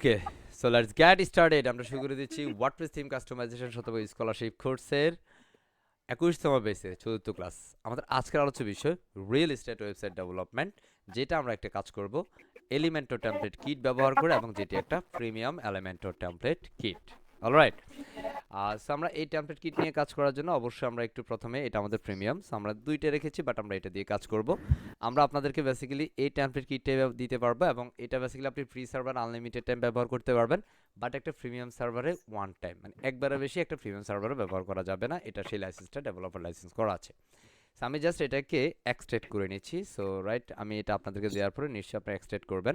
Okay, so let's get started. আমরা শুরু করে দিচ্ছি ওয়ার্ডপ্রেস থিম কাস্টমাইজেশন শতভাগ স্কলারশিপ কোর্সের 21তম বেসে 4th ক্লাস। আমাদের আজকের আলোচ্য বিষয় রিয়েল এস্টেট ওয়েবসাইট ডেভেলপমেন্ট, যেটা আমরা একটা কাজ করব এলিমেন্টর টেমপ্লেট কিট ব্যবহার করে, এবং যেটি একটা premium Elementor template kit. Alright, so আমরা এই টেমপ্লেট কিট নিয়ে কাজ করার জন্য অবশ্যই আমরা একটু প্রথমে, এটা আমাদের প্রিমিয়াম, সো আমরা দুইটা রেখেছি, বাট আমরা এটা দিয়ে কাজ করব। আমরা আপনাদেরকে বেসিক্যালি এই টেমপ্লেট কিটটা দিতে পারবো, এবং এটা বেসিক্যালি আপনি ফ্রি সার্ভার আনলিমিটেড টাইম ব্যবহার করতে পারবেন, বাট একটা প্রিমিয়াম সার্ভারে ওয়ান টাইম, মানে একবারের বেশি একটা প্রিমিয়াম সার্ভারে ব্যবহার করা যাবে না। এটা সেই লাইসেন্সটা ডেভেলপার লাইসেন্স করা আছে। সো আমি জাস্ট এটাকে এক্সট্রাক্ট করে নিচ্ছি। সো রাইট, আমি এটা আপনাদেরকে দেওয়ার পরে নিশ্চয়ই আপনি এক্সট্রাক্ট করবেন।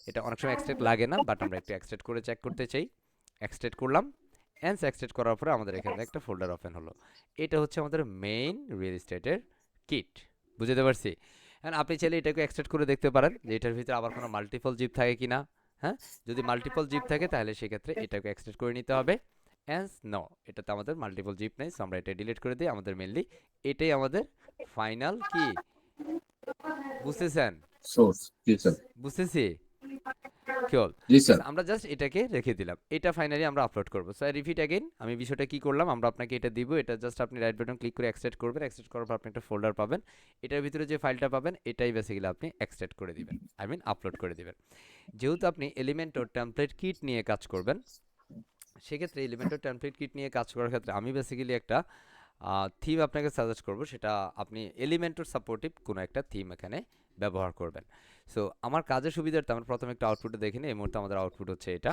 এটা অনেক সময় এক্সট্রাক্ট লাগে না, বাট আমরা একটু এক্সট্রাক্ট করে চেক করতে চাই। এক্সট্রাক্ট করলাম, এন্স এক্সট্রাক্ট করার পরে আমাদের এখানে একটা ফোল্ডার ওপেন হলো। এটা হচ্ছে আমাদের মেইন রিয়েল এস্টেটের কিট। বুঝতে পারছি? এখন আপনি চাইলে এটাকে এক্সট্রাক্ট করে দেখতে পারেন যে এটার ভিতরে আবার কোনো মাল্টিপল জিপ থাকে কিনা। হ্যাঁ, যদি মাল্টিপল জিপ থাকে তাহলে সেক্ষেত্রে এটাকে এক্সট্রাক্ট করে নিতে হবে। অ্যান্স নো, এটাতে আমাদের মাল্টিপল জিপ নেই, সো আমরা এটা ডিলিট করে দিই। আমাদের মেনলি এটাই আমাদের ফাইনাল কি, বুঝতেছেন? সোর্স। জি স্যার। বুঝতেছি কিওল। জি স্যার। আমরা জাস্ট এটাকে রেখে দিলাম, এটা ফাইনালি আমরা আপলোড করবো। সো রিপিট অ্যাগেন, আমি বিষয়টা কি করলাম, আমরা আপনাকে এটা দিব, এটা জাস্ট আপনি রাইট বাটন ক্লিক করে এক্সট্রাক্ট করবেন। এক্সট্রাক্ট করার পর আপনি একটা ফোল্ডার পাবেন, এটার ভিতরে যে ফাইলটা পাবেন এটাই বেসিক্যালি আপনি এক্সট্রাক্ট করে দিবেন, আই মিন আপলোড করে দিবেন। যেহেতু আপনি এলিমেন্টর টেমপ্লেট কিট নিয়ে কাজ করবেন, সেক্ষেত্রে এলিমেন্টর টেমপ্লেট কিট নিয়ে কাজ করার ক্ষেত্রে আমি বেসিক্যালি একটা থিম আপনাকে সাজেস্ট করব, সেটা আপনি এলিমেন্টর সাপোর্টিভ কোনো একটা থিম এখানে ব্যবহার করবেন। সো আমার কাজের সুবিধার্থে আমরা প্রথমে একটা আউটপুটে দেখে নিই। এই মুহূর্তে আমাদের আউটপুট হচ্ছে এটা।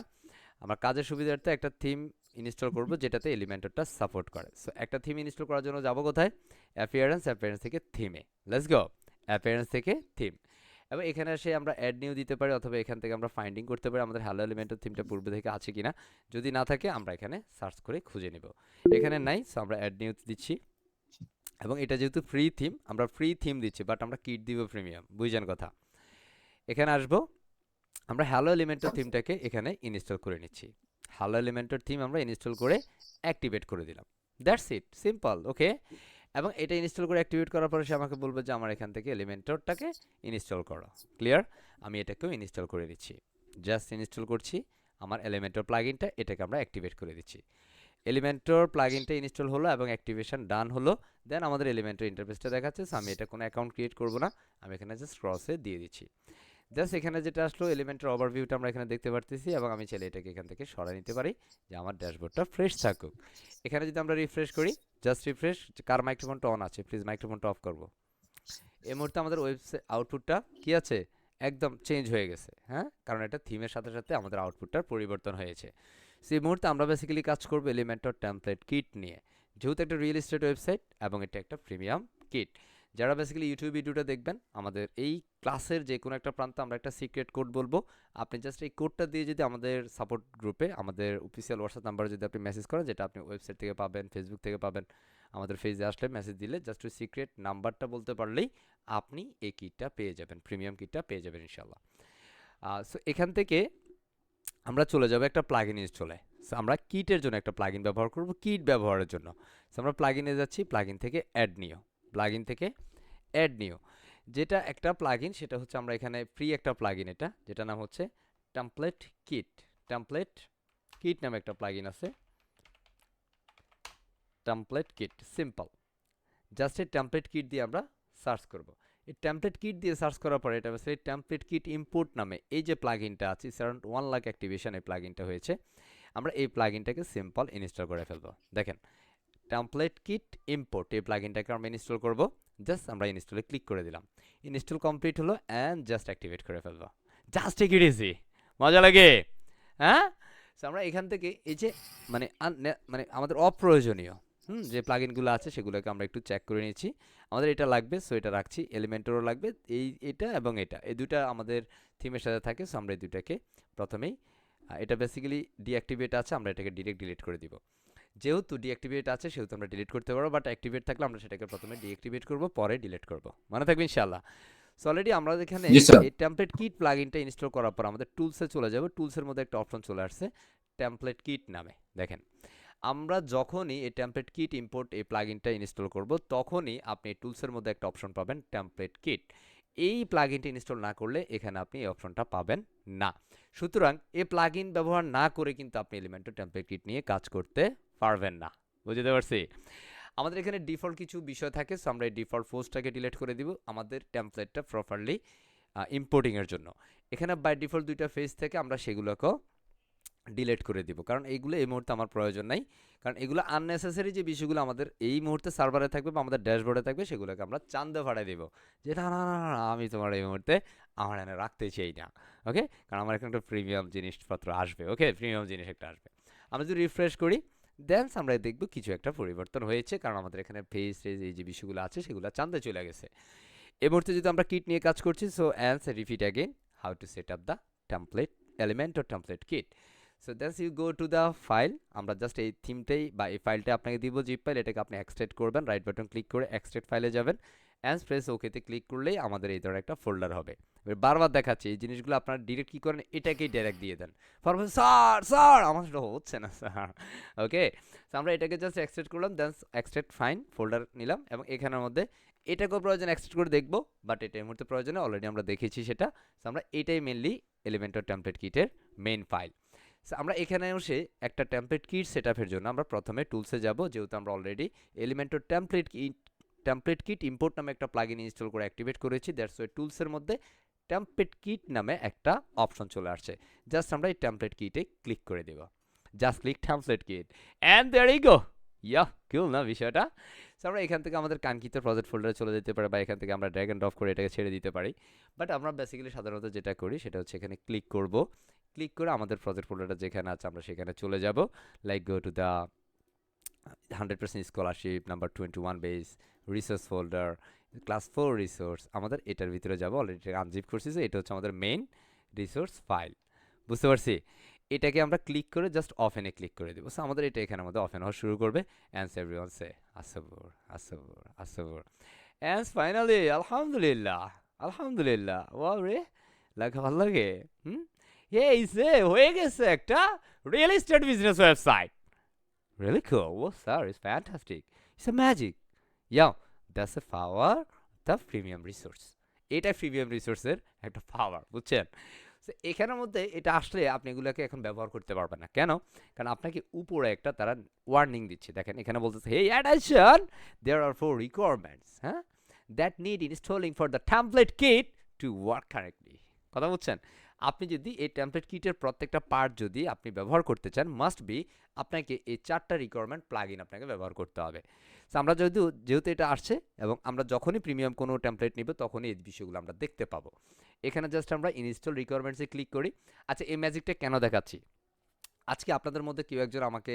আমরা কাজের সুবিধার্থে একটা থিম ইনস্টল করব যেটাতে এলিমেন্টরটা সাপোর্ট করে। সো একটা থিম ইনস্টল করার জন্য যাব কোথায়? অ্যাপিয়ারেন্স থেকে থিমে। Let's go. অ্যাপিয়ারেন্স থেকে থিম, এবং এখানে এসে আমরা অ্যাড নিউ দিতে পারি, অথবা এখান থেকে আমরা ফাইন্ডিং করতে পারি আমাদের হ্যালো এলিমেন্টের থিমটা পূর্বে থেকে আছে কিনা। যদি না থাকে আমরা এখানে সার্চ করে খুঁজে নিব। এখানে নাই, সো আমরা অ্যাড নিউ দিচ্ছি। এবং এটা যেহেতু ফ্রি থিম, আমরা ফ্রি থিম দিচ্ছি, বাট আমরা কিট দিব প্রিমিয়াম, বুঝছেন কথা? এখানে আসবো, আমরা হ্যালো এলিমেন্টর থিমটাকে এখানে ইনস্টল করে নিচ্ছি। হ্যালো এলিমেন্টর থিম আমরা ইনস্টল করে অ্যাক্টিভেট করে দিলাম। That's it, simple. ওকে, এবং এটা ইনস্টল করে অ্যাক্টিভেট করার পরে সে আমাকে বলবে যে আমার এখান থেকে এলিমেন্টরটাকে ইনস্টল করো। ক্লিয়ার? আমি এটাকেও ইনস্টল করে দিচ্ছি। জাস্ট ইনস্টল করছি আমার এলিমেন্টর প্লাগইনটা, এটাকে আমরা অ্যাক্টিভেট করে দিচ্ছি। এলিমেন্টর প্লাগইনটা ইনস্টল হলো এবং অ্যাক্টিভেশন ডান হলো। দেন আমাদের এলিমেন্টর ইন্টারফেসটা দেখাচ্ছে। সো আমি এটা কোনো অ্যাকাউন্ট ক্রিয়েট করব না, আমি এখানে জাস্ট ক্রসে দিয়ে দিচ্ছি। জাস্ট এখানে যেটা আসলো এলিমেন্টের ওভারভিউটা আমরা এখানে দেখতে পারতেছি, এবং আমি চাইলে এটাকে এখান থেকে সরাই নিতে পারি যে আমার ড্যাশবোর্ডটা ফ্রেশ থাকুক। এখানে যদি আমরা রিফ্রেশ করি, জাস্ট রিফ্রেশ, কার মাইক্রোফোনটা অন আছে প্লিজ মাইক্রোফোনটা অফ করব। এই মুহূর্তে আমাদের ওয়েবসাইট আউটপুটটা কি আছে, একদম চেঞ্জ হয়ে গেছে। হ্যাঁ, কারণ এটা থিমের সাথে সাথে আমাদের আউটপুটটার পরিবর্তন হয়েছে। সেই মুহূর্তে আমরা বেসিক্যালি কাজ করবো এলিমেন্টর টেমপ্লেট কিট নিয়ে, যেহেতু একটা রিয়েল এস্টেট ওয়েবসাইট এবং এটা একটা প্রিমিয়াম কিট। যারা বেসিক্যালি ইউটিউব ভিডিওটা দেখবেন, আমাদের এই ক্লাসের যে কোনো একটা প্রান্তে আমরা একটা সিক্রেট কোড বলবো। আপনি জাস্ট এই কোডটা দিয়ে যদি আমাদের সাপোর্ট গ্রুপে, আমাদের অফিসিয়াল হোয়াটসঅ্যাপ নাম্বারে যদি আপনি মেসেজ করেন, যেটা আপনি ওয়েবসাইট থেকে পাবেন, ফেসবুক থেকে পাবেন, আমাদের পেজে আসলে মেসেজ দিলে জাস্ট ওই সিক্রেট নাম্বারটা বলতে পারলেই আপনি এই কিটটা পেয়ে যাবেন, প্রিমিয়াম কিটটা পেয়ে যাবেন ইনশাল্লাহ। সো এখান থেকে আমরা চলে যাব একটা প্লাগইন ইনস্টলে। সো আমরা কিটের জন্য একটা প্লাগইন ব্যবহার করব, কিট ব্যবহারের জন্য। সো আমরা প্লাগইনে যাচ্ছি, প্লাগইন থেকে অ্যাড নিও, প্লাগইন থেকে অ্যাড নিও, যেটা একটা প্লাগইন, সেটা হচ্ছে আমরা এখানে ফ্রি একটা প্লাগইন, এটা যেটা নাম হচ্ছে টেমপ্লেট কিট। টেমপ্লেট কিট নামে একটা প্লাগইন আছে, টেমপ্লেট কিট, সিম্পল। জাস্ট এই টেমপ্লেট কিট দিয়ে আমরা সার্চ করব। এই টেমপ্লেট কিট দিয়ে সার্চ করার পরে এটা হচ্ছে টেমপ্লেট কিট ইম্পোর্ট নামে এই যে প্লাগইনটা আছে, অ্যারাউন্ড 1 লাখ অ্যাক্টিভেশন এই প্লাগইনটা হয়েছে। আমরা এই প্লাগইনটাকে সিম্পল ইনস্টল করে ফেলবো। দেখেন, টেমপ্লেট কিট ইম্পোর্ট এই প্লাগইনটাকে আমরা ইনস্টল করব। জাস্ট আমরা ইনস্টলে ক্লিক করে দিলাম, ইনস্টল কমপ্লিট হলো, অ্যান্ড জাস্ট অ্যাক্টিভেট করে ফেলবো। জাস্ট টেক ইট ইজি, মজা লাগে। হ্যাঁ, সো আমরা এখান থেকে এই যে মানে মানে আমাদের অপ্রয়োজনীয় যে প্লাগইনগুলো আছে সেগুলোকে আমরা একটু চেক করে নিচ্ছি। আমাদের এটা লাগবে, সো এটা রাখছি। এলিমেন্টরও লাগবে, এটা এবং এটা, এই দুটা আমাদের থিমের সাথে থাকে। সো আমরা এই দুটাকে প্রথমেই, এটা বেসিক্যালি ডিঅ্যাক্টিভেট আছে, আমরা এটাকে ডিরেক্ট ডিলিট করে দিব। যেহেতু ডিঅ্যাক্টিভেট আছে সেহেতু আমরা ডিলিট করতে পারবো, বাট অ্যাক্টিভেট থাকলে আমরা সেটাকে প্রথমে ডিঅ্যাক্টিভেট করব, পরে ডিলিট করব। মনে থাকবে ইনশাআল্লাহ। সো অলরেডি আমরা এখানে জি স্যার। এই টেমপ্লেট কিট প্লাগইনটা ইনস্টল করার পর আমাদের টুলসে চলে যাব। টুলসের মধ্যে একটা অপশন চলে আসছে টেমপ্লেট কিট নামে। দেখেন, আমরা যখনই এই টেমপ্লেট কিট ইম্পোর্ট এই প্লাগইনটা ইনস্টল করব, তখনই আপনি টুলসের মধ্যে একটা অপশন পাবেন টেমপ্লেট কিট। এই প্লাগইনটা ইনস্টল না করলে এখানে আপনি এই অপশনটা পাবেন না। সুতরাং এই প্লাগইন ব্যবহার না করে কিন্তু আপনি এলিমেন্টর টেমপ্লেট কিট নিয়ে কাজ করতে পারবেন না। বুঝতে পারছি? আমাদের এখানে ডিফল্ট কিছু বিষয় থাকে, সো আমরা এই ডিফল্ট পোস্টটাকে ডিলিট করে দিব আমাদের টেমপ্লেটটা প্রপারলি ইম্পোর্টিংয়ের জন্য। এখানে বাই ডিফল্ট দুইটা ফেজ থেকে আমরা সেগুলোকেও ডিলিট করে দিব, কারণ এইগুলো এই মুহূর্তে আমার প্রয়োজন নাই। কারণ এগুলো আননেসেসারি যে বিষয়গুলো আমাদের এই মুহূর্তে সার্ভারে থাকবে বা আমাদের ড্যাশবোর্ডে থাকবে সেগুলোকে আমরা চান্দে ভাড়ায় দিব, যে না না না না, আমি তোমার এই মুহূর্তে আমার এখানে রাখতে চাই না। ওকে, কারণ আমার এখানে একটা প্রিমিয়াম জিনিসপত্র আসবে। ওকে, প্রিমিয়াম জিনিস একটা আসবে। আমরা যদি রিফ্রেশ করি দেন আমরা দেখব কিছু একটা পরিবর্তন হয়েছে, কারণ আমাদের এখানে ফেস টেজ এই যে বিষয়গুলো আছে সেগুলো চান্দে চলে গেছে। এই মুহূর্তে যদি আমরা কিট নিয়ে কাজ করছি, so once repeat again how to set up the template element or template kit. So that's you go to the file. আমরা জাস্ট এই থিমটাই বা এই ফাইলটা আপনাকে দিব জিপ ফাইল, এটাকে আপনি এক্সট্রাক্ট করবেন, রাইট বাটন ক্লিক করে এক্সট্রাক্ট ফাইলে যাবেন, অ্যান্ড প্রেস ওকেতে ক্লিক করলেই আমাদের এই ধরনের একটা ফোল্ডার হবে। এবার বারবার দেখাচ্ছি এই জিনিসগুলো আপনারা ডিরেক্ট কী করেন, এটাকেই ডাইরেক্ট দিয়ে দেন। ফরমাল স্যার স্যার আমার সেটা হচ্ছে না স্যার। ওকে, সো আমরা এটাকে জাস্ট এক্সট্রাক্ট করলাম, দেন এক্সট্রাক্ট ফাইন ফোল্ডার নিলাম, এবং এখানের মধ্যে এটাকেও প্রয়োজন এক্সট্রাক্ট করে দেখবো, বাট এটা এই মুহূর্তে প্রয়োজনে অলরেডি আমরা দেখেছি সেটা। সো আমরা এটাই মেনলি এলিমেন্টর টেমপ্লেট কিটের মেইন ফাইল। সো আমরা এখানে এসে একটা টেমপ্লেট কিট সেটআপের জন্য আমরা প্রথমে টুলসে যাব, যেহেতু আমরা already Elementor template kit import নামে একটা প্লাগইন ইনস্টল করে অ্যাক্টিভেট করেছি। দ্যাটস ওয়াই টুলসের মধ্যে টেমপ্লেট কিট নামে একটা অপশন চলে আসছে। জাস্ট আমরা এই টেমপ্লেট কিটে ক্লিক করে দেব, just click template kit and there you go. Yeah cool না বিষয়টা? সো আমরা এখান থেকে আমাদের কাঙ্ক্ষিত প্রজেক্ট ফোল্ডারে চলে যেতে পারি, বা এখান থেকে আমরা ড্র্যাগ অ্যান্ড ড্রপ করে এটাকে ছেড়ে দিতে পারি। বাট আমরা বেসিক্যালি সাধারণত যেটা করি সেটা হচ্ছে এখানে ক্লিক করব, ক্লিক করে আমাদের প্রজেক্ট ফোল্ডারটা যেখানে আছে আমরা সেখানে চলে যাব। Like go to the 100% scholarship number 21 base resource folder class 4 resource, আমাদের এটার ভিতরে যাব। অলরেডি এটা আনজিপ করছি, যে এটা হচ্ছে আমাদের মেইন রিসোর্স ফাইল। বুঝতে পারছি? এটাকে আমরা ক্লিক করে জাস্ট অফেনে ক্লিক করে দেবো। সো আমাদের এটা এখানে আমাদের অফেন হওয়া শুরু করবে। অ্যান্ড এভরিওয়ান সে আসবর আসবর আসবর। অ্যান্ড ফাইনালি আলহামদুলিল্লাহ আলহামদুলিল্লাহ। ওয়াও রে, লাগে ভালো লাগে। এই সে হয়ে গেছে একটা real estate business website. Really cool. Well, sir, it's fantastic. It's a magic. Yeah, that's the power of the premium resource. এটা প্রিমিয়াম রিসোর্সের একটা পাওয়ার, বুঝছেন? সো এখানের মধ্যে এটা আসলে আপনি এগুলোকে এখন ব্যবহার করতে পারবেন না। কেন? কারণ আপনাকে উপরে একটা তারা ওয়ার্নিং দিচ্ছে। দেখেন এখানে বলতেছে, hey attention, there are 4 requirements that need installing for the template kit to work correctly. কথা বুঝছেন? আপনি যদি এই টেমপ্লেট কিটের প্রত্যেকটা পার্ট যদি আপনি ব্যবহার করতে চান, মাস্ট বি আপনাকে এই 4টা রিকোয়ারমেন্ট প্লাগইন আপনাকে ব্যবহার করতে হবে। সো আমরা যেহেতু এটা আসছে, এবং আমরা যখনই প্রিমিয়াম কোনো টেমপ্লেট নিব তখনই এই বিষয়গুলো আমরা দেখতে পাবো। এখানে জাস্ট আমরা ইনস্টল রিকোয়ারমেন্টসে ক্লিক করি। আচ্ছা, এই ম্যাজিকটা কেন দেখাচ্ছি? আজকে আপনাদের মধ্যে কেউ একজন আমাকে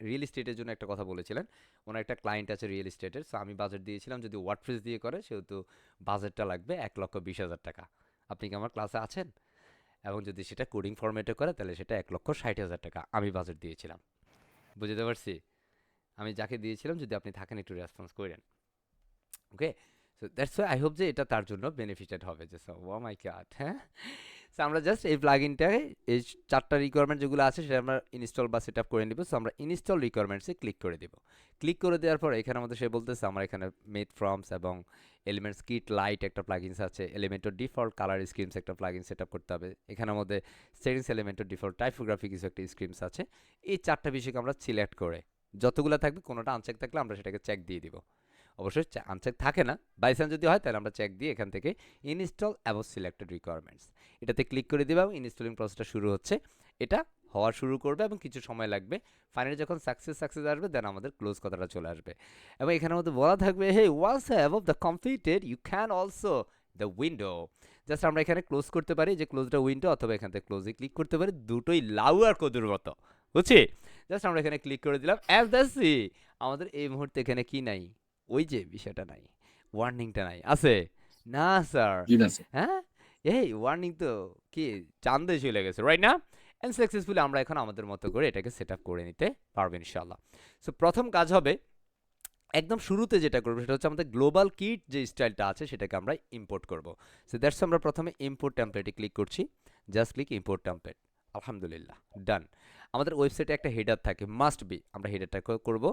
রিয়েল এস্টেটের জন্য একটা কথা বলেছিলেন। ওনার একটা ক্লায়েন্ট আছে রিয়েল এস্টেটের। সো আমি বাজেট দিয়েছিলাম, যদি ওয়ার্ডপ্রেস দিয়ে করে সেহেতু বাজেটটা লাগবে 1,20,000 টাকা। আপনি কি আমার ক্লাসে আছেন? এবং যদি সেটা কোডিং ফরম্যাটে করে তাহলে সেটা 1,60,000 টাকা আমি বাজেট দিয়েছিলাম। বুঝতে পারছি? আমি যাকে দিয়েছিলাম, যদি আপনি থাকেন একটু রেসপন্স করেন। Okay, so that's why I hope যে এটা তার জন্য বেনিফিটেড হবে। যে সো ও মাই গড, হ্যাঁ। সো আমরা জাস্ট এই প্লাগইনটাকে এই 4টা রিকোয়ারমেন্ট যেগুলো আছে সেটা আমরা ইনস্টল বা সেট আপ করে নিব। সো আমরা ইনস্টল রিকোয়ারমেন্টসে ক্লিক করে দেব। ক্লিক করে দেওয়ার পর এখানে আমাদের সে বলতেছে আমার এখানে মেড ফ্রমস এবং এলিমেন্টস কিট লাইট একটা প্লাগইনস আছে, এলিমেন্টর ডিফল্ট কালার স্ক্রিমস একটা প্লাগইন সেট আপ করতে হবে। এখানের মধ্যে সেটিংস এলিমেন্টর ডিফল্ট টাইপোগ্রাফি কিছু একটা স্ক্রিমস আছে। এই 4টা বিষয়কে আমরা সিলেক্ট করে, যতগুলো থাকবে কোনোটা আনচেক থাকলে আমরা সেটাকে চেক দিয়ে দিব। অবশ্যই আনচেক থাকে না, বাই চান্স যদি হয় তাহলে আমরা চেক দিয়ে এখান থেকে ইনস্টল অ্যাবভ সিলেক্টেড রিকোয়ারমেন্টস এটাতে ক্লিক করে দেবে, এবং ইনস্টলিং প্রসেসটা শুরু হচ্ছে। এটা হওয়া শুরু করবে এবং কিছু সময় লাগবে। ফাইনালি যখন সাকসেস আসবে দেন আমাদের ক্লোজ কথাটা চলে আসবে, এবং এখানের মধ্যে বলা থাকবে, hey once above the completed you can also the window. Just আমরা এখানে ক্লোজ করতে পারি, যে ক্লোজ দ্য উইন্ডো, অথবা এখান থেকে ক্লোজে ক্লিক করতে পারি, দুটোই লাউ আর কদুর মতো, বুঝছি? জাস্ট আমরা এখানে ক্লিক করে দিলাম। অ্যাজ দ্যাটসি আমাদের এই মুহূর্তে এখানে কি নাই, ওই যে বিষয়টা নাই, ওয়ার্নিংটা নাই। আছে না স্যার? হ্যাঁ, এই ওয়ার্নিং তো কি চান্দে চলে গেছে, রাইট না? অ্যান্ড সাকসেসফুলি আমরা এখন আমাদের মতো করে এটাকে সেট আপ করে নিতে পারবো ইনশাল্লাহ। সো প্রথম কাজ হবে, একদম শুরুতে যেটা করবো সেটা হচ্ছে আমাদের গ্লোবাল কিট যে স্টাইলটা আছে সেটাকে আমরা ইম্পোর্ট করব। সো দ্যাটস আমরা প্রথমে ইম্পোর্ট টেমপ্লেটে ক্লিক করছি, জাস্ট ক্লিক ইম্পোর্ট টেমপ্লেট। আলহামদুলিল্লাহ, ডান। আমাদের ওয়েবসাইটে একটা হেডার থাকে, মাস্ট বি, আমরা হেডারটাকে করব।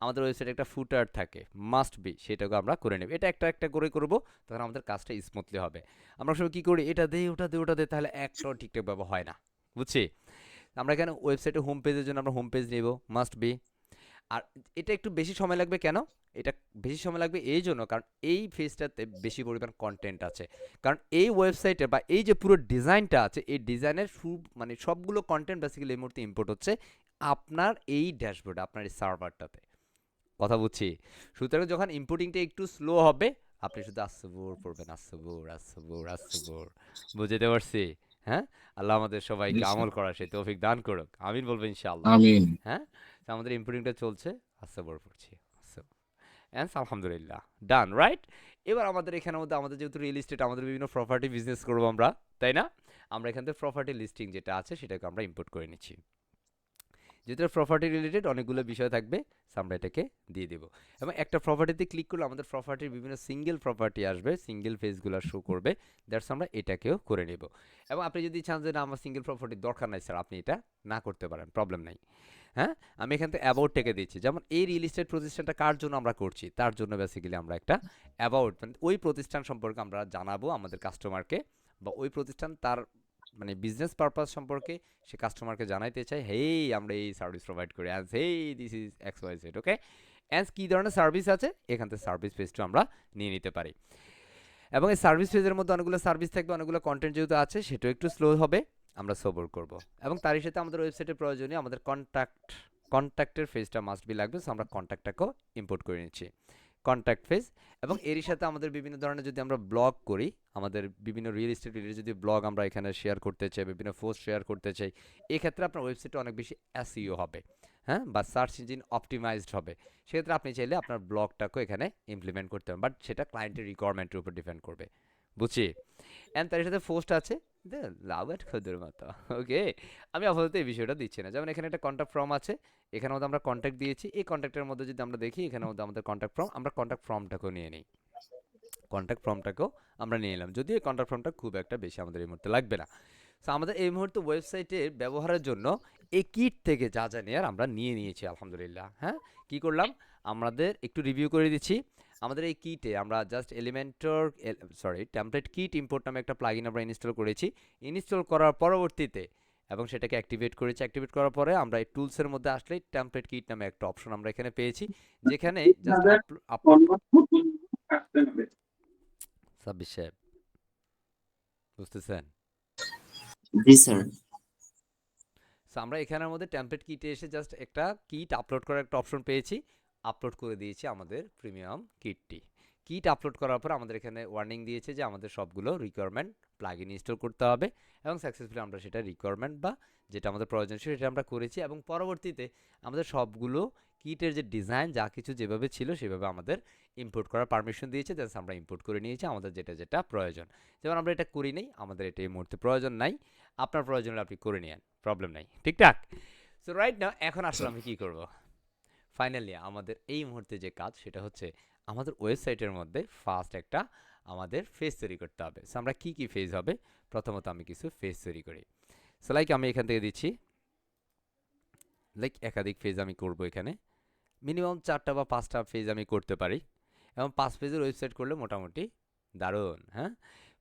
আমাদের ওয়েবসাইটে একটা ফুটার থাকে, মাস্ট বি, সেটাকে আমরা করে নেব। এটা একটা একটা করে করব, তখন আমাদের কাজটা স্মুথলি হবে। আমরা সবাই কী করি, এটা দে ওটা দে ওটা দে, তাহলে একটাও ঠিকঠাকভাবে হয় না, বুঝছি। আমরা এখানে ওয়েবসাইটে হোম পেজের জন্য আমরা হোম পেজ নেব, মাস্ট বি। আর এটা একটু বেশি সময় লাগবে কেন, এটা বেশি সময় লাগবে এই জন্য কারণ এই পেজটাতে বেশি পরিমাণ কন্টেন্ট আছে। কারণ এই ওয়েবসাইটে বা এই যে পুরো ডিজাইনটা আছে, এই ডিজাইনের মানে সবগুলো কন্টেন্ট বেসিক্যালি এই মুহূর্তে ইম্পোর্ট হচ্ছে আপনার এই ড্যাশবোর্ডে, আপনার এই সার্ভারটাতে, কথা বুঝছি। সুতরাং যখন ইম্পোর্টিংটা একটু স্লো হবে, আপনি শুধু আসবুর পড়বেন, আসবুর আসবুর আসবুর, বুঝতে পারছি। হ্যাঁ, আল্লাহ আমাদের জি সবাইকে স্যার। আমল করা সেই তৌফিক দান করুক, আমিন বলবো ইনশাআল্লাহ। আমিন। হ্যাঁ, তো আমাদের ইম্পোর্টিংটা চলছে, আসবুর পড়ছি, অ্যান্স আলহামদুলিল্লাহ, ডান, রাইট। এবার আমাদের এখানের মধ্যে আমাদের যেহেতু রিয়েল এস্টেট, আমাদের বিভিন্ন প্রপার্টি বিজনেস করবো আমরা, তাই না? আমরা এখান থেকে প্রপার্টি লিস্টিং যেটা আছে সেটাকে আমরা ইম্পোর্ট করে নিচ্ছি। যেহেতু প্রপার্টি রিলেটেড অনেকগুলো বিষয় থাকবে, আমরা এটাকে দিয়ে দেবো। এবং একটা প্রপার্টিতে ক্লিক করলে আমাদের প্রপার্টির বিভিন্ন সিঙ্গেল প্রপার্টি আসবে, সিঙ্গেল ফেজগুলো শো করবে, দ্যাটস আমরা এটাকেও করে নেব। এবং আপনি যদি চান যে না আমার সিঙ্গেল প্রপার্টির দরকার নাই স্যার, আপনি এটা না করতে পারেন, প্রবলেম নাই। হ্যাঁ, আমি এখান থেকে অ্যাবাউট টেকে দিচ্ছি, যেমন এই রিয়েল এস্টেট প্রতিষ্ঠানটা কার জন্য আমরা করছি, তার জন্য বেসিক্যালি আমরা একটা অ্যাবাউট, মানে ওই প্রতিষ্ঠান সম্পর্কে আমরা জানাবো আমাদের কাস্টমারকে, বা ওই প্রতিষ্ঠান তার মানে বিজনেস পারপাস সম্পর্কে সে কাস্টমারকে জানাইতে চায়, হেই আমরা এই সার্ভিস প্রোভাইড করি, and hey this is X Y Z, okay. And কী ধরনের সার্ভিস আছে, এখান থেকে সার্ভিস পেজটা আমরা নিয়ে নিতে পারি। এবং এই সার্ভিস পেজের মধ্যে অনেকগুলো সার্ভিস থাকবে, অনেকগুলো কন্টেন্ট যেহেতু আছে সেটাও একটু স্লো হবে, আমরা সবর করব। এবং তারই সাথে আমাদের ওয়েবসাইটের প্রয়োজনীয় আমাদের কন্ট্যাক্টের ফেজটা মাস্ট বি লাগবে, সো আমরা কন্ট্যাক্টটাকেও ইম্পোর্ট করে নিচ্ছি, কন্ট্যাক্ট ফেজ। এবং এরই সাথে আমাদের বিভিন্ন ধরনের যদি আমরা ব্লগ করি, আমাদের বিভিন্ন রিয়েল এস্টেট রিলেটেড যদি ব্লগ আমরা এখানে শেয়ার করতে চাই, বিভিন্ন পোস্ট শেয়ার করতে চাই, এক্ষেত্রে আপনার ওয়েবসাইটে অনেক বেশি এসইও হবে, হ্যাঁ, বা সার্চ ইঞ্জিন অপটিমাইজড হবে। সেক্ষেত্রে আপনি চাইলে আপনার ব্লগটাকেও এখানে ইমপ্লিমেন্ট করতে পারেন, বাট সেটা ক্লায়েন্টের রিকোয়ারমেন্টের উপর ডিপেন্ড করবে, বুঝছি। অ্যান্ড তার সাথে পোস্ট আছে, লাভ অ্যাট খোদের মতো, ওকে। আমি আপাতত এই বিষয়টা দিচ্ছি না, যেমন এখানে একটা কন্ট্যাক্ট ফর্ম আছে, এখানে মধ্যে আমরা কন্ট্যাক্ট দিয়েছি, এই কন্ট্যাক্টের মধ্যে যদি আমরা দেখি এখানে মধ্যে আমাদের কন্ট্যাক্ট ফর্ম, আমরা কন্ট্যাক্ট ফর্মটাকেও নিয়ে নিই, কন্ট্যাক্ট ফর্মটাকেও আমরা নিয়ে নিলাম, যদিও এই কন্ট্যাক্ট ফর্মটা খুব একটা বেশি আমাদের এই মুহূর্তে লাগবে না। সো আমাদের এই মুহূর্তে ওয়েবসাইটের ব্যবহারের জন্য এই কিট থেকে যা যা নেওয়ার আমরা নিয়ে নিয়েছি আলহামদুলিল্লাহ। হ্যাঁ, কি করলাম, আমাদের একটু রিভিউ করে দিচ্ছি। আমাদের এই কিটে আমরা জাস্ট টেমপ্লেট কিট ইম্পোর্ট নামে একটা প্লাগইন আমরা ইনস্টল করেছি। ইনস্টল করার পরবর্তীতে এবং সেটাকে অ্যাক্টিভেট করেছি, অ্যাক্টিভেট করার পরে আমরা এই টুলসের মধ্যে আসলেই টেমপ্লেট কিট নামে একটা অপশন আমরা এখানে পেয়েছি, যেখানে জাস্ট আপলোড 26 সাহেব, বুঝতেছেন? জি স্যার। সো আমরা এখানের মধ্যে টেমপ্লেট কিটে এসে জাস্ট একটা কিট আপলোড করার একটা অপশন পেয়েছি, আপলোড করে দিয়েছি আমাদের প্রিমিয়াম কিটটি। কিট আপলোড করার পর আমাদের এখানে ওয়ার্নিং দিয়েছে যে আমাদের সবগুলো রিকোয়ারমেন্ট প্লাগইন ইনস্টল করতে হবে, এবং সাকসেসফুলি আমরা সেটা রিকোয়ারমেন্ট বা যেটা আমাদের প্রয়োজন ছিল সেটা আমরা করেছি। এবং পরবর্তীতে আমাদের সবগুলো কিটের যে ডিজাইন যা কিছু যেভাবে ছিল সেভাবে আমাদের ইম্পোর্ট করার পারমিশন দিয়েছে, জাস্ট আমরা ইম্পোর্ট করে নিয়েছি আমাদের যেটা যেটা প্রয়োজন। যেমন আমরা এটা করি নাই, আমাদের এটা এই মুহূর্তে প্রয়োজন নাই, আপনার প্রয়োজন হলে আপনি করে নিন, প্রবলেম নাই, ঠিকঠাক। সো রাইট না, এখন আসলে আমি কি করব, ফাইনালি আমাদের এই মুহূর্তে যে কাজ সেটা হচ্ছে আমাদের ওয়েবসাইটের মধ্যে ফার্স্ট একটা আমাদের ফেজ তৈরি করতে হবে। সো আমরা কি কি ফেজ হবে, প্রথমত আমি কিছু ফেজ তৈরি করি। সো লাইক আমি এখান থেকে দিচ্ছি, লাইক একাধিক ফেজ আমি করব, এখানে মিনিমাম 4টা বা 5টা ফেজ আমি করতে পারি, এবং 5 পেজের ওয়েবসাইট করলে মোটামুটি দারুণ। হ্যাঁ,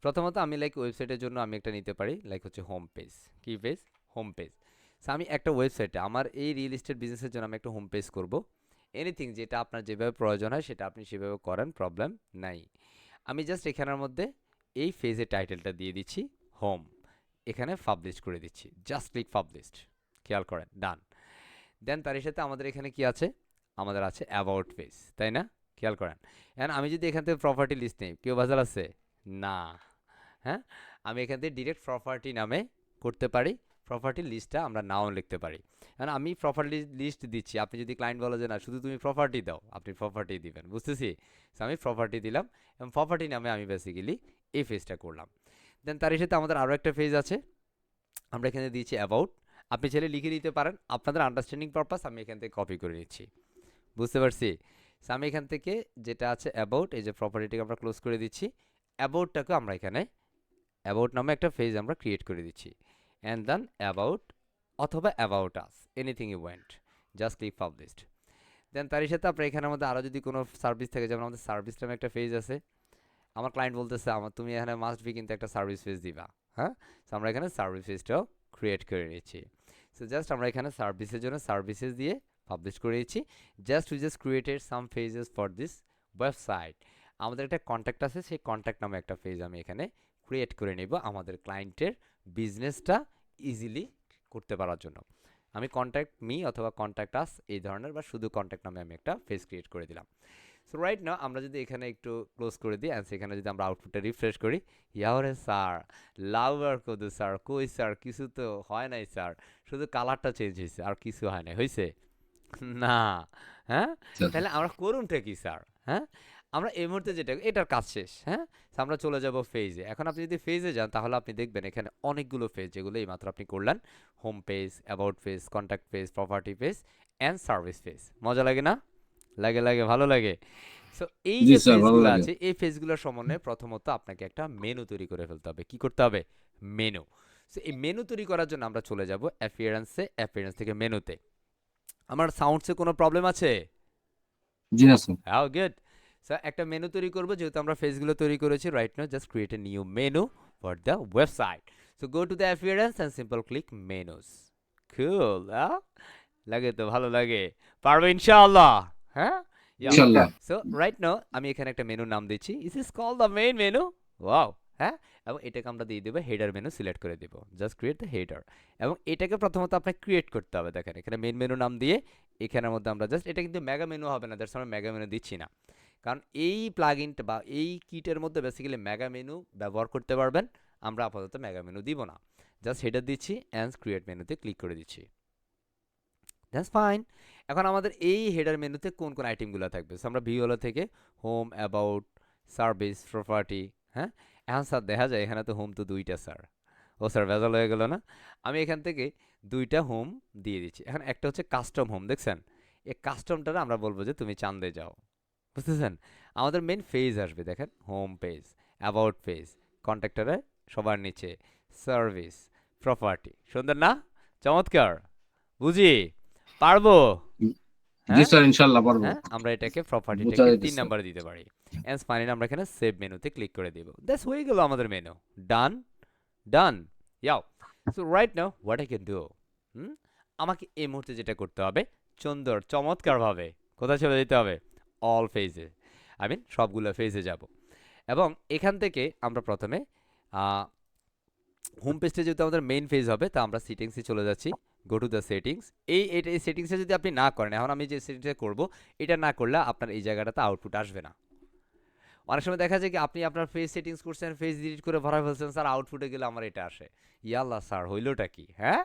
প্রথমত আমি লাইক ওয়েবসাইটের জন্য আমি একটা নিতে পারি, লাইক হচ্ছে হোম পেজ। কি পেজ? Home page. সো আমি একটা ওয়েবসাইটে আমার এই রিয়েল এস্টেট বিজনেসের জন্য আমি একটা হোম পেজ করব। এনিথিং যেটা আপনার যেভাবে প্রয়োজন হয় সেটা আপনি সেভাবে করেন, প্রবলেম নাই। আমি জাস্ট এখানের মধ্যে এই ফেজের টাইটেলটা দিয়ে দিচ্ছি হোম, এখানে পাবলিশ করে দিচ্ছি, জাস্ট ক্লিক পাবলিশড, খেয়াল করেন, ডান। দেন তারই সাথে আমাদের এখানে কি আছে, আমাদের আছে অ্যাবাউট পেজ, তাই না? খেয়াল করেন। এখন আমি যদি এখান থেকে প্রপার্টি লিস্ট নেই, কেউ বাজার আছে না, হ্যাঁ, আমি এখান থেকে ডিরেক্ট প্রপার্টি নামে করতে পারি, প্রপার্টি লিস্টটা আমরা নাও লিখতে পারি। কারণ আমি প্রপার্টি লিস্ট দিচ্ছি, আপনি যদি ক্লায়েন্ট বলে যে না শুধু তুমি প্রপার্টি দাও, আপনি প্রপার্টি দিবেন, বুঝতেছি। সো আমি প্রপার্টি দিলাম, এবং প্রপার্টি নামে আমি বেসিক্যালি এই ফেজটা করলাম। দেন তার সাথে আমাদের আরও একটা ফেজ আছে, আমরা এখানে দিয়েছি অ্যাবাউট। আপনি চাইলে লিখে দিতে পারেন, আপনাদের আন্ডারস্ট্যান্ডিং পারপাস আমি এখান থেকে কপি করে নিচ্ছি, বুঝতে পারছি। সো আমি এখান থেকে যেটা আছে অ্যাবাউট, এই যে প্রপার্টিটাকে আমরা ক্লোজ করে দিচ্ছি, অ্যাবাউটটাকে আমরা এখানে অ্যাবাউট নামে একটা ফেজ আমরা ক্রিয়েট করে দিচ্ছি, অ্যান্ড দেন অ্যাবাউট অথবা about us, anything you want, just click published. Then তারই সাথে আপনার এখানের মধ্যে আরও যদি কোনো সার্ভিস থাকে, যেমন আমাদের সার্ভিস নামে একটা পেজ আছে, আমার ক্লায়েন্ট বলতেছে আমার তুমি এখানে মাস্ট বি কিন্তু একটা সার্ভিস পেজ দিবা, হ্যাঁ। সো আমরা এখানে সার্ভিস পেজটাও ক্রিয়েট করে নিচ্ছি। সো জাস্ট আমরা এখানে সার্ভিসের জন্য সার্ভিসেস দিয়ে পাবলিশ করে দিচ্ছি। We just created some pages for this website. আমাদের একটা কন্ট্যাক্ট আছে, সেই কন্ট্যাক্ট নামে একটা পেজ আমি এখানে ক্রিয়েট করে নেব আমাদের ক্লায়েন্টের বিজনেসটা ইজিলি করতে পারার জন্য। আমি কন্ট্যাক্ট মি অথবা কন্ট্যাক্ট আস এই ধরনের, বা শুধু কন্ট্যাক্ট নামে আমি একটা পেজ ক্রিয়েট করে দিলাম। সো রাইট নাও আমরা যদি এখানে একটু ক্লোজ করে দিই অ্যান্ড সেখানে যদি আমরা আউটপুটটা রিফ্রেশ করি, ইয়াওরে স্যার লাভ আর কদু স্যার, কই স্যার কিছু তো হয় নাই স্যার, শুধু কালারটা চেঞ্জ হয়েছে আর কিছু হয় নাই, হয়েছে না, হ্যাঁ। তাহলে আমরা করুনটা কি স্যার, হ্যাঁ। আমরা এই মুহূর্তে যেটা এটার কাজ শেষ, হ্যাঁ। So আমরা চলে যাব ফেজে। এখন আপনি যদি ফেজে যান তাহলে আপনি দেখবেন এখানে অনেকগুলো ফেজ, যেগুলো এইমাত্র আপনি করলেন, home page, about page, contact page, property page and service page. মজা লাগে না? লাগে লাগে, ভালো লাগে। সো এই জি যে স্যার, ভালো পেজগুলো লাগে। আছে, এই পেজগুলোর সমন্বয়ে প্রথমত আপনাকে একটা মেনু তৈরি করে ফেলতে হবে। কি করতে হবে? মেনু। সো এই মেনু তৈরি করার জন্য আমরা চলে যাব অ্যাপিয়ারেন্সে, অ্যাপিয়ারেন্স থেকে মেনুতে। আমার সাউন্ডসে কোনো প্রবলেম আছে? জি না স্যার। How good. সো একটা মেনু তৈরি করব, যেহেতু আমরা পেজগুলো তৈরি করেছি। Right now just create a new menu for the website. So go to the appearance and simple click menus. Cool, লাগে তো, ভালো লাগে, পারবে ইনশাআল্লাহ, হ্যাঁ। ইনশাআল্লাহ। সো রাইট নাও আমি এখানে একটা মেনু নাম দিচ্ছি, is is call the main menu. Wow, হ্যাঁ। এবং এটাকে আমরা দিয়ে দেবো হেডার মেনু, সিলেক্ট করে দেবো, জাস্ট ক্রিয়েট দ্য হেডার। এবং এটাকে প্রথমত আপনাকে ক্রিয়েট করতে হবে। দেখেন এখানে মেইন মেনু নাম দিয়ে এখানের মধ্যে আমরা জাস্ট, এটা কিন্তু মেগা মেনু হবে না, দ্যাটস আমরা মেগা মেনু দিচ্ছি না, কারণ এই প্লাগইনটা বা এই কিটের মধ্যে বেসিক্যালি মেগা মেনু ব্যবহার করতে পারবেন। আমরা আপাতত মেগা মেনু দিব না, জাস্ট হেডার দিচ্ছি অ্যান্ড ক্রিয়েট মেনুতে ক্লিক করে দিচ্ছি। That's fine. এখন আমাদের এই হেডার মেনুতে কোন কোন আইটেমগুলো থাকবে? So আমরা ভিওলা থেকে হোম, অ্যাবাউট, সার্ভিস, প্রপার্টি, হ্যাঁ। এখন স্যার দেখা যায় এখানে তো হোম তো দুইটা স্যার, ও স্যার ভেজাল হয়ে গেল না। আমি এখান থেকে দুইটা হোম দিয়ে দিচ্ছি। এখন একটা হচ্ছে কাস্টম হোম, দেখছেন? এই কাস্টমটা আমরা বলবো যে তুমি চান্দে যাও, বুঝতেছেন? আমাদের মেন পেজ আসবে, দেখেন হোম পেজ, অ্যাবাউট পেজ, কন্ট্যাক্টরে সবার নিচে, সার্ভিস, প্রপার্টি। সুন্দর না? চমৎকার, বুঝি পারবো, জি হ্যাঁ স্যার, ইনশাআল্লাহ পারবো। হ্যাঁ। আমরা এটাকে বুঝা প্রপার্টিটাকে যাইতেছে 3 স্যার। নাম্বারে দিতে পারি। এন্ড ফাইনালি আমরা এখানে সেভ মেনুতে ক্লিক করে দিব। দ্যাটস হয়ে গেল আমাদের মেনু। ডান, ডান, ইয়াও। So right now what I can do, আমাকে এই মুহূর্তে যেটা করতে হবে, সুন্দর চমৎকারভাবে কোথায় চলে যেতে হবে? অল ফেজে, আই মিন সবগুলো ফেজে যাব। এবং এখান থেকে আমরা প্রথমে হোম পেজটা যেহেতু আমাদের মেইন পেজ হবে, তা আমরা সেটিংসে চলে যাচ্ছি। গো টু দ্য সেটিংস। এই সেটিংসে যদি আপনি না করেন, এখন আমি যে সেটিংসটা করব, এটা না করলে আপনার এই জায়গাটাতে আউটপুট আসবে না। অনেক সময় দেখা যায় কি আপনি আপনার ফেজ সেটিংস করছেন, ফেজ ডিলিট করে ভরা ফেলছেন, স্যার আউটপুটে গেলে আমার এটা আসে, ইয়াল্লা স্যার হইলোটা কি, হ্যাঁ।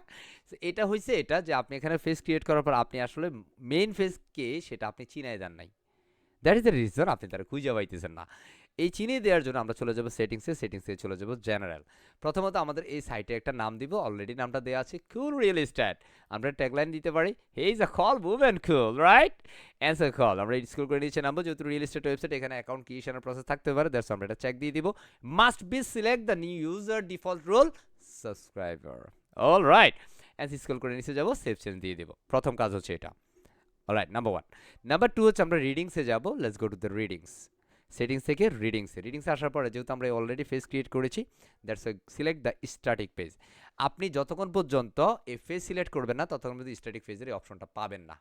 So, এটা হয়েছে এটা যে আপনি এখানে ফেজ ক্রিয়েট করার পর আপনি আসলে মেইন ফেজ কে সেটা আপনি চিনাই যান নাই। দ্যাট ইজ দ্য রিজন আপনি তারা খুঁজে পাইতেছেন না। এই চিনিয়ে দেওয়ার জন্য আমরা চলে যাব সেটিংসে চলে যাব জেনারেল। প্রথমত আমাদের এই সাইটে একটা নাম দিব, অলরেডি নামটা দেওয়া আছে, কুল রিয়েল এস্টেট। আমরা ট্যাগলাইন দিতে পারি, he is a call movement cool, right, answer call. আমরা স্কুল করে নিচে নামবো, যেহেতু রিয়েল এস্টেট ওয়েবসাইট, এখানে অ্যাকাউন্ট ক্রিয়েশনের প্রসেস থাকতে পারে, দ্যাটস আমরা এটা চেক দিয়ে দিব। Must be select the new user default role subscriber, all right. And scroll করে নিচে যাবো, সেভ চেঞ্জ দিয়ে দিব। প্রথম কাজ হচ্ছে এটা, অলরাইট, নাম্বার 1। নাম্বার 2 হচ্ছে আমরা রিডিংসে যাব, let's go to the readings. Settings থেকে রিডিংসে আসার পরে যেহেতু আমরা অলরেডি পেজ ক্রিয়েট করেছি, that's select the static page. আপনি যতক্ষণ পর্যন্ত এই পেজ সিলেক্ট করবেন না, ততক্ষণ পর্যন্ত স্ট্যাটিক পেজের এই অপশনটা পাবেন না।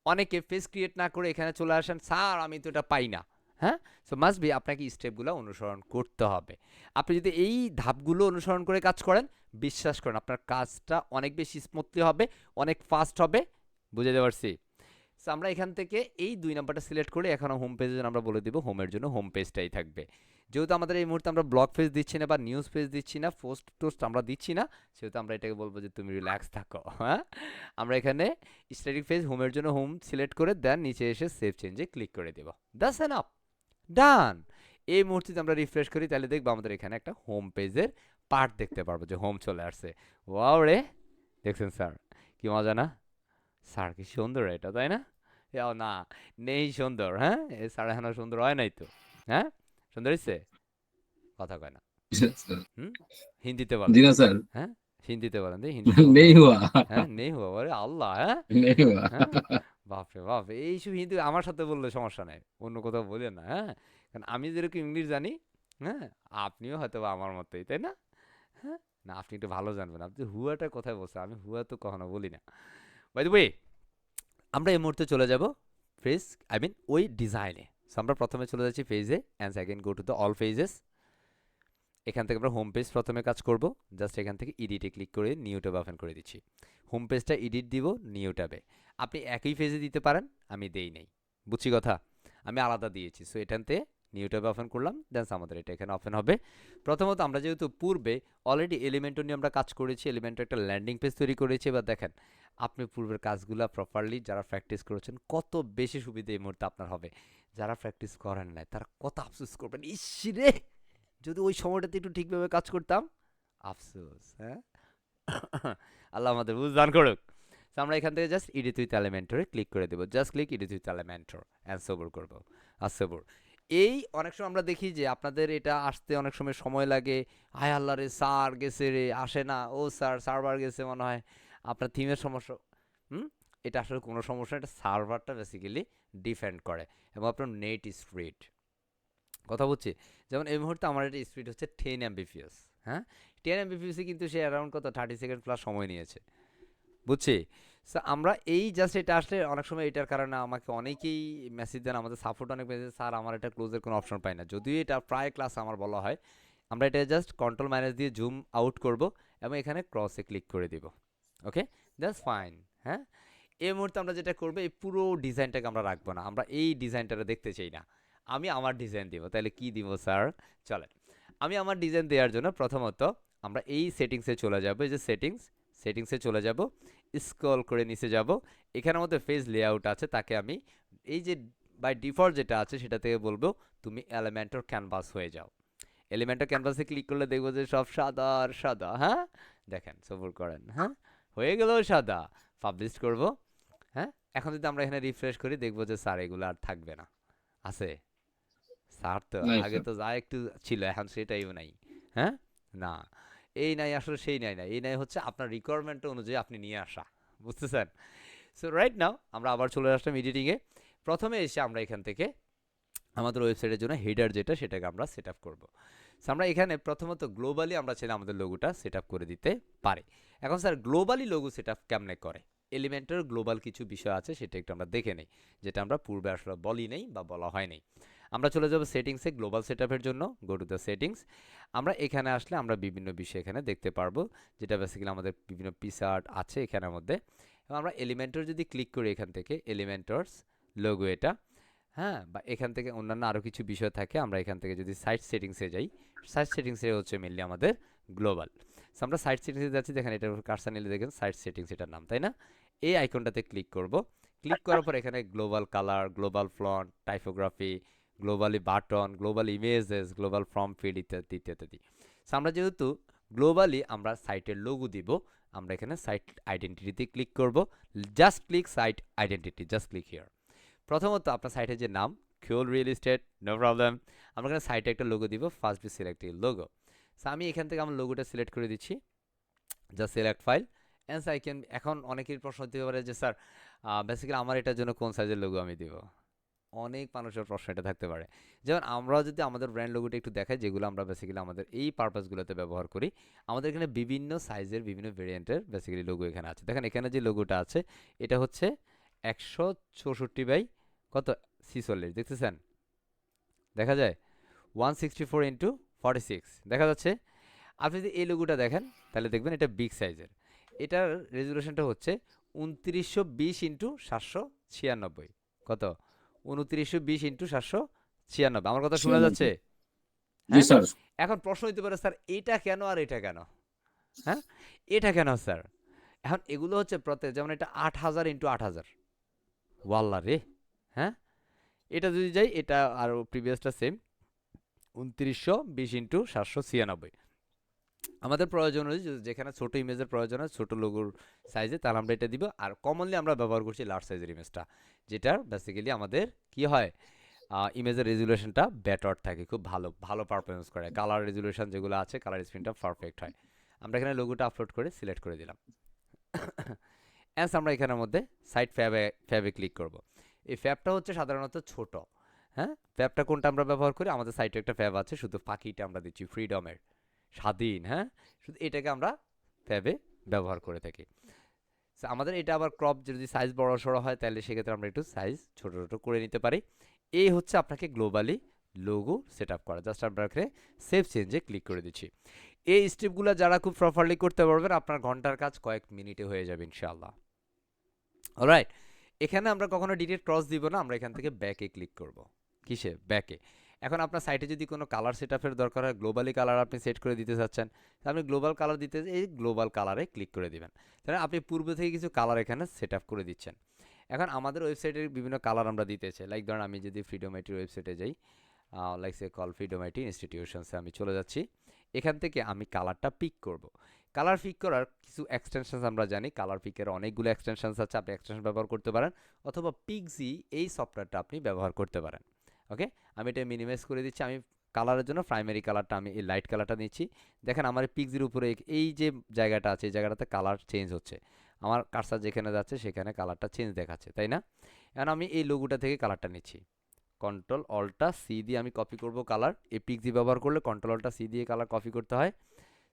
অনেকে পেজ ক্রিয়েট না করে এখানে চলে আসেন, স্যার আমি তো এটা পাই না, হ্যাঁ। সো মাস্ট বি আপনাকে স্টেপগুলো অনুসরণ করতে হবে। আপনি যদি এই ধাপগুলো অনুসরণ করে কাজ করেন, বিশ্বাস করেন আপনার কাজটা অনেক বেশি স্মুথলি হবে, অনেক ফাস্ট হবে। বুঝতে পারছি? সো আমরা এখান থেকে এই 2 নাম্বারটা সিলেক্ট করে এখন হোম পেজের জন্য আমরা বলে দিব হোমের জন্য হোম পেজটাই থাকবে। যেহেতু আমাদের এই মুহূর্তে আমরা ব্লগ পেজ দিচ্ছি না বা নিউজ পেজ দিচ্ছি না, পোস্ট টোস্ট আমরা দিচ্ছি না, সেহেতু আমরা এটাকে বলবো যে তুমি রিল্যাক্স থাকো, হ্যাঁ। আমরা এখানে স্ট্যাটিক পেজ হোমের জন্য হোম সিলেক্ট করে দেন নিচে এসে সেভ চেঞ্জে ক্লিক করে দেব। দ্যাটস এনাফ, ডান। এই মুহূর্তে আমরা রিফ্রেশ করি, তাহলে দেখবো আমাদের এখানে একটা হোম পেজের পার্ট দেখতে পারবো যে হোম চলে আসছে। ওয়াও রে, দেখছেন স্যার কি মজা না? স্যার কি সুন্দর এটা, তাই না? না, নেই সুন্দর, হ্যাঁ। এ সাড়ে হানা সুন্দর হয় নাই তো, হ্যাঁ। সুন্দর হয়েছে, কথা কয় না, স্যার। হুম। হিন্দিতে জি বলেন, না স্যার। হ্যাঁ। হিন্দিতে বলেন দিই, হিন্দিতে বলেন। नहीं हुआ হ্যাঁ নেই হুয়া, আরে আল্লাহ, হ্যাঁ नहीं हुआ হ্যাঁ বাপরে বাপ, এইসব হিন্দি আমার সাথে বললে সমস্যা নাই, অন্য কোথাও বলেন না, হ্যাঁ, কারণ আমি যেরকম ইংলিশ জানি, হ্যাঁ, আপনিও হয়তো বা আমার মতোই, তাই না? হ্যাঁ, না আপনি একটু ভালো জানবেন, আপনি হুয়াটা কোথায় বলছেন, আমি হুয়া তো কখনো বলি না। বাই দ্য ওয়ে, আমরা এই মুহূর্তে চলে যাব ফেজ, আই মিন ওই ডিজাইনে। সো আমরা প্রথমে চলে যাচ্ছি ফেজে, and second go to the all phases. এখান থেকে আমরা হোম পেজ প্রথমে কাজ করব, জাস্ট এখান থেকে এডিটে ক্লিক করে নিউ ট্যাব ওপেন করে দিচ্ছি। হোম পেজটা এডিট দিব নিউ ট্যাবে, আপনি একই ফেজে দিতে পারেন, আমি দেই নাই, বুঝছি কথা, আমি আলাদা দিয়েছি। সো এখানতে নিউ ট্যাবে ওপেন করলাম, দেন আমাদের এটা এখানে ওপেন হবে। প্রথমত আমরা যেহেতু পূর্বে অলরেডি এলিমেন্টর নিয়ে আমরা কাজ করেছি, এলিমেন্টর একটা ল্যান্ডিং পেজ তৈরি করেছি, এবার দেখেন আপনি পূর্বের কাজগুলো প্রপারলি যারা প্র্যাকটিস করেছেন কত বেশি সুবিধা এই মুহূর্তে আপনার হবে, যারা প্র্যাকটিস করেন নাই তারা কত আফসোস করবেন, ইস রে যদি ওই সময়টাতে একটু ঠিকভাবে কাজ করতাম, আফসোস, হ্যাঁ। আল্লাহ আমাদের বুঝদান করুক। তো আমরা এখান থেকে জাস্ট এডিট উইথ এলিমেন্টরে ক্লিক করে দেবো, just click edit with Elementor and সবর করবো, আর সবর। এই অনেক সময় আমরা দেখি যে আপনাদের এটা আসতে অনেক সময় সময় লাগে, হায় আল্লাহ রে স্যার গেছে রে, আসে না, ও স্যার সার্ভার গেছে মনে হয়, আপনার থিমের সমস্যা। হুম, এটা আসলে কোনো সমস্যা, এটা সার্ভারটা বেসিক্যালি ডিফেন্ড করে, এবং আপনার নেট স্পিড, কথা বলছি, যেমন এই মুহূর্তে আমার এটা স্পিড হচ্ছে 10 Mbps, হ্যাঁ, 10 Mbps কিন্তু সে অ্যারাউন্ড কত 30 সেকেন্ড প্লাস সময় নিয়েছে, বুঝছি। সো আমরা এই জাস্ট এটা আসলে অনেক সময় এটার কারণে আমাকে অনেকেই মেসেজ দেন, আমাদের সাপোর্ট অনেক মেসেজ, স্যার আমার এটা ক্লোজের কোনো অপশন পাই না, যদিও এটা প্রায় ক্লাস আমার বলা হয়। আমরা এটা জাস্ট কন্ট্রোল ম্যানেজ দিয়ে জুম আউট করব, এবং এখানে ক্রসে ক্লিক করে দিব, ওকে, দ্যাটস ফাইন। হ্যাঁ, এই মুহূর্তে আমরা যেটা করবো, এই পুরো ডিজাইনটাকে আমরা রাখবো না, আমরা এই ডিজাইনটা দেখতে চাই না, আমি আমার ডিজাইন দিব। তাহলে কি দিব স্যার? চলে, আমি আমার ডিজাইন দেওয়ার জন্য প্রথমত আমরা এই সেটিংসে চলে যাব, এই যে সেটিংসে চলে যাব, স্ক্রল করে নিচে যাব, এখানের মধ্যে পেজ লেআউট আছে, তাকে আমি এই যে বাই ডিফল্ট যেটা আছে সেটা থেকে বলবো তুমি এলিমেন্টর ক্যানভাস হয়ে যাও। এলিমেন্টর ক্যানভাসে ক্লিক করলে দেখবো যে সব সাদা আর সাদা, হ্যাঁ, দেখেন সবর করেন, হ্যাঁ, হয়ে গেল সাদা, পাবলিশ করব। হ্যাঁ, এখন যদি আমরা এখানে রিফ্রেশ করি দেখবো যে স্যার এগুলো আর থাকবে না, আছে স্যার তো नहीं আগে सर তো যা একটু ছিল এখন সেটাইও নাই, হ্যাঁ, না, এই নাই আসলে সেই নাই না, এই নাই হচ্ছে আপনার রিকোয়ারমেন্ট অনুযায়ী আপনি নিয়ে আসা, বুঝতেছেন? সো রাইট নাও আমরা আবার চলে আসলাম এডিটিংয়ে। প্রথমে এসে আমরা এখান থেকে আমাদের ওয়েবসাইটের জন্য হেডার যেটা সেটাকে আমরা সেট আপ করবো। সো আমরা এখানে প্রথমত গ্লোবালি আমরা চাইলে আমাদের লোগোটা সেট আপ করে দিতে পারি। এখন sir globally logo set up কেমনে করে, এলিমেন্টের গ্লোবাল কিছু বিষয় আছে সেটা একটু আমরা দেখে নেই, যেটা আমরা পূর্বে আসলে বলি নেই বা বলা হয় নাই। আমরা চলে যাব সেটিংসে, গ্লোবাল সেট আপের জন্য গো টু দ্য সেটিংস। আমরা এখানে আসলে আমরা বিভিন্ন বিষয় এখানে দেখতে পারবো, যেটা বেসিক্যালি আমাদের বিভিন্ন পিসার্ট আছে এখানের মধ্যে, এবং আমরা এলিমেন্টর যদি ক্লিক করি এখান থেকে এলিমেন্টরস লোগো এটা, হ্যাঁ, বা এখান থেকে অন্যান্য আরও কিছু বিষয় থাকে, আমরা এখান থেকে যদি সাইট সেটিংসে যাই, সাইট সেটিংসে হচ্ছে মেনলি আমাদের গ্লোবাল। সো আমরা সাইট সেটিংসে যাচ্ছি, দেখেন এটার কার্সার নিলে দেখেন সাইট সেটিংস এটার নাম, তাই না? এই আইকনটাতে ক্লিক করব, ক্লিক করার পর এখানে global colour, global font, typography, globally button, global images, global form feed ইত্যাদি ইত্যাদি। সো আমরা যেহেতু গ্লোবালি আমরা সাইটের লোগো দিব, আমরা এখানে সাইট আইডেন্টিটিতে ক্লিক করব, just click site identity, just click here. প্রথমত আপনার সাইটের যে নাম কিউল রিয়েল এস্টেট, নো প্রবলেম, আমরা এখানে সাইটে একটা লোগো দিব, first be select logo. So আমি এখান থেকে আমার লোগোটা সিলেক্ট করে দিচ্ছি, just select file and I can. এখন অনেকের প্রশ্ন হতে পারে যে স্যার বেসিক্যালি আমার এটার জন্য কোন সাইজের লোগো আমি দিব, অনেক মানুষের প্রশ্ন এটা থাকতে পারে। যেমন আমরা যদি আমাদের ব্র্যান্ড লোগোটা একটু দেখাই, যেগুলো আমরা বেসিক্যালি আমাদের এই পারপাসগুলোতে ব্যবহার করি, আমাদের এখানে বিভিন্ন সাইজের বিভিন্ন ভেরিয়েন্টের বেসিক্যালি লোগো এখানে আছে। দেখেন এখানে যে লোগোটা আছে এটা হচ্ছে 164 বাই কত 46, দেখতেছেন, দেখা যায় 164x46 দেখা যাচ্ছে। আপনি যদি এই লোগোটা দেখেন তাহলে দেখবেন এটা বিগ সাইজের, এটার রেজুলেশনটা হচ্ছে 2920x796, কত 2920x796, আমার কথা শোনা যাচ্ছে? जी হ্যাঁ, सर এখন প্রশ্ন হইতে পারে স্যার এটা কেন আর এটা কেন, হ্যাঁ, এটা কেন স্যার? এখন এগুলো হচ্ছে প্রত্যেক, যেমন এটা 8000x8000, ওয়াল্লা রে, হ্যাঁ, এটা যদি যাই এটা আর প্রিভিয়াসটা সেম 2920x796, আমাদের প্রয়োজন অনুযায়ী যেখানে ছোট ইমেজের প্রয়োজন হয় ছোট লোগোর সাইজে, তাহলে আমরা এটা দিব। আর কমনলি আমরা ব্যবহার করছি লার্জ সাইজের ইমেজটা, যেটার বেসিক্যালি আমাদের কি হয়, ইমেজের রেজুলেশনটা বেটার থাকে, খুব ভালো ভালো পারফরমেন্স করে, কালার রেজুলেশন যেগুলো আছে কালার স্ক্রিনটা পারফেক্ট হয়। আমরা এখানে লোগোটা আপলোড করে সিলেক্ট করে দিলাম। অ্যান্স আমরা এখানের মধ্যে সাইড ফ্যাবে ক্লিক করব। এই ফ্যাবটা হচ্ছে সাধারণত ছোট, হ্যাঁ। ফ্যাবটা কোনটা আমরা ব্যবহার করি, আমাদের সাইটে একটা ফ্যাব আছে, শুধু ফাঁকিটা আমরা দিচ্ছি ফ্রিডমের, স্বাধীন, হ্যাঁ। শুধু এটাকে আমরা ফ্যাবে ব্যবহার করে থাকি। So, আমাদের এটা আবার ক্রপ যদি সাইজ বড় সড়ো হয় তাহলে সেক্ষেত্রে আমরা একটু সাইজ ছোট ছোট করে নিতে পারি। এই হচ্ছে আপনাকে গ্লোবালি লোগো সেট আপ করা। জাস্ট আমরা এখানে সেভ চেঞ্জে ক্লিক করে দিচ্ছি। এই স্টেপগুলো যারা খুব প্রপারলি করতে পারবেন আপনার ঘন্টার কাজ কয়েক মিনিটে হয়ে যাবে ইনশাআল্লাহ। অলরাইট, এখানে আমরা কখনো ডিলিট ক্রস দিব না, আমরা এখান থেকে ব্যাকে ক্লিক করব। কিসে? ব্যাকে। এখন আপনার সাইটে যদি কোনো কালার সেট আপের দরকার হয়, গ্লোবালি কালার আপনি সেট করে দিতে চাচ্ছেন, আপনি গ্লোবাল কালার দিতে এই গ্লোবাল কালারে ক্লিক করে দিবেন। তাহলে আপনি পূর্ব থেকে কিছু কালার এখানে সেট আপ করে দিচ্ছেন। এখন আমাদের ওয়েবসাইটের বিভিন্ন কালার আমরা দিতে চাই, লাইক ধরেন আমি যদি ফ্রিডম আইটির ওয়েবসাইটে যাই, like say call Freedom IT ইনস্টিটিউশনসে আমি চলে যাচ্ছি। এখান থেকে আমি কালারটা পিক করব। কালার পিক করার কিছু এক্সটেনশনস আমরা জানি, কালার পিকের অনেকগুলো এক্সটেনশনস আছে, আপনি এক্সটেনশন ব্যবহার করতে পারেন, অথবা পিক্সি এই সফটওয়্যারটা আপনি ব্যবহার করতে পারেন। ওকে, আমি এটা মিনিমাইজ করে দিচ্ছি। আমি কালারের জন্য প্রাইমারি কালারটা আমি এই লাইট কালারটা নিচ্ছি। দেখেন আমার পিক্সির উপরে এই যে জায়গাটা আছে, এই জায়গাটাতে কালার চেঞ্জ হচ্ছে, আমার কার্সার যেখানে যাচ্ছে সেখানে কালারটা চেঞ্জ দেখাচ্ছে, তাই না? এখন আমি এই লোগোটা থেকে কালারটা নিচ্ছি, কন্ট্রোল অল্টা সি দিয়ে আমি কপি করব কালার। এই পিক্সি ব্যবহার করলে কন্ট্রোল অল্টা সি দিয়ে কালার কপি করতে হয়।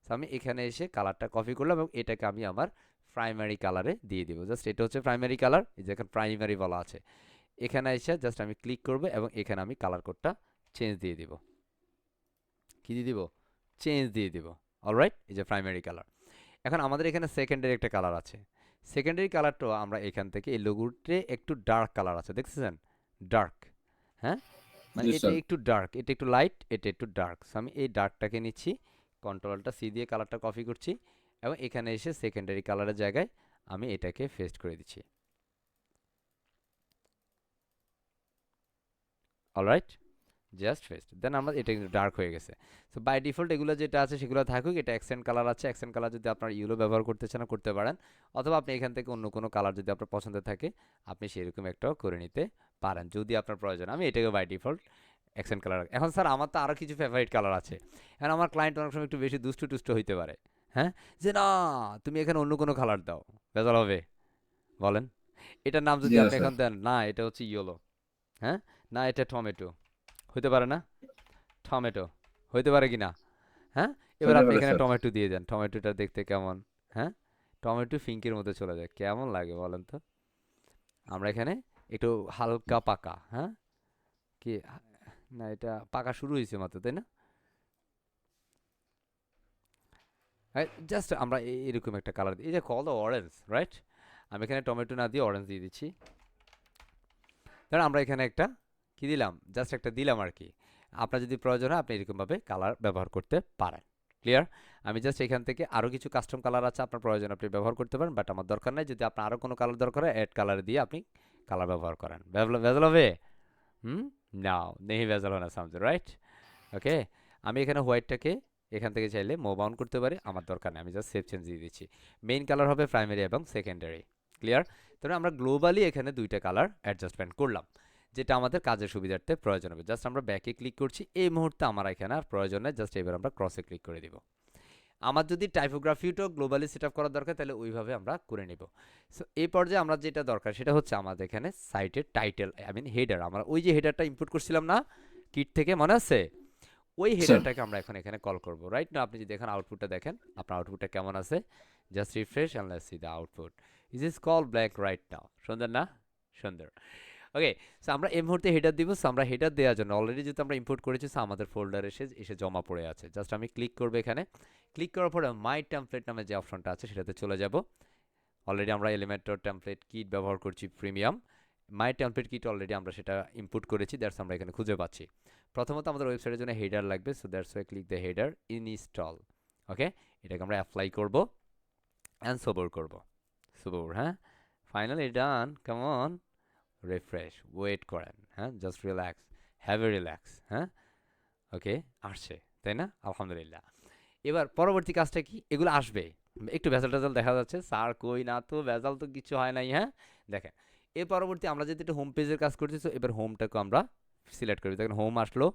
সো আমি এখানে এসে কালারটা কপি করলাম এবং এটাকে আমি আমার প্রাইমারি কালারে দিয়ে দিব। জাস্ট এটা হচ্ছে প্রাইমারি কালার, এই যে এখানে প্রাইমারি বলা আছে, এখানে এসে জাস্ট আমি ক্লিক করব এবং এখানে আমি কালার কোডটা চেঞ্জ দিয়ে দিব। কি দিয়ে দিব? চেঞ্জ দিয়ে দিব। অলরাইট, এই যে প্রাইমারি কালার। এখন আমাদের এখানে সেকেন্ডারি একটা কালার আছে, সেকেন্ডারি কালারটা আমরা এখান থেকে এই লোগোতে একটু ডার্ক কালার আছে, দেখছেন? ডার্ক, হ্যাঁ, মানে জি এটা স্যার। একটু ডার্ক, এটা একটু লাইট, এটা একটু ডার্ক। সো আমি এই ডার্কটাকে নিচ্ছি, কন্ট্রোলটা সি দিয়ে কালারটা কপি করছি এবং এখানে এসে সেকেন্ডারি কালারের জায়গায় আমি এটাকে পেস্ট করে দিচ্ছি। অলরাইট, জাস্ট পেস্ট, দেন আমরা এটা কিন্তু ডার্ক হয়ে গেছে। সো বাই ডিফল্ট এগুলো যেটা আছে সেগুলো থাকুক। এটা অ্যাকসেন্ট কালার আছে, অ্যাকসেন্ট কালার যদি আপনার ইউলো ব্যবহার করতে চান করতে পারেন, অথবা আপনি এখান থেকে অন্য কোনো কালার যদি আপনার পছন্দের থাকে আপনি সেরকম একটাও করে নিতে পারেন যদি আপনার প্রয়োজন। আমি এটাকে বাই ডিফল্ট অ্যাকসেন্ট কালার। এখন স্যার আমার তো আরও কিছু ফেভারিট কালার আছে, এখন আমার ক্লায়েন্ট অনেক সময় একটু বেশি দুষ্টু টুষ্ট হইতে পারে, হ্যাঁ, যে না তুমি এখানে অন্য কোনো কালার দাও, ভেজাল হবে, বলেন। এটার নাম যদি জি না আপনি স্যার। এখন দেন, না এটা হচ্ছে ইয়েলো, হ্যাঁ, না এটা টমেটো, হইতে পারে না? টমেটো হইতে পারে কি না? হ্যাঁ, এবার হতে আপনি পারে এখানে স্যার। টমেটো দিয়ে দেন, টমেটোটা দেখতে কেমন, হ্যাঁ, টমেটো পিঙ্কের মধ্যে চলে যায়, কেমন লাগে বলেন তো? আমরা এখানে একটু হালকা পাকা, হ্যাঁ, কি না এটা পাকা শুরু হয়েছে মাত্র, তাই না? জাস্ট আমরা এরকম একটা কালার দিই, এই যে কল দ্য অরেঞ্জ, রাইট? আমি এখানে টমেটো না দিয়ে অরেঞ্জ দিয়ে দিচ্ছি। ধরুন আমরা এখানে একটা কি দিলাম, জাস্ট একটা দিলাম আর কি। আপনার যদি প্রয়োজন হয় আপনি এরকমভাবে কালার ব্যবহার করতে পারেন। ক্লিয়ার? আমি জাস্ট এখান থেকে আরও কিছু কাস্টম কালার আছে, আপনার প্রয়োজন আপনি ব্যবহার করতে পারেন, বাট আমার দরকার নাই। যদি আপনার আরও কোনো কালার দরকার হয় অ্যাড কালার দিয়ে আপনি কালার ব্যবহার করেন। ভেজাল হবে? নাও নেই ভেজাল হয় না, সামঝে, রাইট? ওকে, আমি এখানে হোয়াইটটাকে এখান থেকে চাইলে মুভ অন করতে পারি, আমার দরকার নেই, আমি জাস্ট সেভ চেঞ্জ দিয়ে দিচ্ছি। মেইন কালার হবে প্রাইমারি এবং সেকেন্ডারি। ক্লিয়ার? তাহলে আমরা গ্লোবালি এখানে দুইটা কালার অ্যাডজাস্টমেন্ট করলাম, যেটা আমাদের কাজের সুবিধার্থে প্রয়োজন হবে। জাস্ট আমরা ব্যাকে ক্লিক করছি, এই মুহূর্তে আমার এখানে আর প্রয়োজন নেই, জাস্ট এবার আমরা ক্রসে ক্লিক করে দিব। আমার যদি টাইপোগ্রাফিটাও গ্লোবালি সেট আপ করার দরকার তাহলে ওইভাবে আমরা করে নিব। সো এই পর্যায়ে আমরা যেটা দরকার সেটা হচ্ছে আমাদের এখানে সাইটের টাইটেল, আই মিন হেডার। আমরা ওই যে হেডারটা ইনপুট করছিলাম না কিট থেকে, মনে আছে? ওই স্যার। হেডারটাকে আমরা এখন এখানে কল করব, রাইট না? আপনি যদি এখন আউটপুটটা দেখেন, আপনার আউটপুটটা কেমন আছে, just refresh and let's see the output. Is is call black right now. সুন্দর না? সুন্দর। ওকে, সো আমরা এই মুহূর্তে হেডার দিব। সো আমরা হেডার দেওয়ার জন্য অলরেডি যেহেতু আমরা ইম্পোর্ট করেছি, সো আমাদের ফোল্ডার এসে জমা পড়ে আছে। জাস্ট আমি ক্লিক করবো এখানে, ক্লিক করার পরে মাই টেমপ্লেট নামে যে অপশনটা আছে সেটাতে চলে যাব। অলরেডি আমরা এলিমেন্টর টেমপ্লেট কিট ব্যবহার করছি প্রিমিয়াম। মাই টেমপ্লেট কিট অলরেডি আমরা সেটা ইনপুট করেছি, দ্যাটস আমরা এখানে খুঁজে পাচ্ছি। প্রথমত আমাদের ওয়েবসাইটের জন্য হেডার লাগবে, so that's why click the header install. Okay, এটাকে আমরা অ্যাপ্লাই করব অ্যান্ড সবর করব, সবর, হ্যাঁ, finally done, come on, refresh, wait করেন, হ্যাঁ, just relax, have a relax, হ্যাঁ। ওকে, আসছে, তাই না? আলহামদুলিল্লাহ। এবার পরবর্তী কাজটা কি? এগুলো আসবে, একটু ভেজাল টেজাল দেখা যাচ্ছে, স্যার কই না তো, ভেজাল তো কিছু হয় নাই, হ্যাঁ। দেখেন, এর পরবর্তী আমরা যদি একটু হোম পেজের কাজ করছি, তো এবার হোমটাকে আমরা সিলেক্ট করি। দেখেন হোম আসলো,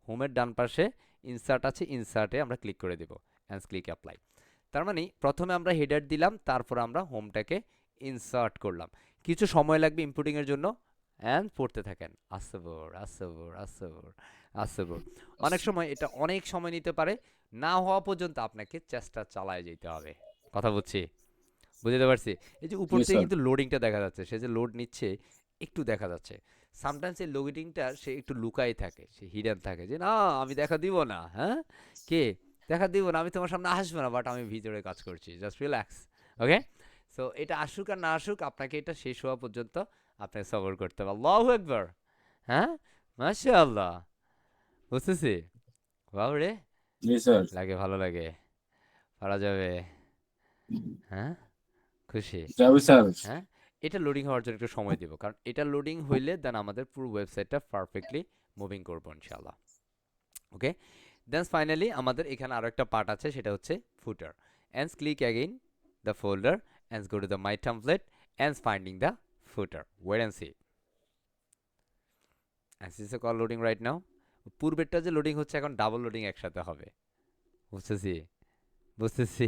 হোমের ডান পাশে ইনসার্ট আছে, ইনসার্টে আমরা ক্লিক করে দেবো অ্যান্ড ক্লিক অ্যাপ্লাই। তার মানে প্রথমে আমরা হেডার দিলাম, তারপর আমরা হোমটাকে ইনসার্ট করলাম। কিছু সময় লাগবে ইনপুটিংয়ের জন্য, অ্যান্ড পড়তে থাকেন আসবর আসবর আসবর আসবর। অনেক সময় এটা অনেক সময় নিতে পারে, না হওয়া পর্যন্ত আপনাকে চেষ্টা চালায় যেতে হবে। কথা বুঝছি, বুঝতে পারছি। এই যে উপর জি থেকে স্যার। কিন্তু লোডিংটা দেখা যাচ্ছে, সে যে লোড নিচ্ছে একটু দেখা যাচ্ছে। সামটাইমস এই লোডিংটা সে একটু লুকাই থাকে, সে হিডেন থাকে যে না আমি দেখা দিব না, হ্যাঁ কে দেখা দিব না, আমি তোমার সামনে আসবো না, বাট আমি ভিতরে কাজ করছি, জাস্ট রিল্যাক্স। ওকে, সো এটা আসুক আর না আসুক, আপনাকে এটা শেষ হওয়া পর্যন্ত আপনাকে সবর করতে হবে। আল্লাহু আকবার, হ্যাঁ, মাশাআল্লাহ, বুঝতেছি। বাউ রে, জি স্যার। লাগে, ভালো লাগে, পারা যাবে, হ্যাঁ, খুশি, যাবে স্যার। হ্যাঁ। এটা লোডিং হওয়ার জন্য একটু সময় দিব, কারণ এটা লোডিং হইলে দেন আমাদের পুরো ওয়েবসাইটটা পারফেক্টলি মুভিং করবো ইনশাআল্লাহ। ওকে, দেন ফাইনালি আমাদের এখানে আরো একটা পার্ট আছে, সেটা হচ্ছে footer. And click again the folder and go to the my template and finding the footer, wait and see. And sees call loading right now. পূর্বেরটা যে লোডিং হচ্ছে এখন ডাবল লোডিং একসাথে হবে, বুঝতেছি, বুঝতেছি।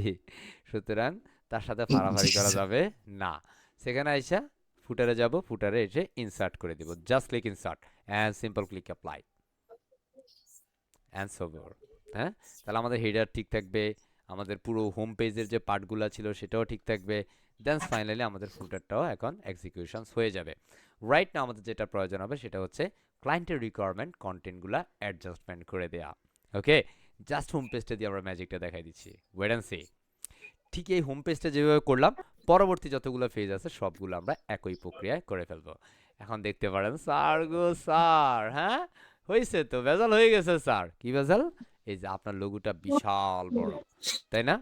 সুতরাং তার সাথে ফাড়াফাড়ি করা যাবে না। সেখানে আইসা ফুটারে যাব, ফুটারে এসে ইনসার্ট করে দিব, just click insert and simple click apply and so over. হ্যাঁ, তাহলে আমাদের হেডার ঠিক থাকবে, আমাদের পুরো হোম পেজের যে পার্টগুলো ছিল সেটাও ঠিক থাকবে। দেন ফাইনালি আমাদের ফুটারটাও এখন এক্সিকিউশনস হয়ে যাবে। রাইট না আমাদের যেটা প্রয়োজন হবে সেটা হচ্ছে ক্লায়েন্টের রিকোয়ারমেন্ট কন্টেন্টগুলো অ্যাডজাস্টমেন্ট করে দেয়া। ওকে, জাস্ট হোম পেজটা দিয়ে আমরা ম্যাজিকটা দেখাই দিচ্ছি, ওয়েট অ্যান্ড সি। ঠিক এই হোম পেজটা যেভাবে করলাম, পরবর্তী যতগুলো পেজ আছে সবগুলো আমরা একই প্রক্রিয়ায় করে ফেলবো। এখন দেখতে পারেন স্যার গো স্যার, হ্যাঁ হয়েছে তো, ভেজাল হয়ে গেছে স্যার। কি ভেজাল? এই যে আপনার লোগোটা বিশাল বড়, তাই না?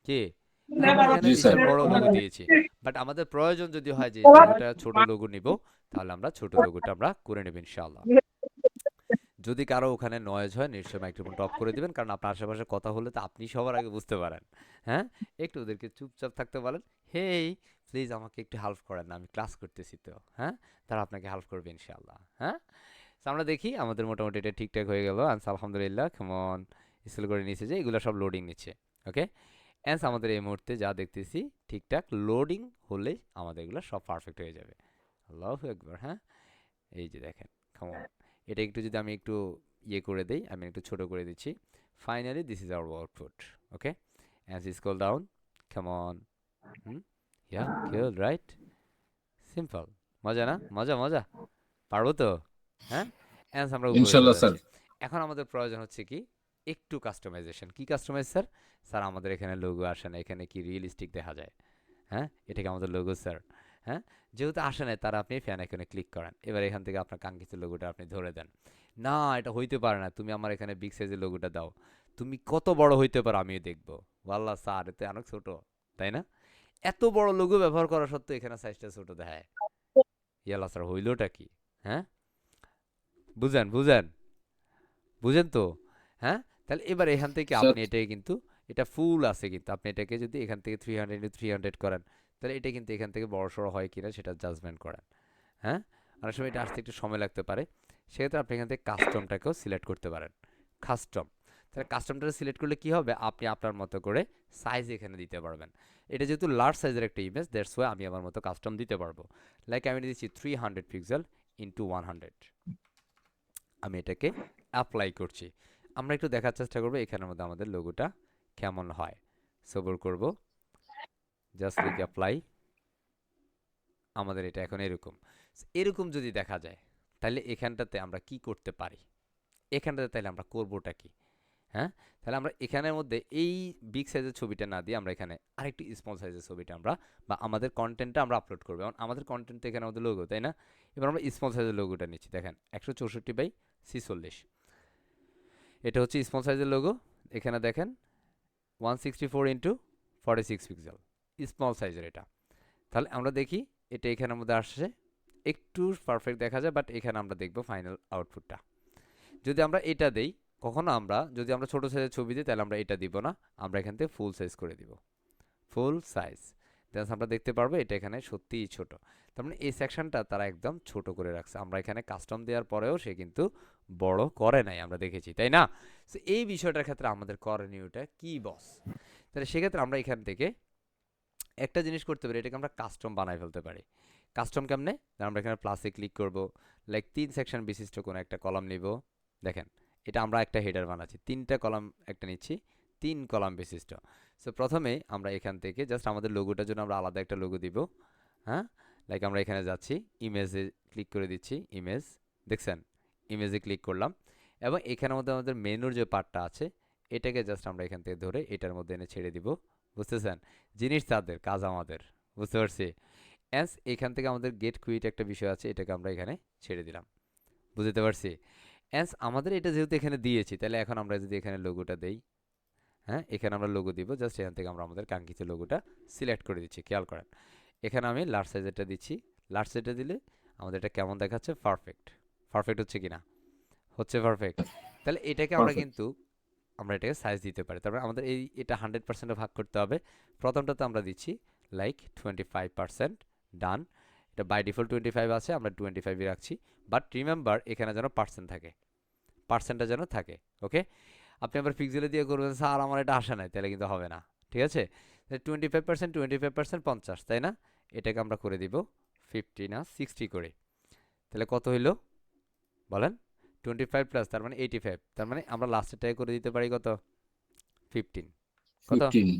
কি, আমরা এখানে জি স্যার। বিশাল বড় লোগো দিয়েছি, বাট আমাদের প্রয়োজন যদি হয় যে লোগোটা ছোট লোগো নিব, তাহলে আমরা ছোট লোগোটা আমরা করে নেব ইনশাআল্লাহ। যদি কারো ওখানে নয়েজ হয় নিশ্চয়ই মাইক্রোফোনটা অফ করে দিবেন, কারণ আপনার আশেপাশে কথা হলে তো আপনি সবার আগে বুঝতে পারেন। হ্যাঁ, একটু ওদেরকে চুপচাপ থাকতে বলেন, হেই প্লিজ আমাকে একটু হেল্প করেন না, আমি ক্লাস করতেছি তো। হ্যাঁ, তারা আপনাকে হেল্প করবে ইনশাআল্লাহ। হ্যাঁ, তো আমরা দেখি আমাদের মোটামুটি এটা ঠিকঠাক হয়ে গেল। আনস আলহামদুলিল্লাহ, কেমন স্কুল করে নিচ্ছে যে এগুলো সব লোডিং নিচ্ছে। ওকে, অ্যান্স আমাদের এই মুহূর্তে যা দেখতেছি ঠিকঠাক লোডিং হলেই আমাদের এগুলো সব পারফেক্ট হয়ে যাবে। আল্লাহু আকবার, হ্যাঁ, এই যে দেখেন, কেমন, এটা একটু যদি আমি একটু ইয়ে করে দেই, আমি একটু ছোট করে দিচ্ছি। Finally this is our output. Okay, as scroll down, come on, yeah good right, simple, মজা না, মজা মজা, পারবো তো, হ্যাঁ। অ্যান্স আমরা উপরে ইনশাল্লাহ চলে স্যার। যাচ্ছি। এখন আমাদের প্রয়োজন হচ্ছে কি, একটু কাস্টমাইজেশন। কি কাস্টমাইজ স্যার? স্যার আমাদের এখানে লোগো আসে না, এখানে কি রিয়েলিস্টিক দেখা যায়, হ্যাঁ, এটা কি আমাদের লোগো স্যার? হ্যাঁ, যেহেতু আসে না তারা আপনি ফ্যান আইকনে ক্লিক করেন, এবার এখান থেকে আপনার কাঙ্ক্ষিত লোগোটা আপনি ধরে দেন। না এটা হইতে পারে না, তুমি আমার এখানে বিগ সাইজের লোগোটা দাও। তুমি কত বড় হইতে পারো আমিও দেখবো। ওয়াল্লাহ স্যার এতে অনেক ছোট, তাই না? এত বড় লোগো ব্যবহার করা সত্ত্বেও এখানে সাইজটা ছোট দেখায়, ইয়াল্লা স্যার হইলোটা কি? হ্যাঁ, বুঝেন বুঝেন বুঝেন তো, হ্যাঁ। তাহলে এবার এখান থেকে স্যার। আপনি এটাকে কিন্তু, এটা ফুল আছে কিন্তু আপনি এটাকে যদি এখান থেকে 300 করেন, তাহলে এটা কিন্তু এখান থেকে বড় সড়ো হয় কিনা সেটা জাজমেন্ট করেন। হ্যাঁ, অনেক সময় এটা আসতে একটু সময় লাগতে পারে, সেক্ষেত্রে আপনি এখান থেকে কাস্টমটাকেও সিলেক্ট করতে পারেন। কাস্টম, তাহলে কাস্টমটা সিলেক্ট করলে কি হবে, আপনি আপনার মতো করে সাইজ এখানে দিতে পারবেন। এটা যেহেতু লার্জ সাইজের একটা ইমেজ, দ্যাটস ওয়াই আমি আমার মতো কাস্টম দিতে পারবো। লাইক আমি দিচ্ছি 300 পিক্সেল ইন্টু 100, আমি এটাকে অ্যাপ্লাই করছি। আমরা একটু দেখার চেষ্টা করবো এখানের মধ্যে আমাদের লোগোটা কেমন হয়। সবর করব, জাস্ট ক্লিক অ্যাপ্লাই, আমাদের এটা এখন এরকম। এরকম যদি দেখা যায়, তাহলে এখানটাতে আমরা কি করতে পারি, এখানটাতে তাহলে আমরা করবোটা কি? হ্যাঁ, তাহলে আমরা এখানের মধ্যে এই বিগ সাইজের ছবিটা না দিয়ে আমরা এখানে আরেকটু স্মল সাইজের ছবিটা আমরা, বা আমাদের কন্টেন্টটা আমরা আপলোড করবো। এবং আমাদের কন্টেন্ট তো এখানে আমাদের লোগো, তাই না? এবার আমরা স্মল সাইজের লোগোটা নিচ্ছি, দেখেন 164/46, এটা হচ্ছে স্মল সাইজের লোগো। এখানে দেখেন 164x46 পিক্সেল, স্মল সাইজের এটা। তাহলে আমরা দেখি এটা এখানের মধ্যে আসছে, একটু পারফেক্ট দেখা যায়, বাট এখানে আমরা দেখব ফাইনাল আউটপুটটা। যদি আমরা এটা দেই, কখনো আমরা যদি আমরা ছোট সাইজের ছবি দিই, তাহলে আমরা এটা দিব না, আমরা এখান থেকে ফুল সাইজ করে দিব, ফুল সাইজ। দেন আমরা দেখতে পারবো এটা এখানে সত্যিই ছোট। তার মানে এই সেকশনটা তারা একদম ছোট করে রাখছে। আমরা এখানে কাস্টম দেওয়ার পরেও সে কিন্তু বড় করে নাই, আমরা দেখেছি, তাই না? সো এই বিষয়টার ক্ষেত্রে আমাদের করণীয়টা কি বস? তাহলে সেক্ষেত্রে আমরা এখান থেকে একটা জিনিস করতে পারি, এটাকে আমরা কাস্টম বানাই ফেলতে পারি। কাস্টম কেমনে? আমরা এখানে প্লাসে ক্লিক করব, লাইক 3 সেকশন বিশিষ্ট কোনো একটা কলাম নিব। দেখেন, এটা আমরা একটা হেডার বানাচ্ছি, 3টা কলাম একটা নিচ্ছি, 3 কলাম বিশিষ্ট। সো প্রথমে আমরা এখান থেকে জাস্ট আমাদের লোগোটার জন্য আমরা আলাদা একটা লোগো দিব। হ্যাঁ, লাইক আমরা এখানে যাচ্ছি, ইমেজে ক্লিক করে দিচ্ছি, ইমেজ, দেখছেন, ইমেজে ক্লিক করলাম, এবং এখানের মধ্যে আমাদের মেনুর যে পার্টটা আছে এটাকে জাস্ট আমরা এখান থেকে ধরে এটার মধ্যে এনে ছেড়ে দিব। বুঝতেছেন? জিনিস তাদের, কাজ আমাদের। বুঝতে পারছি? অ্যান্স এখান থেকে আমাদের গেট কুইট একটা বিষয় আছে, এটাকে আমরা এখানে ছেড়ে দিলাম। বুঝতে পারছি? অ্যান্স আমাদের এটা যেহেতু এখানে দিয়েছি, তাহলে এখন আমরা যদি এখানে লোগোটা দেই, হ্যাঁ, এখানে আমরা লোগো দিব, জাস্ট এখান থেকে আমরা আমাদের কাঙ্ক্ষিত লোগোটা সিলেক্ট করে দিচ্ছি। খেয়াল করেন, এখানে আমি লার্জ সাইজেরটা দিচ্ছি। লার্জ সাইজটা দিলে আমাদের এটা কেমন দেখাচ্ছে? পারফেক্ট। পারফেক্ট হচ্ছে কি না? হচ্ছে পারফেক্ট। তাহলে এটাকে আমরা পারফেক্ট। কিন্তু আমরা এটাকে সাইজ দিতে পারি। তারপরে আমাদের এটা 100% ভাগ করতে হবে। প্রথমটাতে আমরা দিচ্ছি লাইক 25%, ডান। এটা বাই ডিফল্ট 25 আছে, আমরা 25ই রাখছি। বাট রিমেম্বার এখানে যেন পার্সেন্ট থাকে, পার্সেন্টটা যেন থাকে। ওকে, আপনি আবার পিক্সেলে দিয়ে করবেন, স্যার আমার এটা আসে নাই, তাহলে কিন্তু হবে না। ঠিক আছে? 25%, 25%, 50, তাই না? এটাকে আমরা করে দিব 50 না 60 করে। তাহলে কত হইলো বলেন? 25 প্লাস তার মানে 85, তার মানে আমরা লাস্টেরটাকে করে দিতে পারি কত? 15। কত? 15।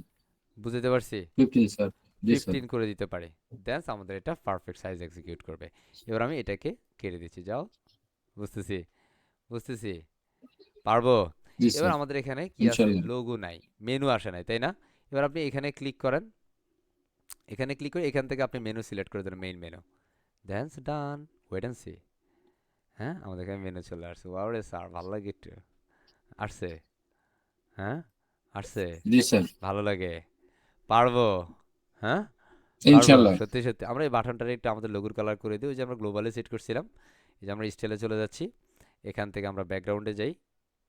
বুঝতে পারছি? 15 স্যার। জি স্যার। 15 করে দিতে পারি। দেন আমাদের এটা পারফেক্ট সাইজ এক্সিকিউট করবে। এবার আমি এটাকে কেটে দিচ্ছি, যাও। বুঝতেছি, বুঝতেছি, পারবো। জি এবার স্যার। আমাদের এখানে কি আছে? ইনশাআল্লাহ। লোগো নাই, মেনু আসে নাই, তাই না? এবার আপনি এখানে ক্লিক করেন, এখানে ক্লিক করে এখান থেকে আপনি মেনু সিলেক্ট করে দেন, main menu. Then done, wait and see. হ্যাঁ, আমাদের এখানে মেনু চলে আসছে। ওয়াও রে স্যার, ভালো লাগে একটু। আসছে, হ্যাঁ, আসছে, জি স্যার। ভালো লাগে, পারবো, হ্যাঁ, পারবো, ইনশাআল্লাহ। সত্যি সত্যি। আমরা এই বাটনটারে একটু আমাদের লোগোর কালার করে দিই, ওই যে আমরা গ্লোবালে সেট করছিলাম। এই যে আমরা স্টাইলে চলে যাচ্ছি, এখান থেকে আমরা ব্যাকগ্রাউন্ডে যাই,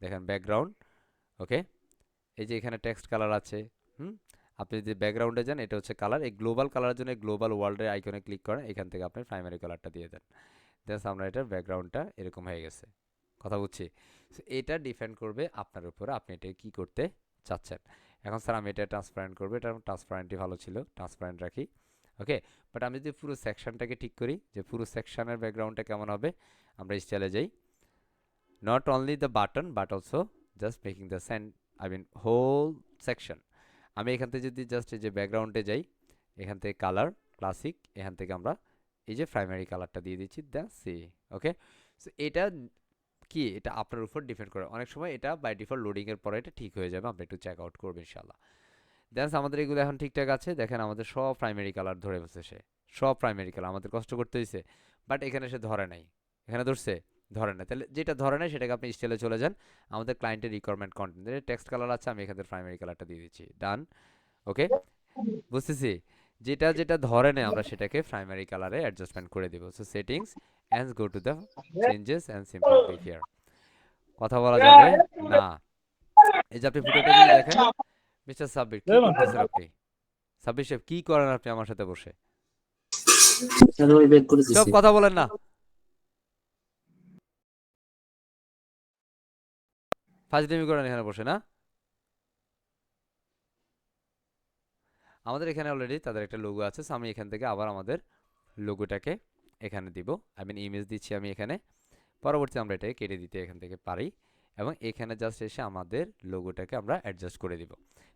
দেখেন ব্যাকগ্রাউন্ড। ওকে, এই যে এখানে টেক্সট কালার আছে। হুম, আপনি যদি ব্যাকগ্রাউন্ডে যান, এটা হচ্ছে কালার। এই গ্লোবাল কালারের জন্য গ্লোবাল ওয়ার্ল্ডের আইকনে ক্লিক করেন, এখান থেকে আপনি প্রাইমারি কালারটা দিয়ে দেন। জাস্ট আমরা এটার ব্যাকগ্রাউন্ডটা এরকম হয়ে গেছে। কথা বুঝছি? So, এটা ডিপেন্ড করবে আপনার উপরে, আপনি এটা কি করতে চাচ্ছেন। এখন স্যার আমি এটা ট্রান্সপারেন্ট করবো, এটা ট্রান্সপারেন্টই ভালো ছিল, ট্রান্সপারেন্ট রাখি। ওকে, বাট আমি যদি পুরো সেকশনটাকে ঠিক করি, যে পুরো সেকশনের ব্যাকগ্রাউন্ডটা কেমন হবে, আমরা স্টাইলে যাই। Not only the button but also just making the send, I mean whole section. আমি এখান থেকে যদি জাস্ট এই যে ব্যাকগ্রাউন্ডে যাই, এখান থেকে কালার ক্লাসিক, এখান থেকে আমরা এই যে প্রাইমারি কালারটা দিয়ে দিচ্ছি, দ্যাটস সি। ওকে, সো এটা কি, এটা আপনার উপর ডিপেন্ড করে। অনেক সময় এটা বাই ডিফল্ট লোডিং এর পরে এটা ঠিক হয়ে যাবে, আমরা একটু চেক আউট করবো ইনশাল্লাহ। দেন আমাদের এগুলো এখন ঠিকঠাক আছে। দেখেন আমাদের সব প্রাইমারি কালার ধরে বসে, সে সব প্রাইমারি কালার, আমাদের কষ্ট করতে হয়েছে, বাট এখানে সে ধরে নাই। এখানে ধরছে? ধরে নাই। তাহলে যেটা ধরে নাই সেটাকে আপনি স্টাইলে চলে যান, আমাদের ক্লায়েন্টের রিকোয়ারমেন্ট কন্টেন্ট টেক্সট কালার আছে, আমি এখানে প্রাইমারি কালারটা দিয়ে দিচ্ছি, ডান। ওকে, বুঝতেছি। যেটা যেটা ধরে নেয় আমরা সেটাকে প্রাইমারি কালারে অ্যাডজাস্টমেন্ট করে দিব। So settings and go to the changes and simple click here. কথা বলা যাবে না। এই যে আপনি ফুটেজটা যদি দেখেন, মিস্টার সাব্বির কি করতেছেন আপনি? সাব্বির সাহেব কি করেন আপনি আমার সাথে বসে? স্যার ওই ব্যাক করে সব দিছি। কথা বলেন না, ফাজলামি করেন এখানে বসে না। আমাদের এখানে অলরেডি তাদের একটা লোগো আছে, সো আমি এখান থেকে আবার আমাদের লোগোটাকে এখানে দিব, আই মিন ইমেজ দিচ্ছি আমি এখানে। পরবর্তী আমরা এটাকে কেটে দিতে এখান থেকে পারি, এবং এখানে জাস্ট এসে আমাদের লোগোটাকে আমরা অ্যাডজাস্ট করে দিব।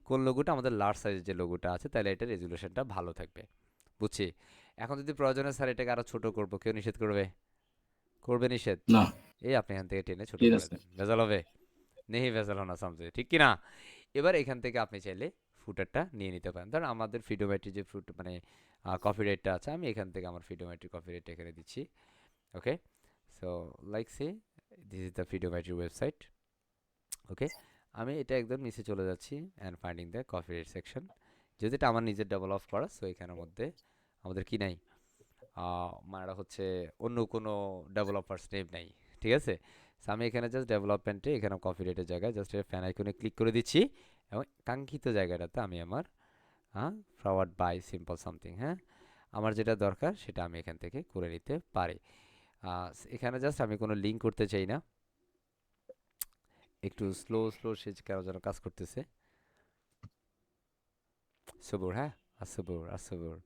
কোন লোগোটা? আমাদের লার্জ সাইজের যে লোগোটা আছে, তাহলে এটা রেজুলেশনটা ভালো থাকবে। বুঝছি। এখন যদি প্রয়োজনে স্যার এটাকে আরো ছোট করব, কেউ নিষেধ করবে? করবে নিষেধ? না। এই আপনি এখান থেকে টেনে ছোট ঠিক করে আছে। দেন, ভেজাল হবে? নেই ভেজাল হোনা সামঝে, ঠিক কি না? এবার এখান থেকে আপনি চাইলে ফুটারটা নিয়ে নিতে পারেন। ধরেন আমাদের ফিডোমেট্রি যে ফুট মানে কপিরাইটটা আছে, আমি এখান থেকে আমার ফিডোমেট্রি কপিরাইট এখানে দিচ্ছি। Okay, so like say this is the Fidometry website. Okay, আমি এটা একদম নিচে চলে যাচ্ছি and finding the copyright section. যেহেতু এটা আমার নিজের ডেভেলপ করা, সো এখানের মধ্যে আমাদের কি নাই, মানে হচ্ছে অন্য কোনো ডেভেলপার্স নেম নাই। ঠিক আছে, সো আমি এখানে জাস্ট ডেভেলপমেন্টে এখানে কপিরাইটের জায়গায় জাস্ট ফ্যান আইকনে ক্লিক করে দিচ্ছি, এবং কাঙ্ক্ষিত জায়গাটাতে আমি আমার হ্যাঁ, ফরওয়ার্ড বাই সিম্পল সামথিং। হ্যাঁ, আমার যেটা দরকার সেটা আমি এখান থেকে করে নিতে পারি। এখানে জাস্ট আমি কোনো লিঙ্ক করতে চাই না, একটু স্লো স্লো সে কেন যেন কাজ করতেছে। সবুর, হ্যাঁ, আসবুর আসবুর।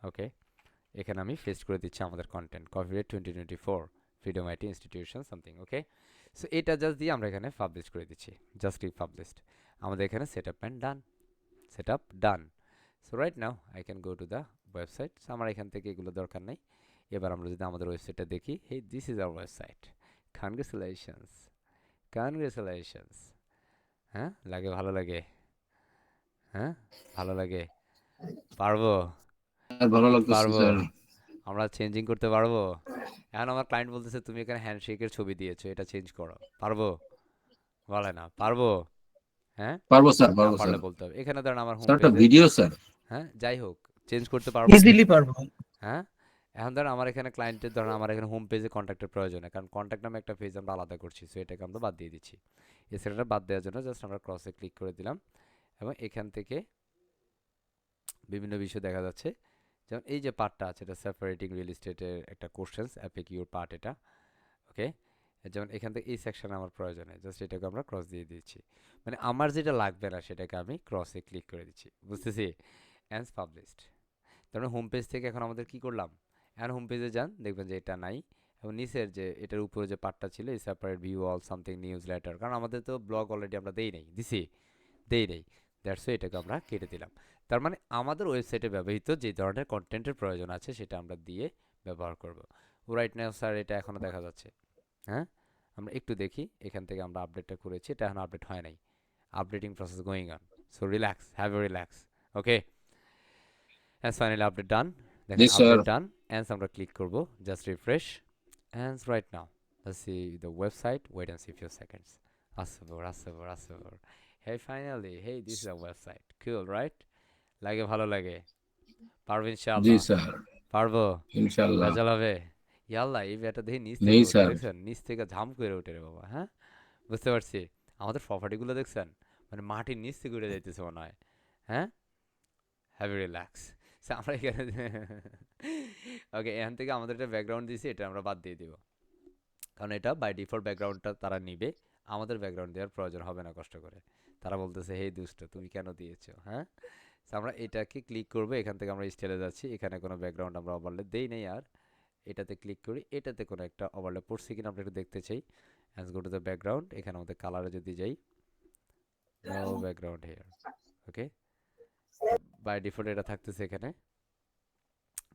ওকে, এখানে আমি পেস্ট করে দিচ্ছি আমাদের content, copyright 2024 freedom IT institution something. Okay, so এটা জাস্ট দিয়ে আমরা এখানে পাবলিশ করে দিচ্ছি, জাস্ট ক্লিক পাবলিশড। আমাদের এখানে set up and done, set up done. So right now I can go to the website. আমার এখান থেকে এগুলো দরকার নেই। এবার আমরা যদি আমাদের ওয়েবসাইটটা দেখি, hey this is our website. Congratulations, congratulations. হ্যাঁ, লাগে, ভালো লাগে? হ্যাঁ, ভালো লাগে? পারবো, ভালো লাগতেছে পারবো, স্যার। আমরা চেঞ্জিং করতে পারবো। এখন আমার ক্লায়েন্ট বলতেছে তুমি এখানে হ্যান্ডশেকের ছবি দিয়েছো, এটা চেঞ্জ করো, পারবো? বলে না পারবো। হ্যাঁ, পারবো স্যার, না পারবো স্যার। পারলে বলতে হবে। এখানে ধরেন আমার হোম স্যার একটা পেজে, ভিডিও স্যার। হ্যাঁ যাই হোক, চেঞ্জ করতে পারবো। ইজিলি পারবো। হ্যাঁ, এখন ধরেন আমার এখানে ক্লায়েন্টের, ধরেন আমার এখানে হোম পেজে কন্ট্যাক্টের প্রয়োজন হয়, কারণ কন্ট্যাক্ট নামে একটা পেজ আমরা আলাদা করছি, সো এটাকে আমরা বাদ দিয়ে দিচ্ছি। এই সেটাটা বাদ দেওয়ার জন্য জাস্ট আমরা ক্রসে ক্লিক করে দিলাম, এবং এখান থেকে বিভিন্ন বিষয় দেখা যাচ্ছে। যেমন এই যে পার্টটা আছে, এটা সেপারেটিং রিয়েল এস্টেটের একটা কোশ্চেন্স অ্যাপিকিউর পার্ট এটা। ওকে, যেমন এখান থেকে এই সেকশনে আমার প্রয়োজন হয়, জাস্ট এটাকে আমরা ক্রস দিয়ে দিচ্ছি। মানে আমার যেটা লাগবে না সেটাকে আমি ক্রসে ক্লিক করে দিচ্ছি, বুঝতেছি? And published. তার হোম পেজ থেকে এখন আমাদের কি করলাম, এখন হোম পেজে যান, দেখবেন যে এটা নাই। এবং নিচের যে এটার উপরে যে পার্টটা ছিল, এই separate view all something news letter, কারণ আমাদের তো ব্লগ অলরেডি আমরা দেই নাই, দেই নেই, দ্যাটস এটাকে আমরা কেটে দিলাম। তার মানে আমাদের ওয়েবসাইটে ব্যবহৃত যে ধরনের কন্টেন্টের প্রয়োজন আছে সেটা আমরা দিয়ে ব্যবহার করব। রাইট নাও স্যার এটা এখনও দেখা যাচ্ছে। হ্যাঁ, আমরা একটু দেখি, এখান থেকে আমরা আপডেটটা করেছি, এটা এখন আপডেট হয় নাই, updating process going on. So relax, have a relax. Okay, and finally update done. জি দেখেন স্যার। আপডেট ডান, অ্যান্ড আমরা ক্লিক করব, just refresh. And right now let's see the website, wait and see few seconds. Asabor. Hey, finally, hey, this is a website, cool right? লাগে, ভালো লাগে? পারবো জি ইনশাআল্লাহ? Sir, পারবো? ইনশাল্লাহ। ভেজাল হবে? ইয়াল্লা, এই ব্যাটা দেখি নিচ থেকে নেই ওঠে, স্যার। দেখছেন? নিচ থেকে ঝাম করে ওঠে রে বাবা। হ্যাঁ, বুঝতে পারছি। আমাদের প্রপার্টিগুলো দেখছেন, মানে মাটির নিচ থেকে উঠে যাইতেছে মনে হয়। হ্যাঁ, হ্যাভ এ রিল্যাক্স। আমরা এখানে ওকে, এখান থেকে আমাদের একটা ব্যাকগ্রাউন্ড দিয়েছি, এটা আমরা বাদ দিয়ে দিব, কারণ এটা বাই ডিফল্ট ব্যাকগ্রাউন্ডটা তারা নিবে, আমাদের ব্যাকগ্রাউন্ড দেওয়ার প্রয়োজন হবে না কষ্ট করে। তারা বলতেছে হে দুষ্ট তুমি কেন দিয়েছো। হ্যাঁ, তো আমরা এটাকে ক্লিক করবো, এখান থেকে আমরা স্টাইলে যাচ্ছি, এখানে কোনো ব্যাকগ্রাউন্ড আমরা ওভারলে দেই নেই। আর এটাতে ক্লিক করি, এটাতে কোনো একটা ওভারলে পড়ছে কিনা আমরা একটু দেখতে চাই। As go to the background, এখানে আমাদের কালারে যদি যাই, no background here. Okay, by default এটা থাকতেছে এখানে।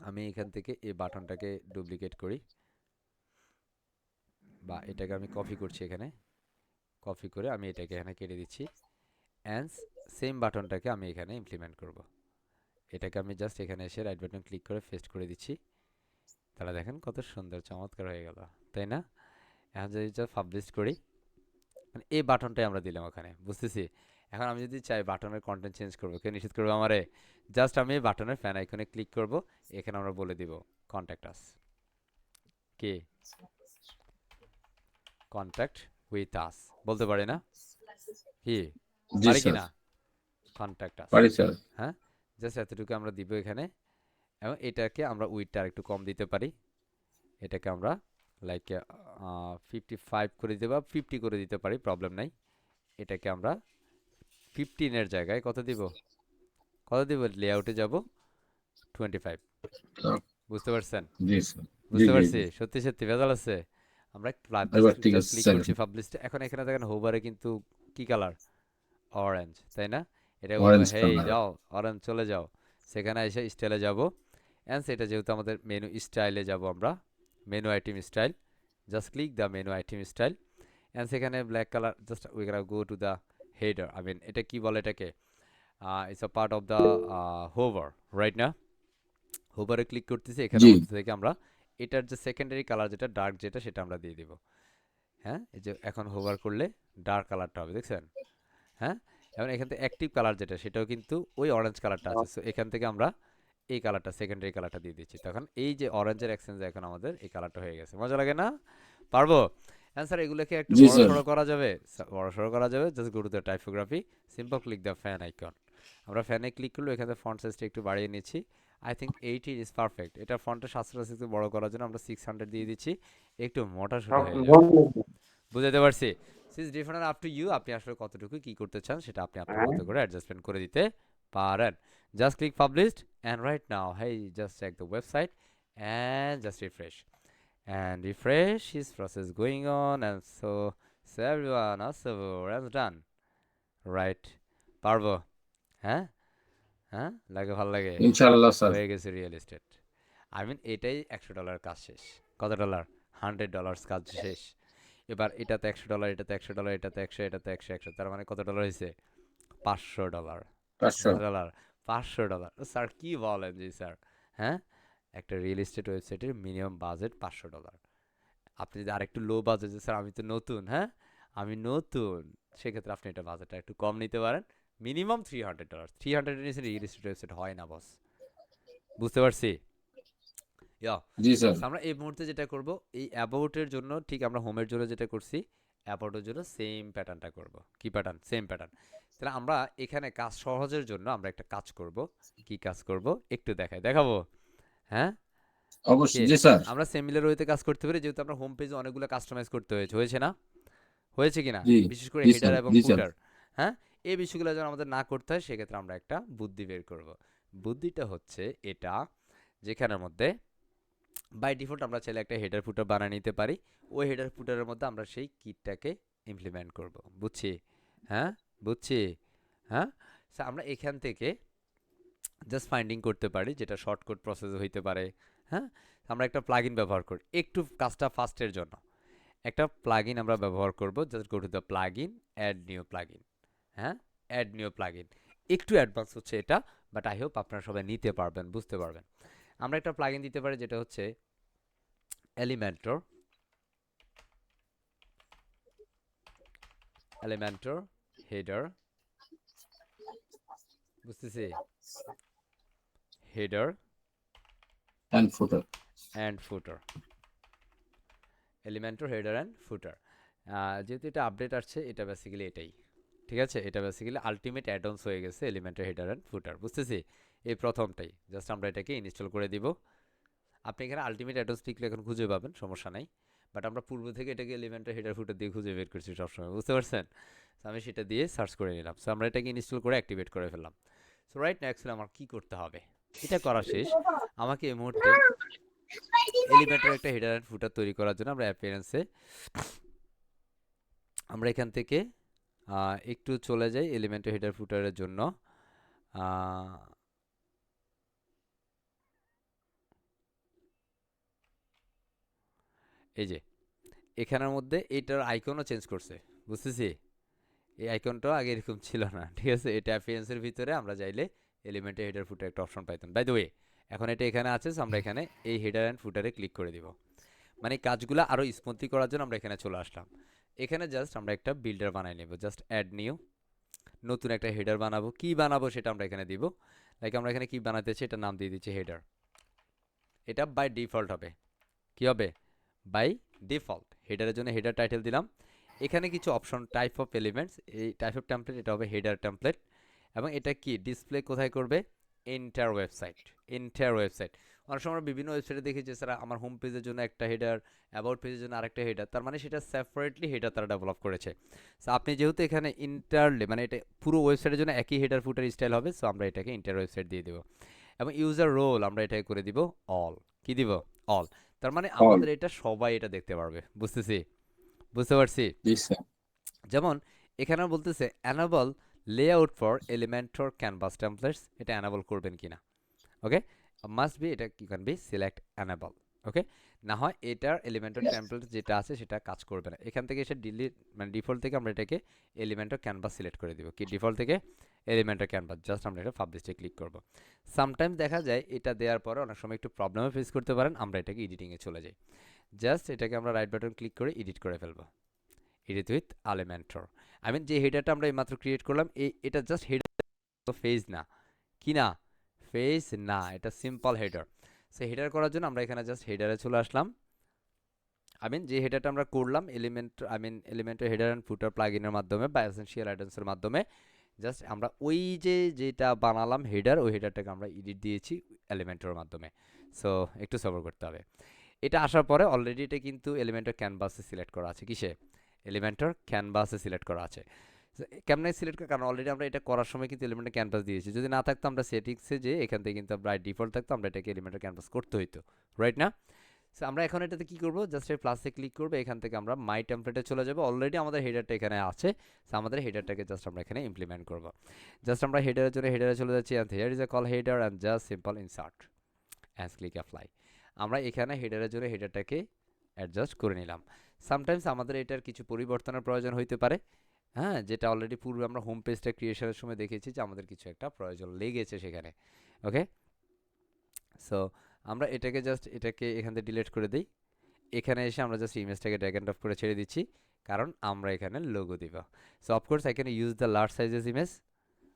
আমি এখান থেকে এই বাটনটাকে ডুপ্লিকেট করি, বা এটাকে আমি কপি করছি, এখানে কপি করে আমি এটাকে এখানে কেটে দিচ্ছি। অ্যান্ড সেম বাটনটাকে আমি এখানে ইমপ্লিমেন্ট করব। এটাকে আমি জাস্ট এখানে এসে রাইট বাটন ক্লিক করে পেস্ট করে দিচ্ছি। তাহলে দেখেন কত সুন্দর চমৎকার হয়ে গেল, তাই না? এখন যদি জাস্ট পাবলিশ করি, মানে এই বাটনটাই আমরা দিলাম ওখানে, বুঝতেছি? এখন আমি যদি চাই বাটনের কন্টেন্ট চেঞ্জ করবো, কেউ নিষেধ করবো আমারে? জাস্ট আমি এই বাটনের ফ্যান আইকনে ক্লিক করব, এখানে আমরা বলে দিব কন্ট্যাক্ট আস, কি কন্ট্যাক্ট উইথ আস বলতে পারি না? কি জি পারি কি স্যার, না? Contact us. পারি স্যার। হ্যাঁ, জাস্ট এতটুকু আমরা দিব এখানে। এবং এটাকে আমরা উইথটা আর একটু কম দিতে পারি, এটাকে আমরা লাইক 55 করে দিতে বা 50 করে দিতে পারি, প্রবলেম নাই। এটাকে আমরা 15-এর জায়গায় কত দিব, লেআউটে যাব 25। বুঝতে পারছেন? জি স্যার। জি বুঝতে জি পারছি, জি। সত্যি সত্যি ভেজাল আছে। আমরা এবার ঠিক জাস্ট আছে ক্লিক স্যার। করছি পাবলিশড, এখন এখানে দেখেন হোভারে কিন্তু কি কালার, অরেঞ্জ, তাই না? এটা বলবো অরেঞ্জ হেই কালার। যাও অরেঞ্জ চলে যাও, সেখানে এসে স্টাইলে যাব। অ্যান্ড এটা যেহেতু আমাদের মেনু স্টাইলে যাব, আমরা menu item style, just click the menu item style. And সেখানে black colour, just we can go to the header, I mean এটা কি বলে এটাকে, it's a part of the hover, right না? হোভারে ক্লিক করতেছি, এখানের জি মধ্যে থেকে আমরা এটার যে সেকেন্ডারি কালার যেটা ডার্ক, যেটা সেটা আমরা দিয়ে দিব। হ্যাঁ, এই যে এখন হোভার করলে ডার্ক কালারটা হবে, দেখছেন? হ্যাঁ, এবং এখান থেকে অ্যাক্টিভ কালার যেটা, সেটাও কিন্তু ওই অরেঞ্জ কালারটা আছে, সো এখান থেকে আমরা এই কালারটা সেকেন্ডারি কালারটা দিয়ে দিচ্ছি, তখন এই যে অরেঞ্জের এক্সচেঞ্জ এখন আমাদের এই কালারটা হয়ে গেছে। মজা লাগে না? পারবো? অ্যান্সার এগুলোকে একটু জি বড় স্যার। সড়ো করা যাবে, বড় সড়ো করা যাবে। Just go to the typography, simple click the fan icon. আমরা ফ্যানে ক্লিক করলে এখানে ফন্ট সাইজটা একটু বাড়িয়ে নিচ্ছি। I think 80 is perfect. এটা ফন্টের 700 একটু বড় করার জন্য আমরা 600 দিয়ে দিচ্ছি, একটু মোটা সোটা হয়ে যাবে। বুঝাতে পারছি? সিজ ডিফারেন্ট আপ টু ইউ, আপনি আসলে কতটুকু কি করতে চান সেটা আপনি আপনার মতো করে অ্যাডজাস্টমেন্ট করে দিতে পারেন। Just click published and right now hey just check the website and just refresh, and refresh his process going on, and so everyone also has done right. পারবো? হ্যাঁ হ্যাঁ লাগে, ভালো লাগে। ইনশাআল্লাহ স্যার। হয়ে গেছে রিয়েল এস্টেট। আই মিন এটাই $100 কাজ শেষ। কত ডলার? $100 কাজ শেষ। এবার এটাতে $100, এটাতে $100, এটাতে 100, এটাতে 100, 100, তার মানে কত ডলার হয়েছে? $500। 500। কত ডলার? $500। স্যার কি বলেন জি স্যার? হ্যাঁ, একটা রিয়েল এস্টেট ওয়েবসাইটের মিনিমাম বাজেট $500। আপনি যদি আরেকটু লো বাজেট, যে স্যার আমি তো নতুন, হ্যাঁ আমি নতুন, সেক্ষেত্রে আপনি এটা বাজেটটা একটু কম নিতে পারেন। মিনিমাম $300। 300 এর নিচে রিয়েল এস্টেট ওয়েবসাইট হয় না বস। বুঝতে পারছি? ইয়া। জি স্যার। So, আমরা এই মুহূর্তে যেটা করব, এই অ্যাবাউটের জন্য ঠিক আমরা হোমের জন্য যেটা করছি, অ্যাবাউটের জন্য সেম প্যাটার্নটা করব। কি প্যাটার্ন? Same pattern. তাহলে আমরা এখানে কাজ সহজের জন্য আমরা একটা কাজ করব। কি কাজ করব একটু দেখাবো? হ্যাঁ, কে? অবশ্যই জি স্যার। আমরা সিমিলার ওয়েতে কাজ করতে পারি, যেহেতু আমরা হোম পেজে অনেকগুলো কাস্টমাইজ করতে হয়েছে না? হয়েছে কিনা? জি বিশেষ করে জি হেডার স্যার। এবং জি স্যার। ফুটার। হ্যাঁ, এই বিষয়গুলো যেন আমাদের না করতে হয়, সেক্ষেত্রে আমরা একটা বুদ্ধি বের করব। বুদ্ধিটা হচ্ছে এটা, যেখানের মধ্যে বাই ডিফল্ট আমরা চাইলে একটা হেডার ফুটার বানিয়ে নিতে পারি। ওই হেডার ফুটারের মধ্যে আমরা সেই কিটটাকে ইমপ্লিমেন্ট করব। বুঝছি? হ্যাঁ, বুঝছি। হ্যাঁ, So, আমরা এখান থেকে জাস্ট ফাইন্ডিং করতে পারি, যেটা শর্টকাট প্রসেস হইতে পারে। হ্যাঁ, আমরা একটা প্লাগইন ব্যবহার করি একটু কাজটা ফাস্টের জন্য। একটা প্লাগইন আমরা ব্যবহার করব। Just go to the plugin, add new plugin. হ্যাঁ, অ্যাড নিউ প্লাগইন। একটু অ্যাডভান্স হচ্ছে এটা, বাট আই হোপ আপনারা সবাই নিতে পারবেন, বুঝতে পারবেন। আমরা একটা প্লাগইন দিতে পারি, যেটা হচ্ছে এলিমেন্টর, হেডার, বুঝতেছি, header and footer. And footer, Elementor, header and ফুটার। যেহেতু এটা আপডেট আসছে, এটা বেসিক্যালি এটাই, ঠিক আছে? এটা বেসিক্যালি আলটিমেট অ্যাডঅনস হয়ে গেছে এলিমেন্টর, হেডার অ্যান্ড ফুটার, বুঝতেছি? এই প্রথমটাই জাস্ট আমরা এটাকে ইনস্টল করে দিব। আপনি এখানে আলটিমেট অ্যাডভান্স লিখলে এখন খুঁজে পাবেন, সমস্যা নাই। বাট আমরা পূর্ব থেকে এটাকে এলিমেন্টার, হেডার, ফুটার দিয়ে খুঁজে বের করছি সবসময়, বুঝতে পারছেন? সো আমি সেটা দিয়ে সার্চ করে নিলাম। সো আমরা এটাকে ইনস্টল করে অ্যাক্টিভেট করে ফেললাম। সো রাইট নেক্সট আমার কি করতে হবে? এটা করা শেষ। আমাকে এই মুহূর্তে এলিমেন্টার একটা হেডার অ্যান্ড ফুটার তৈরি করার জন্য আমরা অ্যাপিয়ারেন্সে আমরা এখান থেকে একটু চলে যাই এলিমেন্টার, হেডার, ফুটারের জন্য। এই যে এখানের মধ্যে এটার আইকনও চেঞ্জ করছে, বুঝতেছি? এই আইকনটাও আগে এরকম ছিল না, ঠিক আছে? এটা অ্যাপিয়ারেন্সের ভিতরে আমরা চাইলে এলিমেন্টে হেডার ফুটার একটা অপশন পাইতাম। বাই দ্য ওয়ে, এখন এটা এখানে আছে, so আমরা এখানে এই হেডার অ্যান্ড ফুটারে ক্লিক করে দিব। মানে কাজগুলো আরও স্মুথলি করার জন্য আমরা এখানে চলে আসলাম। এখানে জাস্ট আমরা একটা বিল্ডার বানাই নেব। জাস্ট অ্যাড নিউ, নতুন একটা হেডার বানাবো। কি বানাবো সেটা আমরা এখানে দিব। লাইক আমরা এখানে কি বানাতে চাই, এটা নাম দিয়ে দিচ্ছি হেডার। এটা বাই ডিফল্ট হবে, কি হবে? By default. হেডারের জন্য হেডার টাইটেল দিলাম। এখানে কিছু অপশন, টাইপ অফ এলিমেন্টস, এই টাইপ অফ টেমপ্লেট, এটা হবে হেডার টেমপ্লেট। এবং এটা কি ডিসপ্লে কোথায় করবে? Enter website, enter website. অনেক সময় আমরা বিভিন্ন ওয়েবসাইটে দেখি যে স্যার আমার হোম পেজের জন্য একটা হেডার, অ্যাবাউট পেজের জন্য আরেকটা হেডার, তার মানে সেটা সেপারেটলি হেডার তারা ডেভেলপ করেছে। সো আপনি যেহেতু এখানে ইন্টারলে, মানে এটা পুরো ওয়েবসাইটের জন্য একই হেডার ফুটার স্টাইল হবে, সো আমরা এটাকে ইন্টার ওয়েবসাইট দিয়ে দেবো। এবং ইউজার রোল আমরা এটাকে করে দিব অল। কি দিব? অল। তার মানে অল। আমাদের এটা সবাই এটা দেখতে পারবে, বুঝতেছি? বুঝতে পারছি? জি স্যার। যেমন এখানে বলতেছে enable layout for Elementor canvas templates, এটা অ্যানাবল করবেন কিনা? ওকে, মাস্ট বি, এটা কি ক্যান বি সিলেক্ট অ্যানাবল। ওকে, না হয় এটার এলিমেন্টর টেমপ্লেট যেটা আছে সেটা কাজ করবে না। এখান থেকে এসে ডিলিট, মানে ডিফল্ট থেকে আমরা এটাকে এলিমেন্টর ক্যানভাস সিলেক্ট করে দিব। কি ডিফল্ট থেকে এলিমেন্টর ক্যানভাস, জাস্ট আমরা এটা পাবলিশে ক্লিক করব। সামটাইমস দেখা যায় এটা দেওয়ার পরে অনেক সময় একটু প্রবলেমে ফেস করতে পারেন, আমরা এটাকে এডিটিংয়ে চলে যাই। জাস্ট এটাকে আমরা রাইট বাটন ক্লিক করে এডিট করে ফেলবো। Edit with Elementor, I mean যে হেডারটা আমরা এইমাত্র ক্রিয়েট করলাম, এটা জাস্ট হেডার, ফেজ না। কি না? ফেজ না, এটা সিম্পল হেডার। সো হেডার করার জন্য আমরা এখানে জাস্ট হেডারে চলে আসলাম। যে হেডারটা আমরা করলাম এলিমেন্টের হেডার অ্যান্ড ফুটার প্লাগইনের মাধ্যমে বা এসেনশিয়াল আইটেমসের মাধ্যমে জাস্ট আমরা ওই যেটা বানালাম হেডার, ওই হেডারটাকে আমরা এডিট দিয়েছি এলিমেন্টের মাধ্যমে। সো একটু সবর করতে হবে। এটা আসার পরে অলরেডি এটা কিন্তু এলিমেন্টের ক্যানভাসে সিলেক্ট করা আছে। কিসে? এলিমেন্টের ক্যানভাসে সিলেক্ট করা আছে। কেমনে সিলেক্ট করা? কারণ অলরেডি আমরা এটা করার সময় কিন্তু এলিমেন্টের ক্যানভাস দিয়েছি। যদি না থাকতো আমরা সেটিংসে যে এখান থেকে কিন্তু বাই ডিফল্ট থাকতো, আমরা এটাকে এলিমেন্টের ক্যানভাস করতে হইতো, রাইট না? সো আমরা এখন এটাতে কি করব, জাস্ট এই প্লাসে ক্লিক করব, এখান থেকে আমরা মাই টেমপ্লেটে চলে যাব। অলরেডি আমাদের হেডারটা এখানে আছে, সো আমাদের হেডারটাকে জাস্ট আমরা এখানে ইমপ্লিমেন্ট করব। জাস্ট আমরা হেডারের জন্য হেডারে চলে যাচ্ছি, and here is a call header and just simple insert and click apply. আমরা এখানে হেডারের জন্য হেডারটাকে অ্যাডজাস্ট করে নিলাম। সামটাইমস আমাদের এটার কিছু পরিবর্তনের প্রয়োজন হইতে পারে, হ্যাঁ, যেটা অলরেডি পূর্বে আমরা হোম পেজটা ক্রিয়েশনের সময় দেখেছি যে আমাদের কিছু একটা প্রয়োজন লেগেছে সেখানে। ওকে, সো আমরা এটাকে এখান থেকে ডিলিট করে দিই। এখানে এসে আমরা জাস্ট ইমেজটাকে ড্র্যাগ অ্যান্ড ড্রপ করে ছেড়ে দিচ্ছি, কারণ আমরা এখানে লোগো দিব। So of course I can use the large sizes image,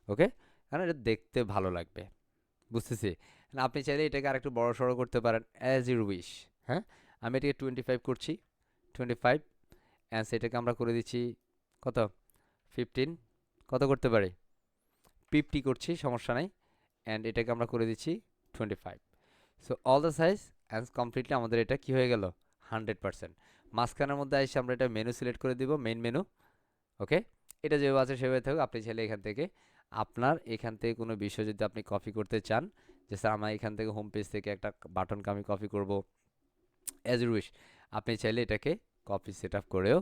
okay, কারণ এটা দেখতে ভালো লাগবে, বুঝতেছি। আপনি চাইলে এটাকে আরেকটু বড় সড়ো করতে পারেন, অ্যাজ ইউর উইশ। হ্যাঁ, আমি এটাকে 25 করছি, 25, অ্যান্ড সেটাকে আমরা করে দিচ্ছি কত, 15, কত করতে পারি, 50 করছি, সমস্যা নাই। অ্যান্ড এটাকে আমরা করে দিচ্ছি 25। So all the size and completely আমাদের এটা কি হয়ে গেল, 100%। মাঝখানের মধ্যে এসে আমরা এটা মেনু সিলেক্ট করে দিব, মেইন মেনু। ওকে, এটা যেভাবে আছে সেভাবে থাকুক। আপনি চাইলে এখান থেকে কোনো বিষয় যদি আপনি কপি করতে চান, যে স্যার আমার এখান থেকে হোম পেজ থেকে একটা বাটনকে আমি কপি করব, অ্যাজ ইউ উইশ, আপনি চাইলে এটাকে কপি সেট আপ করেও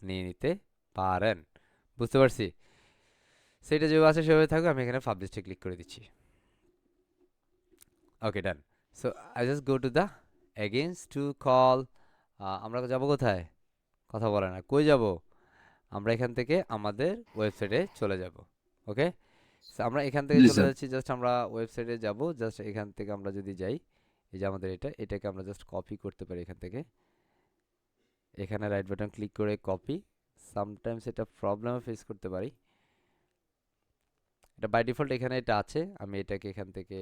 নিয়ে নিতে পারেন, বুঝতে পারছি। সেটা যেভাবে আছে সেভাবে থাকুক, আমি এখানে পাবলিশে ক্লিক করে দিচ্ছি। Okay, done. So I just go to the against to call, আমরা যাব কোথায়, কথা বলে না, কই যাব, আমরা এখান থেকে আমাদের ওয়েবসাইটে চলে যাব। ওকে, সো আমরা এখান থেকে জি চলে স্যার। যাচ্ছি, জাস্ট আমরা ওয়েবসাইটে যাব। জাস্ট এখান থেকে আমরা যদি যাই, এই যে আমাদের এটাকে আমরা জাস্ট কপি করতে পারি এখান থেকে, এখানে রাইট বাটন ক্লিক করে কপি। সামটাইমস এটা প্রবলেম ফেস করতে পারি, এটা বাই ডিফল্ট এখানে এটা আছে। আমি এটাকে এখান থেকে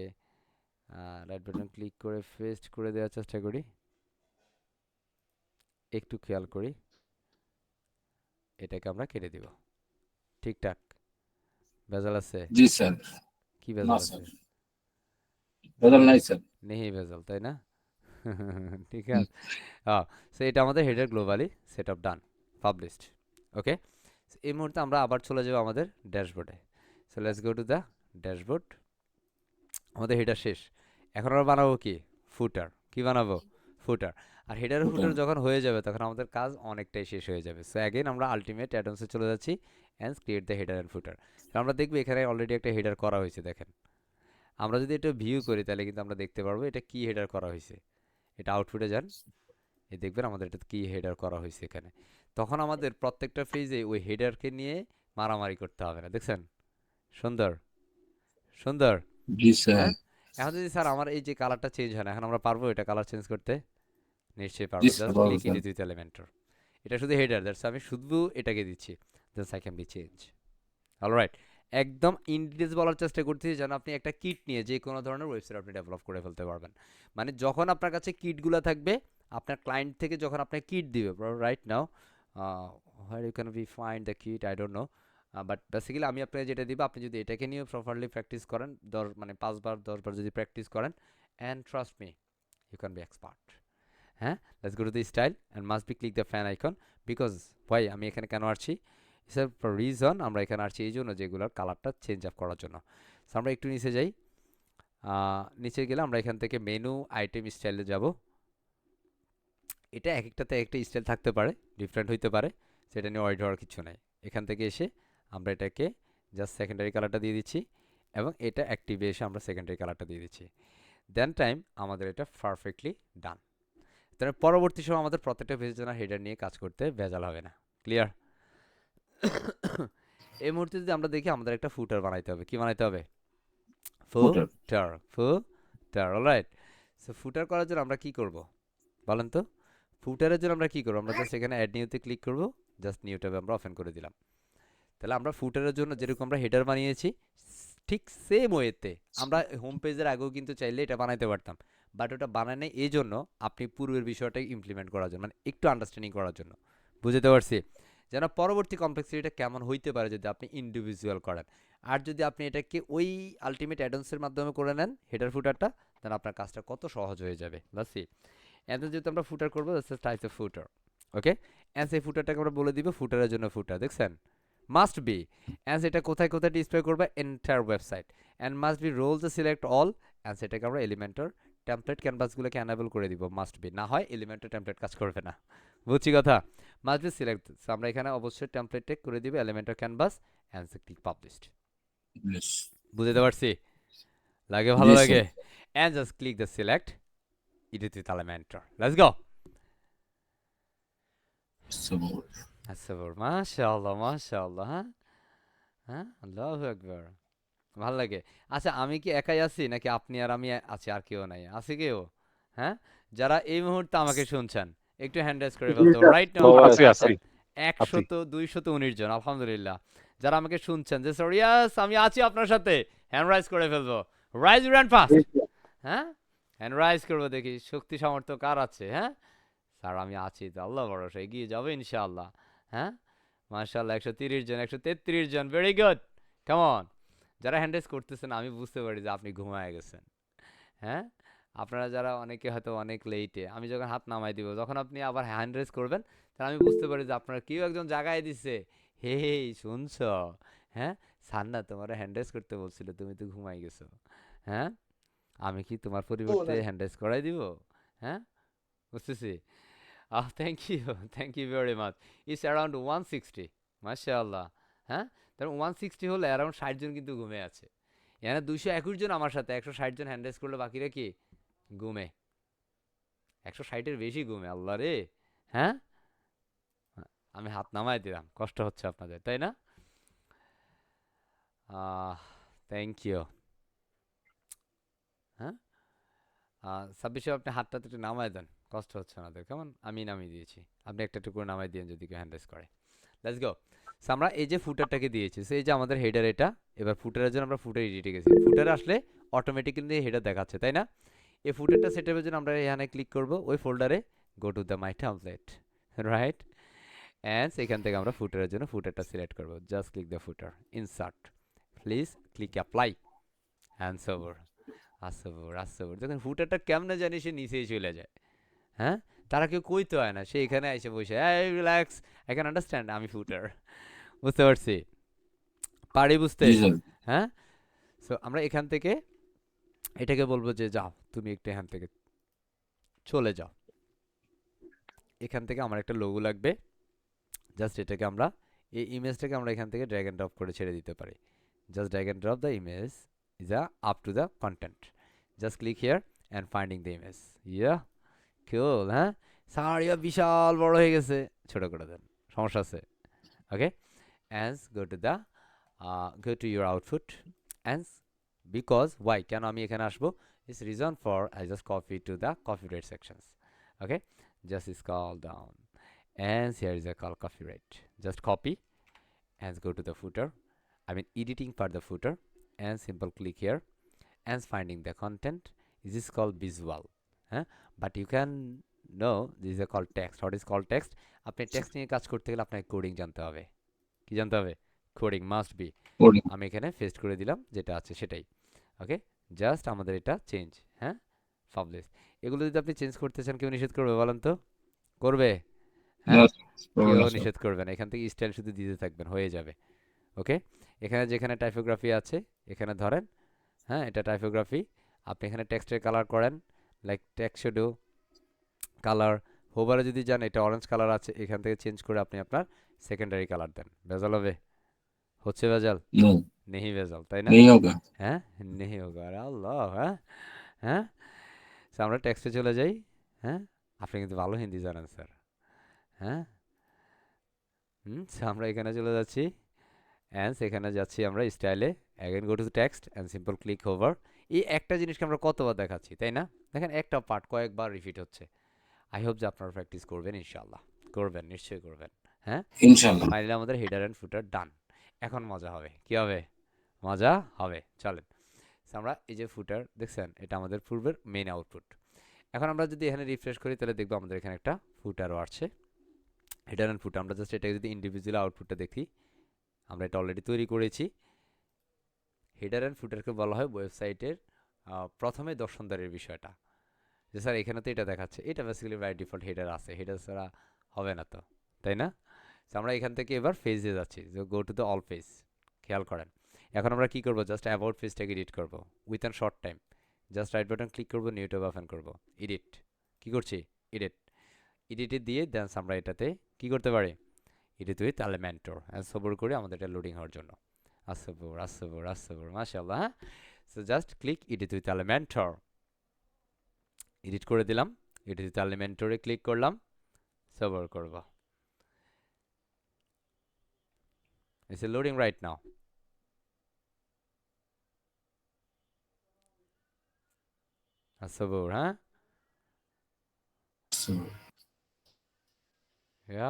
রাইট বাটন ক্লিক করে পেস্ট করে দেওয়ার চেষ্টা করি, একটু খেয়াল করি, এটাকে আমরা কেটে দিব। ঠিকঠাক? ভেজাল আছে? জি স্যার। কি না ভেজাল স্যার, আছে? বদল নাই স্যার। নেই ভেজাল, তাই না? ঠিক হুম, আছে। সো এটা আমাদের হেডার গ্লোবালি সেট আপ ডান, পাবলিশড। ওকে, এই মুহূর্তে আমরা আবার চলে যাব আমাদের ড্যাশবোর্ডে। So let's go to the dashboard. আমাদের হেডার শেষ, এখন আমরা বানাবো কি, ফুটার। কি বানাবো? ফুটার। আর হেডার ওটা। ফুটার যখন হয়ে যাবে তখন আমাদের কাজ অনেকটাই শেষ হয়ে যাবে। সো অ্যাগেন আমরা আলটিমেট অ্যাডভান্সে চলে যাচ্ছি and create the header and ফুটার। আমরা দেখবো এখানে অলরেডি একটা হেডার করা হয়েছে, দেখেন। আমরা যদি এটা ভিউ করি তাহলে কিন্তু আমরা দেখতে পারবো এটা কি হেডার করা হয়েছে। এটা আউটপুটে যান, এই দেখবেন আমাদের এটা কি হেডার করা হয়েছে এখানে। তখন আমাদের প্রত্যেকটা পেজে ওই হেডারকে নিয়ে মারামারি করতে হবে না, দেখছেন? সুন্দর, সুন্দর। জি স্যার। হ্যাঁ, এখন যদি স্যার আমার এই যে কালারটা চেঞ্জ হয় না, এখন আমরা পারবো এটা কালার চেঞ্জ করতে? নিশ্চয়ই জি পারবো। স্যার, জাস্ট পাবো click sir. Edit with Elementor. এটা শুধু হেডার, দ্যাটস আমি শুধু এটাকে দিচ্ছি, just I can be change. Alright, একদম ইন ডিটেলস বলার চেষ্টা করতেছি যেন আপনি একটা কিট নিয়ে যে কোনো ধরনের ওয়েবসাইট আপনি ডেভেলপ করে ফেলতে পারবেন। মানে যখন আপনার কাছে কিটগুলো থাকবে, আপনার ক্লায়েন্ট থেকে যখন আপনার কিট দিবে, right now where you can be find the kit, I don't know, but basically আমি আপনাকে যেটা দিব, আপনি যদি এটাকে নিয়ে প্রপারলি প্র্যাকটিস করেন, মানে 5 বার 10 বার যদি প্র্যাকটিস করেন, and trust me, you can be expert. হ্যাঁ, let's go to the style and must be click the fan icon, because ভাই আমি এখানে কেন আসছি, স্যার রিজন আমরা এখানে আসছি এই জন্য যেগুলোর কালারটা চেঞ্জ আপ করার জন্য। সো আমরা একটু নিচে যাই, নিচে গেলে আমরা এখান থেকে মেনু আইটেম স্টাইলে যাব। এটা এক একটাতে একটা স্টাইল থাকতে পারে, ডিফারেন্ট হইতে পারে, সেটা নিয়ে ওয়াইড হওয়ার কিছু নাই। এখান থেকে এসে আমরা এটাকে জাস্ট সেকেন্ডারি কালারটা দিয়ে দিচ্ছি, এবং এটা অ্যাক্টিভে এসে আমরা সেকেন্ডারি কালারটা দিয়ে দিচ্ছি। দেন টাইম আমাদের এটা পারফেক্টলি ডান। তাহলে পরবর্তী সময় আমাদের প্রত্যেকটা পেজের জন্য হেডার নিয়ে কাজ করতে ভেজাল হবে না। ক্লিয়ার? এই মুহূর্তে যদি আমরা দেখি আমাদের একটা ফুটার বানাইতে হবে। কি বানাইতে হবে? ফুটার। ফুটার, অলরাইট। সো ফুটার করার জন্য আমরা কি করব বলেন তো? ফুটারের জন্য আমরা কি করব? আমরা জাস্ট এখানে অ্যাড নিউতে ক্লিক করব, জাস্ট নিউ ট্যাবে আমরা ওপেন করে দিলাম। তাহলে আমরা ফুটারের জন্য যেরকম আমরা হেডার বানিয়েছি ঠিক সেম ওয়েতে আমরা হোম পেজের আগেও কিন্তু চাইলে এটা বানাইতে পারতাম, বাট ওটা বানায় নাই এই জন্য আপনি পূর্বের বিষয়টা ইমপ্লিমেন্ট করার জন্য, মানে একটু আন্ডারস্ট্যান্ডিং করার জন্য, বুঝতে পারছি, যেন পরবর্তী কমপ্লেক্সিটিটা কেমন হইতে পারে যদি আপনি ইন্ডিভিজুয়াল করেন। আর যদি আপনি এটাকে ওই আলটিমেট অ্যাডন্সের মাধ্যমে করে নেন হেডার ফুটারটা, তাহলে আপনার কাজটা কত সহজ হয়ে যাবে। বাসি এন্ড যেহেতু আমরা ফুটার করবো, types of footer. Okay, and এই ফুটারটাকে আমরা বলে দিব ফুটারের জন্য ফুটার, দেখছেন, মাস্ট বি, অ্যান্ড এটা কোথায় কোথায় ডিসপ্লে করবে, entire website, and must be roll the select all, and সেটাকে আমরা এলিমেন্টর টেমপ্লেট ক্যানভাসগুলোকে অ্যানাবল করে দিব, মাস্ট বি, না হয় এলিমেন্টর টেমপ্লেট কাজ করবে না, বুঝছি কথা, মাস্ট বি সিলেক্ট। আমরা এখানে অবশ্যই টেমপ্লেট টেক করে দিব Elementor canvas, and click published, Yes. বুঝতে পারছি, লাগে ভালো Yes, sir. লাগে, and just click the select edit with elementor, let's go. Sabur. আসসাবর, মাশাআল্লাহ মাশাআল্লাহ, হ্যাঁ হ্যাঁ, আল্লাহু আকবার, ভালো লাগে। আচ্ছা, আমি কি একাই আছি নাকি আপনি আর আমি আছি, আর কেউ নাই, আছে কেউ? হ্যাঁ, যারা এই মুহূর্তে আমাকে শুনছেন একটু হ্যান্ড রেজ করে ফেলতো রাইট নাও। আছি আছি 100-219 জন, আলহামদুলিল্লাহ। যারা আমাকে শুনছেন যে সরি ইয়াস আমি আছি আপনার সাথে, হ্যান্ড রাইজ করে ফেলবো, রাইজ ইউর হ্যান্ড ফাস্ট, হ্যাঁ হ্যান্ড রাইজ করবো, দেখি শক্তি সামর্থ্য কার আছে। হ্যাঁ স্যার আমি আছি তো, আল্লাহ ভরসা এগিয়ে যাবে ইনশাআল্লাহ। হ্যাঁ মাশাআল্লাহ, 130 জন, 133 জন, ভেরি গুড, কেমন। যারা হ্যান্ড রেজ করতেছেন আমি বুঝতে পারি যে আপনি ঘুমায় গেছেন। হ্যাঁ, আপনারা যারা অনেকে হয়তো অনেক লেটে, আমি যখন হাত নামাই দিব, যখন আপনি আবার হ্যান্ড রেজ করবেন, তাহলে আমি বুঝতে পারি যে আপনারা কেউ একজন জাগায় দিচ্ছে, হে হে শুনছ, হ্যাঁ স্যার না তোমার হ্যান্ড রেজ করতে বলছিল, তুমি তো ঘুমাই গেছো। হ্যাঁ, আমি কি তোমার পরিবর্তে হ্যান্ড রেজ করাই দিব? হ্যাঁ, বুঝতেছি। Thank you very much. It's around 160, মাশাআল্লাহ। হ্যাঁ, তার 160 হলে অ্যারাউন্ড 60 জন কিন্তু ঘুমে আছে। এখানে 221 জন আমার সাথে, 160 জন হ্যান্ড রেজ করলে বাকিরা কি ঘুমে, 160-এর বেশি ঘুমে, আল্লাহ রে। হ্যাঁ, আমি হাত নামাই দিলাম, কষ্ট হচ্ছে আপনাদের তাই না? Thank you. হ্যাঁ, 26 আপনি হাতটা একটু নামাই দেন, কষ্ট হচ্ছে আমাদের, কেমন, আমি নামিয়ে দিয়েছি, আপনি একটা টুকরো নামাই দিন যদি কেউ হ্যান্ড রেজ করে। Let's go. আমরা এই যে ফুটারটাকে দিয়েছি, সো এই যে আমাদের হেডার এটা, এবার ফুটারের জন্য আমরা ফুটার এডিটে গেছি, ফুটারে আসলে অটোমেটিক্যালি হেডার দেখাচ্ছে তাই না? এই ফুটারটা সেটআপের জন্য আমরা এখানে ক্লিক করব, ওই ফোল্ডারে গো to the my template, right, and এখান থেকে আমরা ফুটারের জন্য ফুটারটা সিলেক্ট করব, just click the footer, insert, please click apply, and সবর আসবর আসবর, দেখুন ফুটারটা কেমনে জানি সে নিচেই চলে যায়। হ্যাঁ, তারা কেউ কইতে হয় না, সে এখানে এসে বসে, এই রিল্যাক্স, আই ক্যান আন্ডারস্ট্যান্ড, আমি ফুটার, বুঝতে পারছি, পারি বুঝতে। Yes, sir. হ্যাঁ, সো আমরা এখান থেকে এটাকে বলবো যে যাও তুমি একটু এখান থেকে চলে যাও, এখান থেকে আমার একটা লোগো লাগবে, জাস্ট এটাকে আমরা এই ইমেজটাকে আমরা এখান থেকে ড্র্যাগ অ্যান্ড ড্রপ করে ছেড়ে দিতে পারি, just drag and drop the image is up to the content, just click here and finding the image, yeah cool. হ্যাঁ, সারিয়া বিশাল বড় হয়ে গেছে, ছোট করে দেন, সমস্যা আছে। ওকে, and go to your output, and because why কেন আমি এখানে আসবো, is reason for I just copy to the copyright sections. Okay, just scroll down and here is a call copyright, just copy and go to the footer, I mean editing part the footer, and simple click here and finding the content. This is called visual, huh? But you can know this is called text. What is called text? আপনি text নিয়ে কাজ করতে গেলে আপনাকে coding জানতে হবে, কি জানতে হবে, কোডিং মাস্ট বি। Coding. আমি এখানে পেস্ট করে দিলাম যেটা আছে সেটাই। ওকে, জাস্ট আমাদের এটা চেঞ্জ, হ্যাঁ পাবলিশ। এগুলো যদি আপনি চেঞ্জ করতে চান কেউ নিষেধ করবে বলেন তো, করবে? হ্যাঁ, No, sir. কেউ No, sir. নিষেধ করবে না, এখান থেকে স্টাইল শুধু দিতে থাকবেন, হয়ে যাবে। ওকে, এখানে যেখানে টাইপোগ্রাফি আছে এখানে ধরেন, হ্যাঁ এটা টাইপোগ্রাফি, আপনি এখানে টেক্সটের কালার করেন, লাইক টেক্সট শ্যাডো কালার, হোভারে যদি যান এটা অরেঞ্জ কালার আছে, এখান থেকে চেঞ্জ করে আপনি আপনার সেকেন্ডারি কালার দেন, ভেজাল হবে, হচ্ছে ভেজাল, No. নেহি ভেজাল তাই না? नहीं होगा. হ্যাঁ নেহি হোগা, আরে আল্লাহ। হ্যাঁ হ্যাঁ, So, আমরা টেক্সটে চলে যাই। হ্যাঁ, আপনি কিন্তু ভালো হিন্দি জানেন স্যার। হ্যাঁ, so আমরা এখানে চলে যাচ্ছি, অ্যান্ড সেখানে যাচ্ছি আমরা স্টাইলে, again go to text and simple click over. এই একটা জিনিসকে আমরা কতবার দেখাচ্ছি তাই না? দেখেন একটা পার্ট কয়েকবার রিপিট হচ্ছে। আই হোপ যে আপনারা প্র্যাকটিস করবেন, ইনশাআল্লাহ করবেন, নিশ্চয়ই করবেন। হ্যাঁ, इंशाल्लाह. ফাইনালি আমাদের হেডার অ্যান্ড ফুটার ডান। এখন মজা হবে, কি হবে? মজা হবে। চলেন, So, আমরা এই যে ফুটার দেখছেন, এটা আমাদের পূর্বের মেইন আউটপুট। এখন আমরা যদি এখানে রিফ্রেশ করি তাহলে দেখবো আমাদের এখানে একটা ফুটারও আসছে, হেডার অ্যান্ড ফুটার। আমরা জাস্ট এটাকে যদি ইন্ডিভিজুয়াল আউটপুটটা দেখি, আমরা এটা অলরেডি তৈরি করেছি। হেডার অ্যান্ড ফুটারকে বলা হয় ওয়েবসাইটের প্রথমে দর্শনদারের বিষয়টা, যে স্যার এখানে তো এটা দেখাচ্ছে, এটা বেসিক্যালি বাই ডিফল্ট হেডার আছে, হেডার ছাড়া হবে না তো, তাই না? So, আমরা এখান থেকে এবার ফেজে যাচ্ছি, যে গো টু দ্য অল পেজ। খেয়াল করেন, এখন আমরা কি করব, জাস্ট অ্যাবাউট পেজটাকে এডিট করব with an short time. Just right button click করব, নিউ ট্যাব ওপেন করব, এডিট। কি করছি? এডিট। এডিটে দিয়ে দেন আমরা এটাতে কি করতে পারি, এডিট উইথ এলিমেন্টর, সবর করে আমাদের এটা লোডিং হওয়ার জন্য। আসবর আসবর আসবর, মাশাআল্লাহ। হ্যাঁ, so just click edit with Elementor, edit করে দিলাম। এডিট উইথ এলিমেন্টরে ক্লিক করলাম, সবর করব। It's loading right now. আসবর, হ্যাঁ। صبر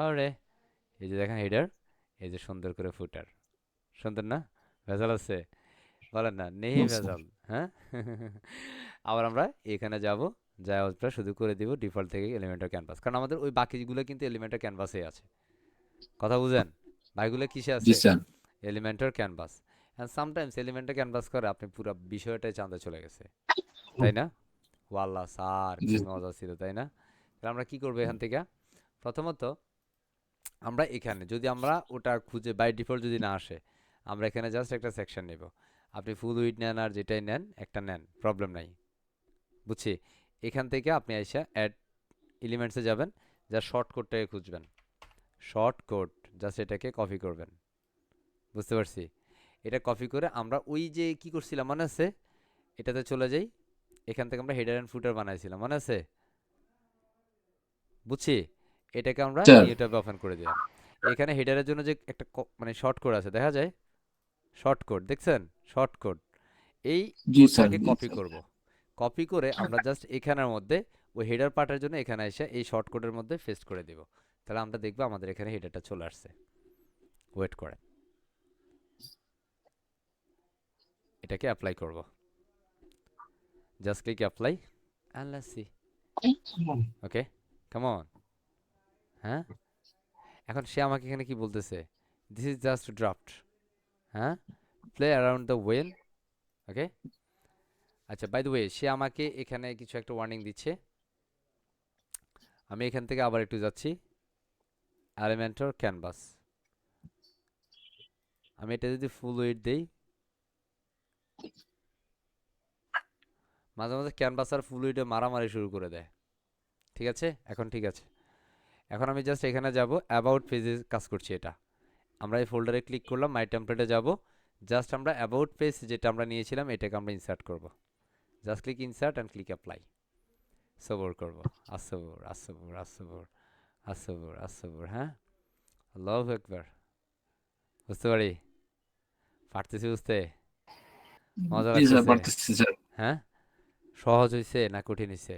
আরে এই যে দেখেন হেডার, এই যে সুন্দর করে ফুটার, সুন্দর না? ভেজাল আছে? বলেন না নেই صبر ভেজাল, হ্যাঁ। আবার আমরা এখানে যাব, যাই আমরা শুধু করে দিব ডিফল্ট থেকে এলিমেন্টার ক্যানভাস, কারণ আমাদের ওই বাকিগুলো কিন্তু এলিমেন্টার ক্যানভাসে আছে। কথা বুঝেন? বাকিগুলো কিসে জি আছে? Sir Elementor canvas. And sometimes Elementor canvas করে আপনি পুরো বিষয়টাই চাঁদে চলে গেছে, তাই না? ওয়াল্লাহ স্যার জি কি মজা ছিল, তাই না? তাহলে আমরা কি করবো এখান থেকে? প্রথমত আমরা এখানে যদি আমরা ওটা খুঁজে বাই ডিফল্ট যদি না আসে, আমরা এখানে জাস্ট একটা সেকশন নেব। আপনি ফুল উইড নেন আর যেটাই নেন একটা নেন, প্রবলেম নাই, বুঝছি। এখান থেকে আপনি আইসা অ্যাড এলিমেন্টসে যাবেন, যা শর্ট কোডটাকে খুঁজবেন, শর্ট কোড, জাস্ট এটাকে কপি করবেন, বুঝতে পারছি। এটা কপি করে আমরা ওই যে কি করছিলাম মনে আছে, এটাতে চলে যাই। এখান থেকে আমরা হেডার অ্যান্ড ফুটার বানাইছিলাম, মনে আছে? বুঝছি। এটাকে আমরা স্যার নিউ ট্যাবে ওপেন করে দিলাম। এখানে হেডারের জন্য যে একটা মানে শর্ট কোড আছে দেখা যায়, শর্ট কোড দেখছেন, শর্ট কোড। এই জি স্যার কোডটাকে জি কপি স্যার করব, কপি করে আমরা জাস্ট এখানের মধ্যে ওই হেডার পার্টের জন্য এখানে এসে এই শর্ট কোডের মধ্যে পেস্ট করে দিব। তাহলে আমরা দেখব আমাদের এখানে হেডারটা চলে আসছে। ওয়েট করে এটাকে অ্যাপ্লাই করব, just click apply and let's see. Okay, come on. হ্যাঁ, এখন সে আমাকে এখানে কি বলতেছে, দিস ইজ জাস্ট ড্রাফট। হ্যাঁ, play around the well. Okay, আচ্ছা বাই দ্য ওয়ে সে আমাকে এখানে কিছু একটা ওয়ার্নিং দিচ্ছে। আমি এখান থেকে আবার একটু যাচ্ছি, এলিমেন্টর ক্যানভাস। আমি এটা যদি ফুল ওয়েট দেই, মাঝে মাঝে ক্যানভাস আর ফুল ওয়েটে মারামারি শুরু করে দেয়। ঠিক আছে, এখন ঠিক আছে। এখন আমি জাস্ট এখানে যাব, অ্যাবাউট পেজে কাজ করছি এটা। আমরা এই ফোল্ডারে ক্লিক করলাম, মাই টেমপ্লেটে যাব, জাস্ট আমরা অ্যাবাউট পেজ যেটা আমরা নিয়েছিলাম এটাকে আমরা ইনসার্ট করব। Just click insert and click apply, সবর করব। আসবর আসবর আসবর আসবর আসবর, হ্যাঁ। আল্লাহু আকবার। বুঝতে পারি, পারতেছি বুঝতে, মজা জি স্যার লাগতেছে। পারতেছি স্যার হ্যাঁ, সহজ হয়েছে না কঠিন হয়েছে?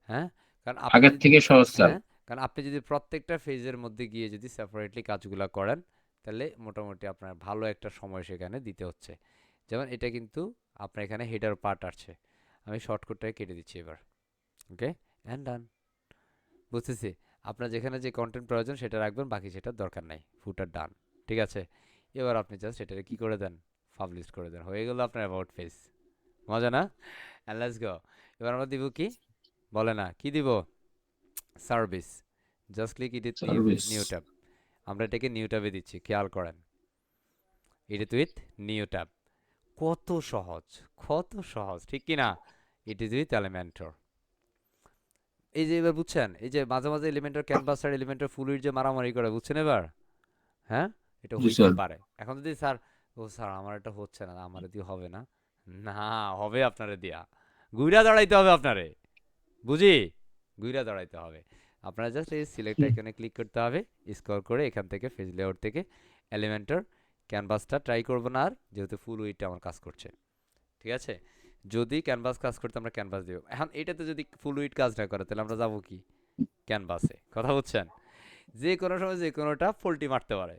হ্যাঁ, কারণ আপনি আগের থেকে সহজ স্যার হ্যাঁ, কারণ আপনি যদি প্রত্যেকটা ফেজের মধ্যে গিয়ে যদি সেপারেটলি কাজগুলো করেন, তাহলে মোটামুটি আপনার ভালো একটা সময় সেখানে দিতে হচ্ছে। যেমন এটা কিন্তু আপনার এখানে হেডার পার্ট আসছে, আমি শর্টকাটটাকে কেটে দিচ্ছি এবার। ওকে, অ্যান্ড ডান। বুঝতেছি, আপনার যেখানে যে কন্টেন্ট প্রয়োজন সেটা রাখবেন, বাকি সেটার দরকার নাই, ফুটার ডান। ঠিক আছে, এবার আপনি জাস্ট এটাকে কি করে দেন, পাবলিশ করে দেন, হয়ে গেল আপনার অ্যাবাউট পেজ। মজা না? And let's go. এবার আমরা দিব কি, বলে না কি দিব, service. Just click edit new service new tab. আমরা এটাকে নিউ ট্যাবে দিচ্ছি, খেয়াল করেন, এডিট উইথ নিউ ট্যাব। কত সহজ, কত সহজ, ঠিক কি না? It is with Elementor. এই যে এবার বুঝছেন, এই যে মাঝে মাঝে এলিমেন্টর ক্যানভাস আর এলিমেন্টর ফুলুইড যে মারামারি করে, বুঝছেন এবার? হ্যাঁ, এটা জি হইতে স্যার পারে। এখন যদি স্যার, ও স্যার আমার এটা হচ্ছে না, আমার দিয়ে হবে না, না হবে আপনারে দিয়া, গুইরা দাঁড়াইতে হবে আপনারে, বুঝি, গুইরা দাঁড়াইতে হবে। আপনারা জাস্ট এই সিলেক্ট আইকনে ক্লিক করতে হবে, স্ক্রল করে এখান থেকে পেজ লেআউট থেকে এলিমেন্টর ক্যানভাসটা ট্রাই করব না আর, যেহেতু ফুল উইডটা আমার কাজ করছে। ঠিক আছে, যদি ক্যানভাস কাজ করতে আমরা ক্যানভাস দিব। এখন এটাতে যদি ফুল উইড কাজ না করে তাহলে আমরা যাব কি, ক্যানভাসে। কথা বুঝছেন? যে কোনো সময় যে কোনোটা পোল্টি মারতে পারে,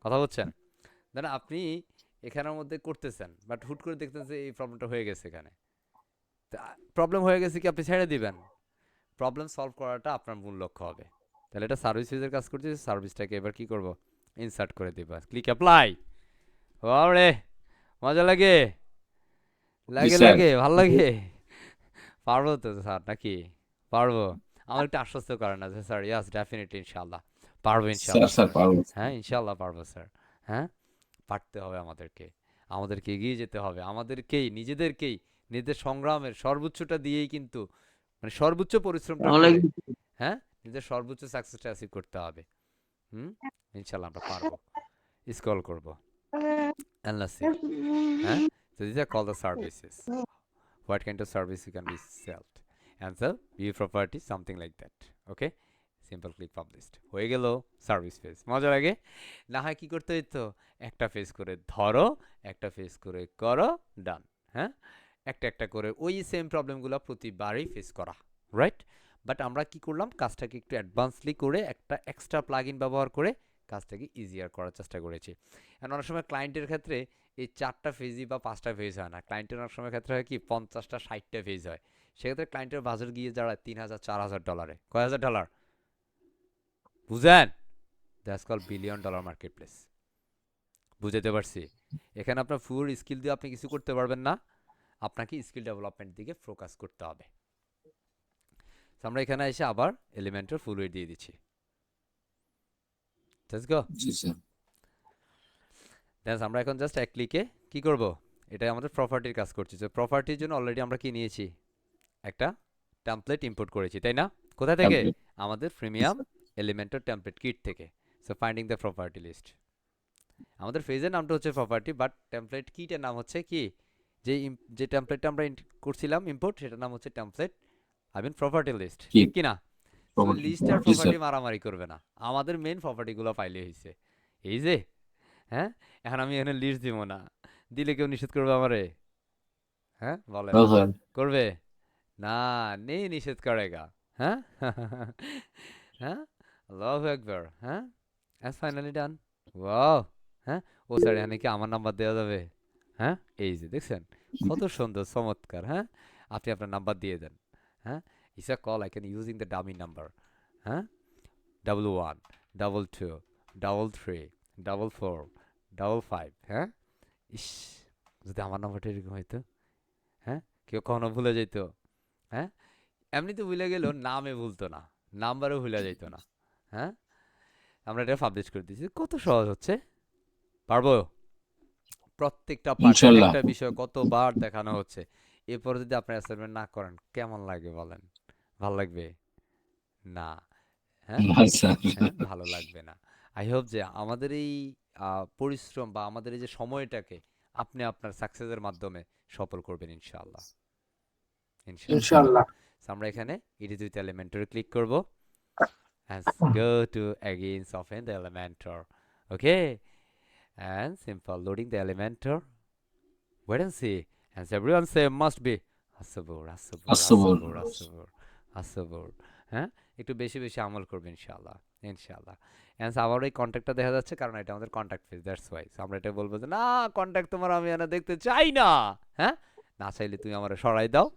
কথা বুঝছেন? দেন আপনি এখানের মধ্যে করতেছেন, বাট হুট করে দেখতেছেন যে এই প্রবলেমটা হয়ে গেছে এখানে। প্রবলেম হয়ে গেছে কি আপনি ছেড়ে দিবেন? প্রবলেম সলভ করাটা আপনার মূল লক্ষ্য হবে। তাহলে এটা সার্ভিস ফেজের কাজ করছে, সার্ভিসটাকে এবার কি করব, ইনসার্ট করে দিব, ক্লিক অ্যাপ্লাই। বাবরে, মজা লাগে, জি লাগে স্যার। লাগে, ভাল লাগে। পারবো তো স্যার নাকি? পারবো। আমার একটু আশ্বস্ত করেন না যে স্যার ইয়াস ডেফিনেটলি ইনশাল্লাহ পারবো, স্যার ইনশাল্লাহ স্যার স্যার। পারবো। হ্যাঁ ইনশাল্লাহ পারবো স্যার। হ্যাঁ, পারতে হবে আমাদেরকে, আমাদেরকে এগিয়ে যেতে হবে, আমাদেরকেই নিজেদেরকেই নিজেদের সংগ্রামের সর্বোচ্চটা দিয়েই কিন্তু, মানে সর্বোচ্চ পরিশ্রমটা অনেক করে, হ্যাঁ, নিজের সর্বোচ্চ সাকসেসটা অ্যাচিভ করতে হবে। হুম, ইনশাল্লাহ আমরা পারবো। স্ক্রল করবো, and let's see. হ্যাঁ, so these are called the services. What kind of service you can be sold? Answer: view property, something like that. Okay, simple click published হয়ে গেল সার্ভিস পেজ। মজা লাগে না? হয় কি করতে হইতো, একটা পেজ করে ধরো, একটা পেজ করে করো, ডান। হ্যাঁ, একটা একটা করে ওই সেম প্রবলেমগুলো প্রতিবারই ফেস করা, রাইট? বাট আমরা কি করলাম, কাজটাকে একটু অ্যাডভান্সলি করে একটা এক্সট্রা প্লাগইন ব্যবহার করে কাজটাকে ইজিয়ার করার চেষ্টা করেছি। আর অনেক সময় ক্লায়েন্টের ক্ষেত্রে এই 4টা ফেজই বা 5টা ফেজ হয় না, ক্লায়েন্টের অনেক সময় ক্ষেত্রে হয় কি 50টা 60টা ফেজ হয়। সেক্ষেত্রে ক্লায়েন্টের বাজার গিয়ে দাঁড়ায় $3,000 $4,000। কয় হাজার ডলার বুঝেন? That's call billion dollar market place. বুঝাতে পারছি? এখানে আপনার ফুল স্কিল দিয়ে আপনি কিছু করতে পারবেন না, আপনাকে স্কিল ডেভেলপমেন্ট দিকে ফোকাস করতে হবে। আমরা এখানে এসে আবার এলিমেন্টের ফুল ওয়েট দিয়ে দিচ্ছি। Let's go. G sir. দেন আমরা এখন জাস্ট এক ক্লিকে কি করব, এটা আমাদের প্রপার্টির কাজ করছি। তো প্রপার্টির জন্য অলরেডি আমরা কি নিয়েছি, একটা টেমপ্লেট ইম্পোর্ট করেছি, তাই না? কোথা থেকে? Template. আমাদের প্রিমিয়াম এলিমেন্টর টেমপ্লেট কিট থেকে। So finding the property list, আমাদের ফেজের নামটা হচ্ছে প্রপার্টি, বাট টেমপ্লেট কিটের নাম হচ্ছে কি, যে টেমপ্লেটটা আমরা করছিলাম ইম্পোর্ট, সেটার নাম হচ্ছে template I mean property list, কি ঠিক কি না? So property? লিস্ট আর জি স্যার। প্রপার্টি মারামারি করবে না, আমাদের মেন প্রপার্টিগুলো পাইলে হয়েছে। এই যে, হ্যাঁ, এখন আমি এখানে লিস্ট দিব না, দিলে কেউ নিষেধ করবে আমারে? হ্যাঁ বলেন, হ্যাঁ স্যার। করবে না? নেই নিষেধ করেগা। হ্যাঁ হ্যাঁ, আল্লাহু আকবার। হ্যাঁ, অ্যাজ ফাইনালি ডান। ওয়াও। হ্যাঁ, ও স্যার এখানে কি আমার নাম্বার দেওয়া যাবে? হ্যাঁ, এই যে দেখছেন কত সুন্দর চমৎকার। হ্যাঁ, আপনি আপনার নাম্বার দিয়ে দেন। হ্যাঁ, it's a call I can using the dummy number. হ্যাঁ, 11 22 33 44 55। হ্যাঁ, ইস, যদি আমার নাম্বারটা এরকম হইতো, হ্যাঁ, কেউ কখনো ভুলে যেত? হ্যাঁ, এমনিতে ভুলে গেলেও নামে ভুলতো না, নাম্বারও ভুলে যেত না। হ্যাঁ, আমরা এটা পাবলিশ করে দিয়েছি, কত সহজ হচ্ছে। পারবো? প্রত্যেকটা পার্টের ইনশাল্লাহ। একটা বিষয় কতবার দেখানো হচ্ছে। এরপরে যদি আপনি অ্যাসাইনমেন্ট না করেন কেমন লাগবে বলেন? ভালো লাগবে না? হ্যাঁ, না স্যার। হ্যাঁ, ভালো লাগবে না। আই হোপ যে আমাদের এই পরিশ্রম বা আমাদের এই যে সময়টাকে আপনি আপনার সাকসেসের মাধ্যমে সফল করবেন ইনশাআল্লাহ, ইনশাআল্লাহ। ইনশাআল্লাহ। So আমরা এখানে এডিট উইথ এলিমেন্টর ক্লিক করব and go to again soften the elementor. Okay, and simple loading the elementor. Wait and see, and everyone say must be asabur asabur আসসাবর। asabur asabur asabur। হ্যাঁ, একটু বেশি বেশি আমল করবে ইনশাআল্লাহ, ইনশাআল্লাহ। এন্ড আবার এই কন্ট্যাক্টটা দেখা যাচ্ছে কারণ এটা আমাদের কন্ট্যাক্ট পেজ, দ্যাটস ওয়াই। আমরা এটা বলবো যে না, কন্ট্যাক্ট তোমার আমি এনে দেখতে চাই না। হ্যাঁ, না চাইলে তুমি আমার সরাই দাও,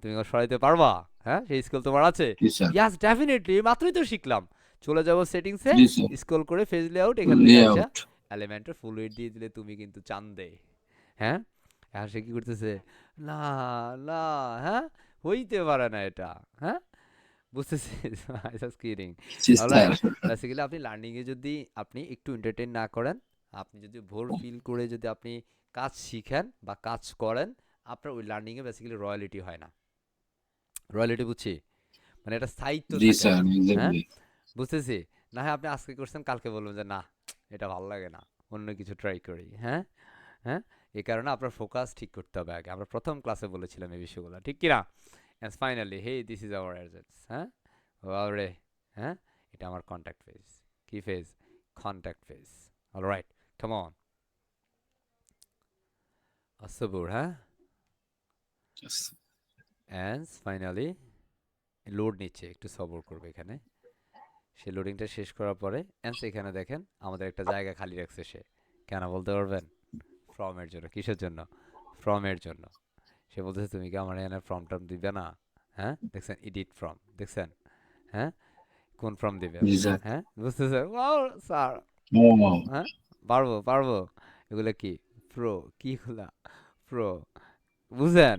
তুমি আমার সরাইতে পারবা? হ্যাঁ, সেই স্কিল তোমার আছে? জি স্যার। ইয়াস ডেফিনেটলি, মাত্রই তো শিখলাম। চলে যাব সেটিংসে, জি স্যার। স্ক্রল করে পেজ লেআউট, এখান থেকে আইসা লেআউট। এলিমেন্টের ফুল ওয়েট দিয়ে দিলে তুমি কিন্তু চান্দে। হ্যাঁ, এখন সে কি করতেছে, না না, হ্যাঁ, হইতে পারে না এটা। হ্যাঁ, বুঝতেছি। Just kidding. জি স্যার। অলরাইট, বেসিক্যালি আপনি লার্নিং এ যদি আপনি একটু এন্টারটেইন না করেন, আপনি যদি ভোর ফিল করে যদি আপনি কাজ শিখেন বা কাজ করেন, আপনার ওই লার্নিং এ বেসিক্যালি রয়্যালিটি হয় না। রয়্যালিটি বুঝছি, মানে এটা স্থায়িত্ব জি থাকে স্যার না। হ্যাঁ, এক্স্যাক্টলি। বুঝতেছি। না হয় আপনি আজকে করছেন, কালকে বলবেন যে না, এটা ভালো লাগে না, অন্য কিছু ট্রাই করি। হ্যাঁ, হ্যাঁ, এই কারণে আপনার ফোকাস ঠিক করতে হবে আগে। আমরা প্রথম ক্লাসে বলেছিলাম এই বিষয়গুলো, ঠিক কি না? And finally hey this is our agents. হ্যাঁ, ওরে, হ্যাঁ, এটা আমার কন্ট্যাক্ট পেজ। কি page? Contact page. Alright, come on. আসবুর, হ্যাঁ, এন্ড ফাইনালি লোড নিচ্ছে, একটু সবর করবে এখানে। সে লোডিংটা শেষ করার পরে এন্ড এখানে দেখেন আমাদের একটা জায়গা খালি রাখছে সে। কেন বলতে পারবেন? ফ্রম এর জন্য। কিসের জন্য? ফ্রম এর জন্য। সে বলতেছে তুমি কি আমার এখানে ফ্রম টার্ম দিবে না? হ্যাঁ, দেখছেন এডিট ফ্রম, দেখছেন? হ্যাঁ, কোন ফ্রম দিবে? জি স্যার। হ্যাঁ, বুঝতেছে? ওয়াও স্যার, ও হ্যাঁ, পারবো পারবো। এগুলো কি? প্রো, কি গুলা? প্রো, বুঝেন?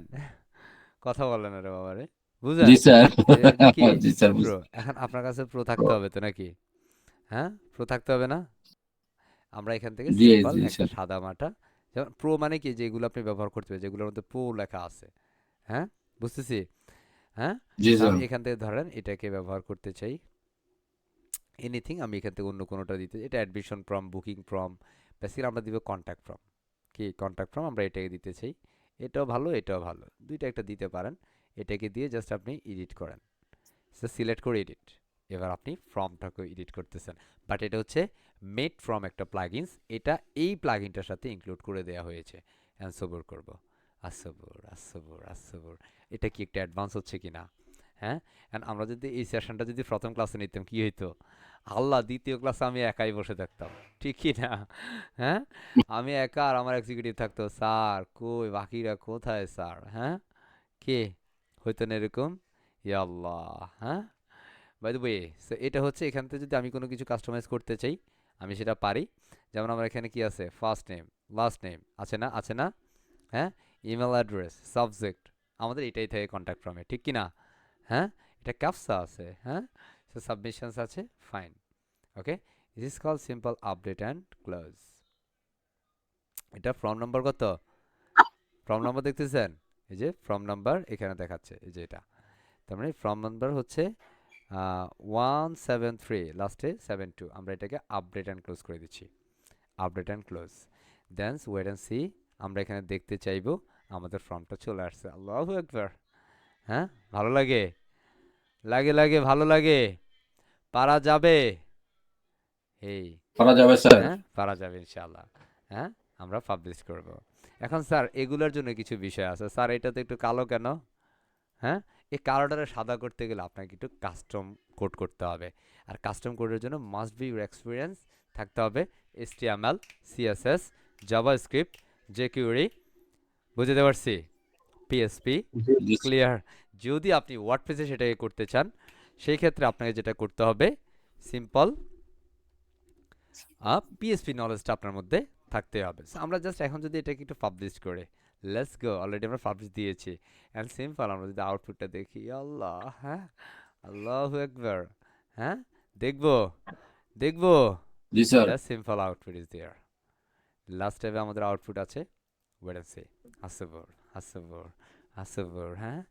কথা বলে না রে বাবা রে, জি বুঝেন? স্যার। এটা কি? জি স্যার প্রো। এখন আপনার কাছে প্রো থাকতে হবে তো নাকি? হ্যাঁ, প্রো থাকতে হবে না? আমরা এখান থেকে জি সিম্পল জি একটা স্যার। সাদা মাটা, যেমন প্রো মানে কি, যেগুলো আপনি ব্যবহার করতে হবে যেগুলোর মধ্যে প্রো লেখা আছে। হ্যাঁ, বুঝতেছি। হ্যাঁ, জি তা স্যার। আমি এখান থেকে ধরেন এটাকে ব্যবহার করতে চাই। এনিথিং, আমি এখান থেকে অন্য কোনোটা দিতে, এটা admission form, booking form, basically আমরা দিব কন্ট্যাক্ট ফর্ম। কি কন্ট্যাক্ট ফর্ম আমরা এটাকে দিতে চাই। এটাও ভালো, এটাও ভালো, দুইটা একটা দিতে পারেন। এটাকে দিয়ে জাস্ট আপনি এডিট করেন, সিলেক্ট করে এডিট। এবার আপনি ফর্মটাকে এডিট করতেছেন, বাট এটা হচ্ছে মেড ফ্রম একটা প্লাগইনস, এটা এই প্লাগইনটার সাথে ইনক্লুড করে দেওয়া হয়েছে। অ্যান্সোবর করব, আসবর আসবর আসবর। এটা কি একটা অ্যাডভান্স হচ্ছে কি না? হ্যাঁ, অ্যান্ড আমরা যদি এই সেশনটা যদি প্রথম ক্লাসে নিতাম কি হইতো? আল্লাহ, দ্বিতীয় ক্লাসে আমি একাই বসে থাকতাম, ঠিক কি না? হ্যাঁ, আমি একা আর আমার এক্সিকিউটিভ থাকতো, স্যার কই, বাকিরা কোথায় স্যার? হ্যাঁ, কে? হইতো না এরকম? ইয়া আল্লাহ। হ্যাঁ, বাই দ্য ওয়ে, সো এটা হচ্ছে এখান থেকে যদি আমি কোনো কিছু কাস্টমাইজ করতে চাই, আমি সেটা পারি। যেমন আমার এখানে কি আছে? ফার্স্ট নেম, লাস্ট নেম আছে না? আছে না? হ্যাঁ, ইমেল অ্যাড্রেস, সাবজেক্ট, আমাদের এটাই থাকে কন্ট্যাক্ট ফর্মে, ঠিক কি না? হ্যাঁ, এটা ক্যাপসা আছে। হ্যাঁ, সো সাবমিশনস আছে, fine. Okay, this is call simple update and close. এটা ফর্ম নাম্বার কত? ফর্ম নাম্বার দেখতেছেন? এই যে ফর্ম নাম্বার এখানে দেখাচ্ছে, এই যে এটা। তার মানে ফর্ম নাম্বার হচ্ছে 173, লাস্টে 72। আমরা এটাকে আপডেট অ্যান্ড ক্লোজ করে দিচ্ছি, update and close. Then wait and see, আমরা এখানে দেখতে চাইবো আমাদের ফর্মটা চলে আসছে। আল্লাহু আকবার। হ্যাঁ, ভালো লাগে, লাগে লাগে, ভালো লাগে, পারা যাবে। এই, করা যাবে স্যার। হ্যাঁ, পারা যাবে ইনশাআল্লাহ। হ্যাঁ, আমরা পাবলিশ করব। এখন স্যার এগুলোর জন্য কিছু বিষয় আছে স্যার, এটা তো একটু কালো কেন? হ্যাঁ, এই কালোটারে সাদা করতে গেলে আপনাকে একটু কাস্টম কোড করতে হবে। আর কাস্টম কোডের জন্য মাস্ট বি ইউর এক্সপিরিয়েন্স থাকতে হবে। HTML, CSS, জাভাস্ক্রিপ্ট, jQuery, বুঝতে পারছি, PHP, জি ক্লিয়ার। যদি আপনি ওয়ার্ডপ্রেসে সেটাকে করতে চান, সেই ক্ষেত্রে আপনাকে যেটা করতে হবে, সিম্পল PHP নলেজটা আপনার মধ্যে থাকতে হবে। So, আমরা জাস্ট এখন যদি এটাকে একটু পাবলিশ করে, লেটস গো, অলরেডি আমরা পাবলিশ দিয়েছি। অ্যান্ড সিম্পল আমরা যদি আউটপুটটা দেখি, আল্লাহ, হ্যাঁ, আল্লাহু আকবার। হ্যাঁ, দেখবো দেখবো, জি sir. The simple output is there. Last টাইমে আমাদের আউটপুট আছে, ওয়েট এন্ড সি। আসবর আসবর আসবর, হ্যাঁ,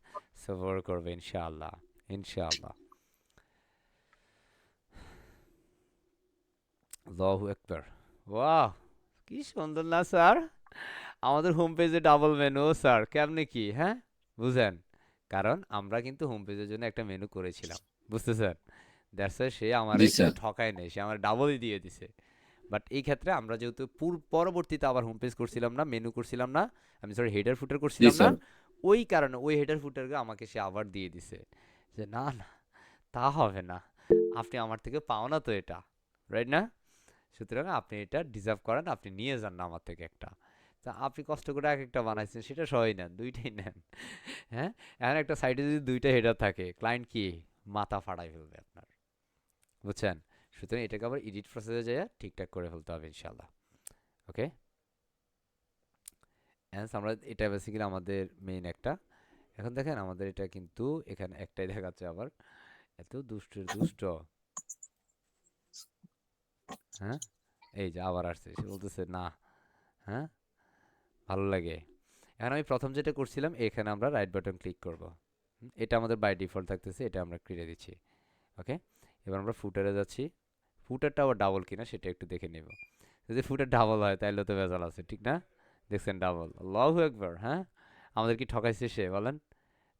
সবর করবে ইনশাআল্লাহ, ইনশাআল্লাহ। আল্লাহু আকবার। ওয়াও, কি সুন্দর না স্যার? আমাদের হোম পেজে ডাবল মেনু স্যার, কেমনে কি? হ্যাঁ, বুঝেন? কারণ আমরা কিন্তু হোম পেজের জন্য একটা মেনু করেছিলাম, বুঝতেছেন? দ্যাটস ওয়াই সে আমারে জি কিন্তু স্যার। ঠকায় নাই, সে আমার ডাবলই দিয়ে দিছে। বাট এই ক্ষেত্রে আমরা যেহেতু পরবর্তীতে আবার হোম পেজ করছিলাম না, মেনু করছিলাম না, আমি সরি হেডার ফুটার জি করছিলাম না, স্যার। ওই কারণে ওই হেডার ফুটারকে আমাকে সে আবার দিয়ে দিছে। যে না না, তা হবে না, আপনি আমার থেকে পাও না তো এটা, রাইট না? সুতরাং আপনি এটা ডিজার্ভ করেন, আপনি নিয়ে যান না আমার থেকে একটা। তা আপনি কষ্ট করে এক একটা বানাইছেন, সেটা সবাই নেন, দুইটাই নেন। হ্যাঁ, এখন একটা সাইডে যদি দুইটা হেডার থাকে, ক্লায়েন্ট কি মাথা ফাটাই ফেলবে আপনার, বুঝছেন? সুতরাং এটাকে আবার এডিট প্রসেসে যায় ঠিকঠাক করে ফেলতে হবে ইনশাল্লাহ। ওকে, হ্যাঁ, আমরা এটা বেসিক্যালি আমাদের মেইন একটা। এখন দেখেন আমাদের এটা কিন্তু এখানে একটাই দেখাচ্ছে আবার, এত দুষ্টের দুষ্ট। হ্যাঁ, এই যে আবার আসছে, সে বলতেছে না। হ্যাঁ, ভালো লাগে। এখন আমি প্রথম যেটা করছিলাম, এখানে আমরা রাইট বাটন ক্লিক করব। এটা আমাদের বাই ডিফল্ট থাকতেছে, এটা আমরা কেটে দিচ্ছি। ওকে, এবার আমরা ফুটারে যাচ্ছি। ফুটারটা আবার ডাবল কিনা সেটা একটু দেখে নেব। যদি ফুটার ডাবল হয় তাহলে তো ভেজাল আছে, ঠিক না? দেখছেন ডাবল, আল্লাহু আকবার। হ্যাঁ, আমাদের কি ঠকাইছে সে, বলেন?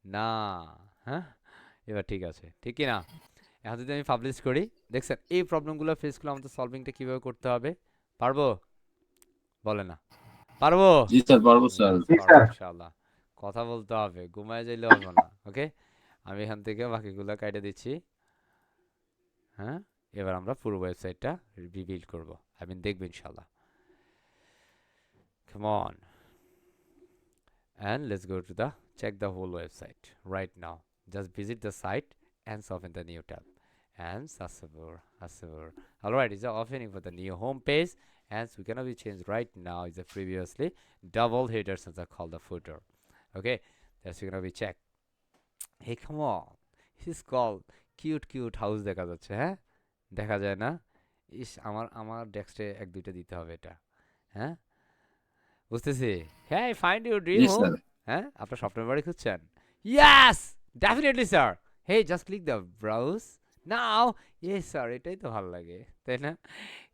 না। হ্যাঁ, এবার ঠিক আছে, ঠিক কি না? এখন যদি আমি পাবলিশ করি, দেখছেন এই প্রবলেমগুলো ফেসগুলো আমাদের সলভিংটা কিভাবে করতে হবে, পারবো? বলে না, পারবো? জি স্যার, পারবো স্যার। ইয়েস, পারবো ইনশাআল্লাহ। কথা বলতে হবে, ঘুমায় যাইলে হবে না। ওকে, আমি এখান থেকে বাকিগুলো কাইটে দিচ্ছি। হ্যাঁ, এবার আমরা পুরো ওয়েবসাইটটা রিবিল্ড করব, দেখবো ইনশাআল্লাহ। Come on. And let's go to the check the whole website right now. Just visit the site and open the new tab. And Sasabur. Alright, it's the opening for the new home page. And so we're gonna be changed right now. Is the previously double headers as I call the footer. Okay, that's gonna be checked. Hey, come on. This is called cute house দেখা যাচ্ছে হ্যাঁ দেখা যায় না ইস আমার ডেস্কে এক দুইটা দিতে হবে এটা হ্যাঁ বুঝতেছি হ্যাঁ ফাইন্ড ইউর ড্রিম জি হোম স্যার হ্যাঁ আপনার স্বপ্নের বাড়ি খুঁজছেন yes definitely sir hey just click the browse now yes sir এটাই তো ভালো লাগে তাই না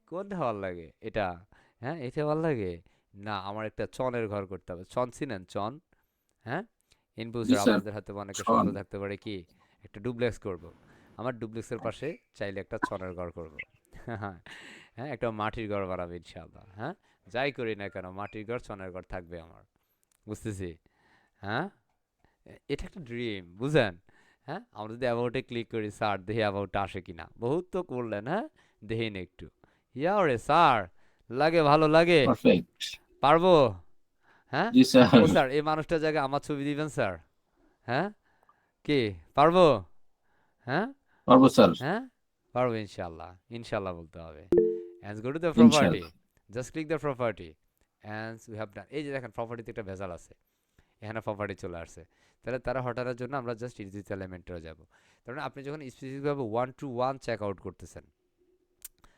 কোনটা ভালো লাগে এটা হ্যাঁ এটা ভালো লাগে না আমার একটা চনের ঘর করতে হবে চন চিনেন চন হ্যাঁ ইনপুট জি স্যার স্যার আপনাদের হাতে অনেকের শোন স্বপ্ন থাকতে পারে কি একটা ডুপ্লেক্স করব আমার ডুপ্লেক্সের পাশে চাইলে একটা চনের ঘর করব হ্যাঁ একটা মাটির ঘর বানাবো ইনশাআল্লাহ হ্যাঁ যাই করি না কেন মাটির ঘর চনের ঘর থাকবে আমার বুঝতেছি হ্যাঁ এটা একটা ড্রিম বুঝেন হ্যাঁ আমরা যদি অ্যাবাউটে ক্লিক করি স্যার দেখি অ্যাবাউট আসে কিনা বহুত তো করলেন হ্যাঁ দেখেন একটু ইয়া রে স্যার লাগে ভালো লাগে পারফেক্ট পারবো হ্যাঁ জি স্যার ও স্যার এই মানুষটার জায়গায় আমার ছবি দিবেন স্যার হ্যাঁ কি পারবো হ্যাঁ পারবো স্যার হ্যাঁ পারবো ইনশাল্লাহ বলতে হবে and go to the ইনশাআল্লাহ property just click the property and we have done এই যে দেখেন প্রপার্টিতে একটা ভেজাল আছে এখানে প্রপার্টি চলে আসছে তাহলে তারা হটানোর জন্য আমরা জাস্ট ইডিট এলিমেন্টে যাব তার মানে আপনি যখন স্পেসিফিকভাবে 1 to 1 চেক আউট করতেছেন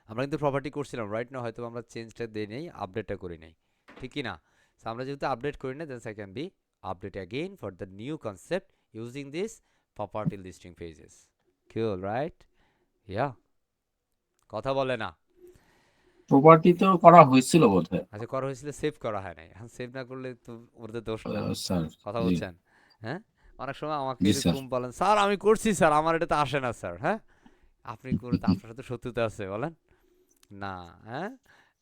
আমরা কিন্তু প্রপার্টি করছিলাম রাইট না হয়তো আমরা চেঞ্জটা দিই নেই আপডেটটা করি নাই ঠিক কি না সো আমরা যেহেতু আপডেট করি না then can be update again for the new concept using this property listing pages cool right yeah কথা বলে না প্রপার্টি তো করা হয়েছিল বোধহয় আচ্ছা করা হয়েছিল সেভ করা হয় নাই এখন সেভ না করলে তো ওদের দোষ না স্যার কথা জি বলছেন হ্যাঁ অনেক সময় আমাকে জি স্যার এরকম বলেন স্যার আমি করছি স্যার আমার এটা তো আসে না স্যার হ্যাঁ আপনি করে তো আপনার সাথে শত্রুতা আছে বলেন না হ্যাঁ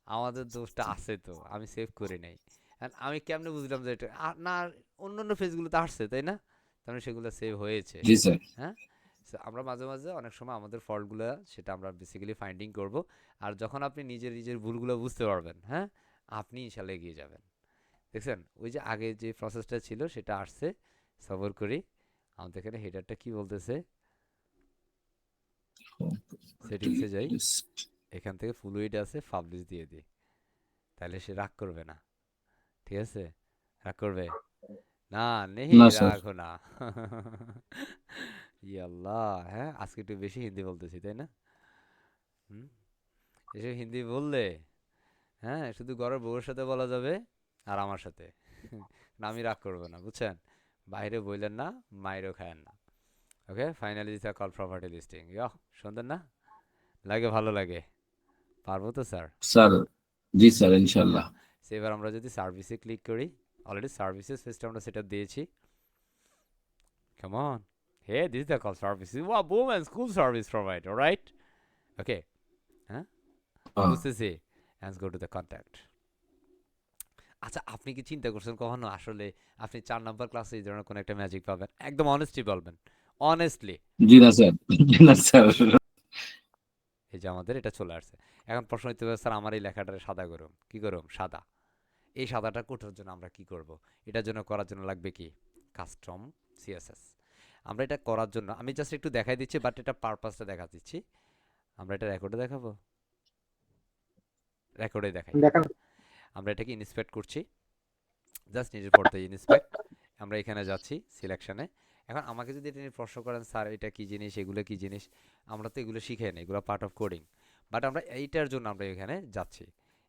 আমাদের দোষটা আছে তো আমি সেভ করি নাই And আমি কেমনে বুঝলাম যে এটা না অন্য পেজগুলোতে আসছে তাই না তার মানে সেগুলো সেভ হয়েছে জি স্যার হ্যাঁ So, আমরা মাঝে মাঝে অনেক সময় আমাদের ফল্টগুলো সেটা আমরা বেসিক্যালি ফাইন্ডিং করব আর যখন আপনি নিজের ভুলগুলো বুঝতে পারবেন হ্যাঁ আপনি ইনশাল্লাহ এগিয়ে যাবেন দেখছেন ওই যে আগে যে প্রসেসটা ছিল সেটা আসছে সবর করি আমাদের এখানে হেডারটা কি বলতেছে সেটিংসে যাই এখান থেকে ফ্লুইড আছে পাবলিশ দিয়ে দিই তাহলে সে রাগ করবে না ঠিক আছে রাগ করবে না নেই না স্যার রাখো না ইয়াল্লাহ হ্যাঁ আজকে একটু বেশি হিন্দি বলতেছি তাই না হুম এসব হিন্দি বললে হ্যাঁ শুধু ঘরের বউয়ের সাথে বলা যাবে আর আমার সাথে না আমি রাগ করবো না বুঝছেন বাইরে বললেন না মায়েরও খায়েন না okay finally this call property listing yeah সুন্দর না লাগে ভালো লাগে পারবো তো স্যার স্যার জি স্যার ইয়া ইনশাআল্লাহ এবার আমরা যদি সার্ভিসে ক্লিক করি অলরেডি সার্ভিসেস পেজটা আমরা সেটা দিয়েছি Come on. Hey, this is the call services. Wow, boom and school service provider, right? Okay. Huh? বুঝতেছি and go to the contact. আচ্ছা আপনি কি চিন্তা করছেন কখনো আসলে আপনি 4 নাম্বার ক্লাসে এই ধরনের কোনো একটা ম্যাজিক পাবেন একদম অনেস্টলি বলবেন অনেস্টলি জি না স্যার জি না স্যার এই যে আমাদের এটা চলে আসছে এখন প্রশ্ন হইতে পারে স্যার আমার এই লেখাটা সাদা করুম কি করুম সাদা এই সাদাটা কোটার জন্য আমরা কি করব এটার জন্য করার জন্য লাগবে কি কাস্টম সিএসএস আমরা এটা করার জন্য আমি জাস্ট একটু দেখাই দিচ্ছি বাট এটা পারপাসটা দেখা দিচ্ছি আমরা এটা রেকর্ডে দেখাবো রেকর্ডে দেখাই দেখান আমরা এটাকে ইন্সপেক্ট করছি জাস্ট নিজের পড়তে ইন্সপেক্ট আমরা এখানে যাচ্ছি সিলেকশনে এখন আমাকে যদি এটা নিয়ে প্রশ্ন করেন স্যার এটা কি জিনিস এগুলো কি জিনিস আমরা তো এগুলো শিখে নেই এগুলো পার্ট অফ কোডিং বাট আমরা এইটার জন্য আমরা এখানে যাচ্ছি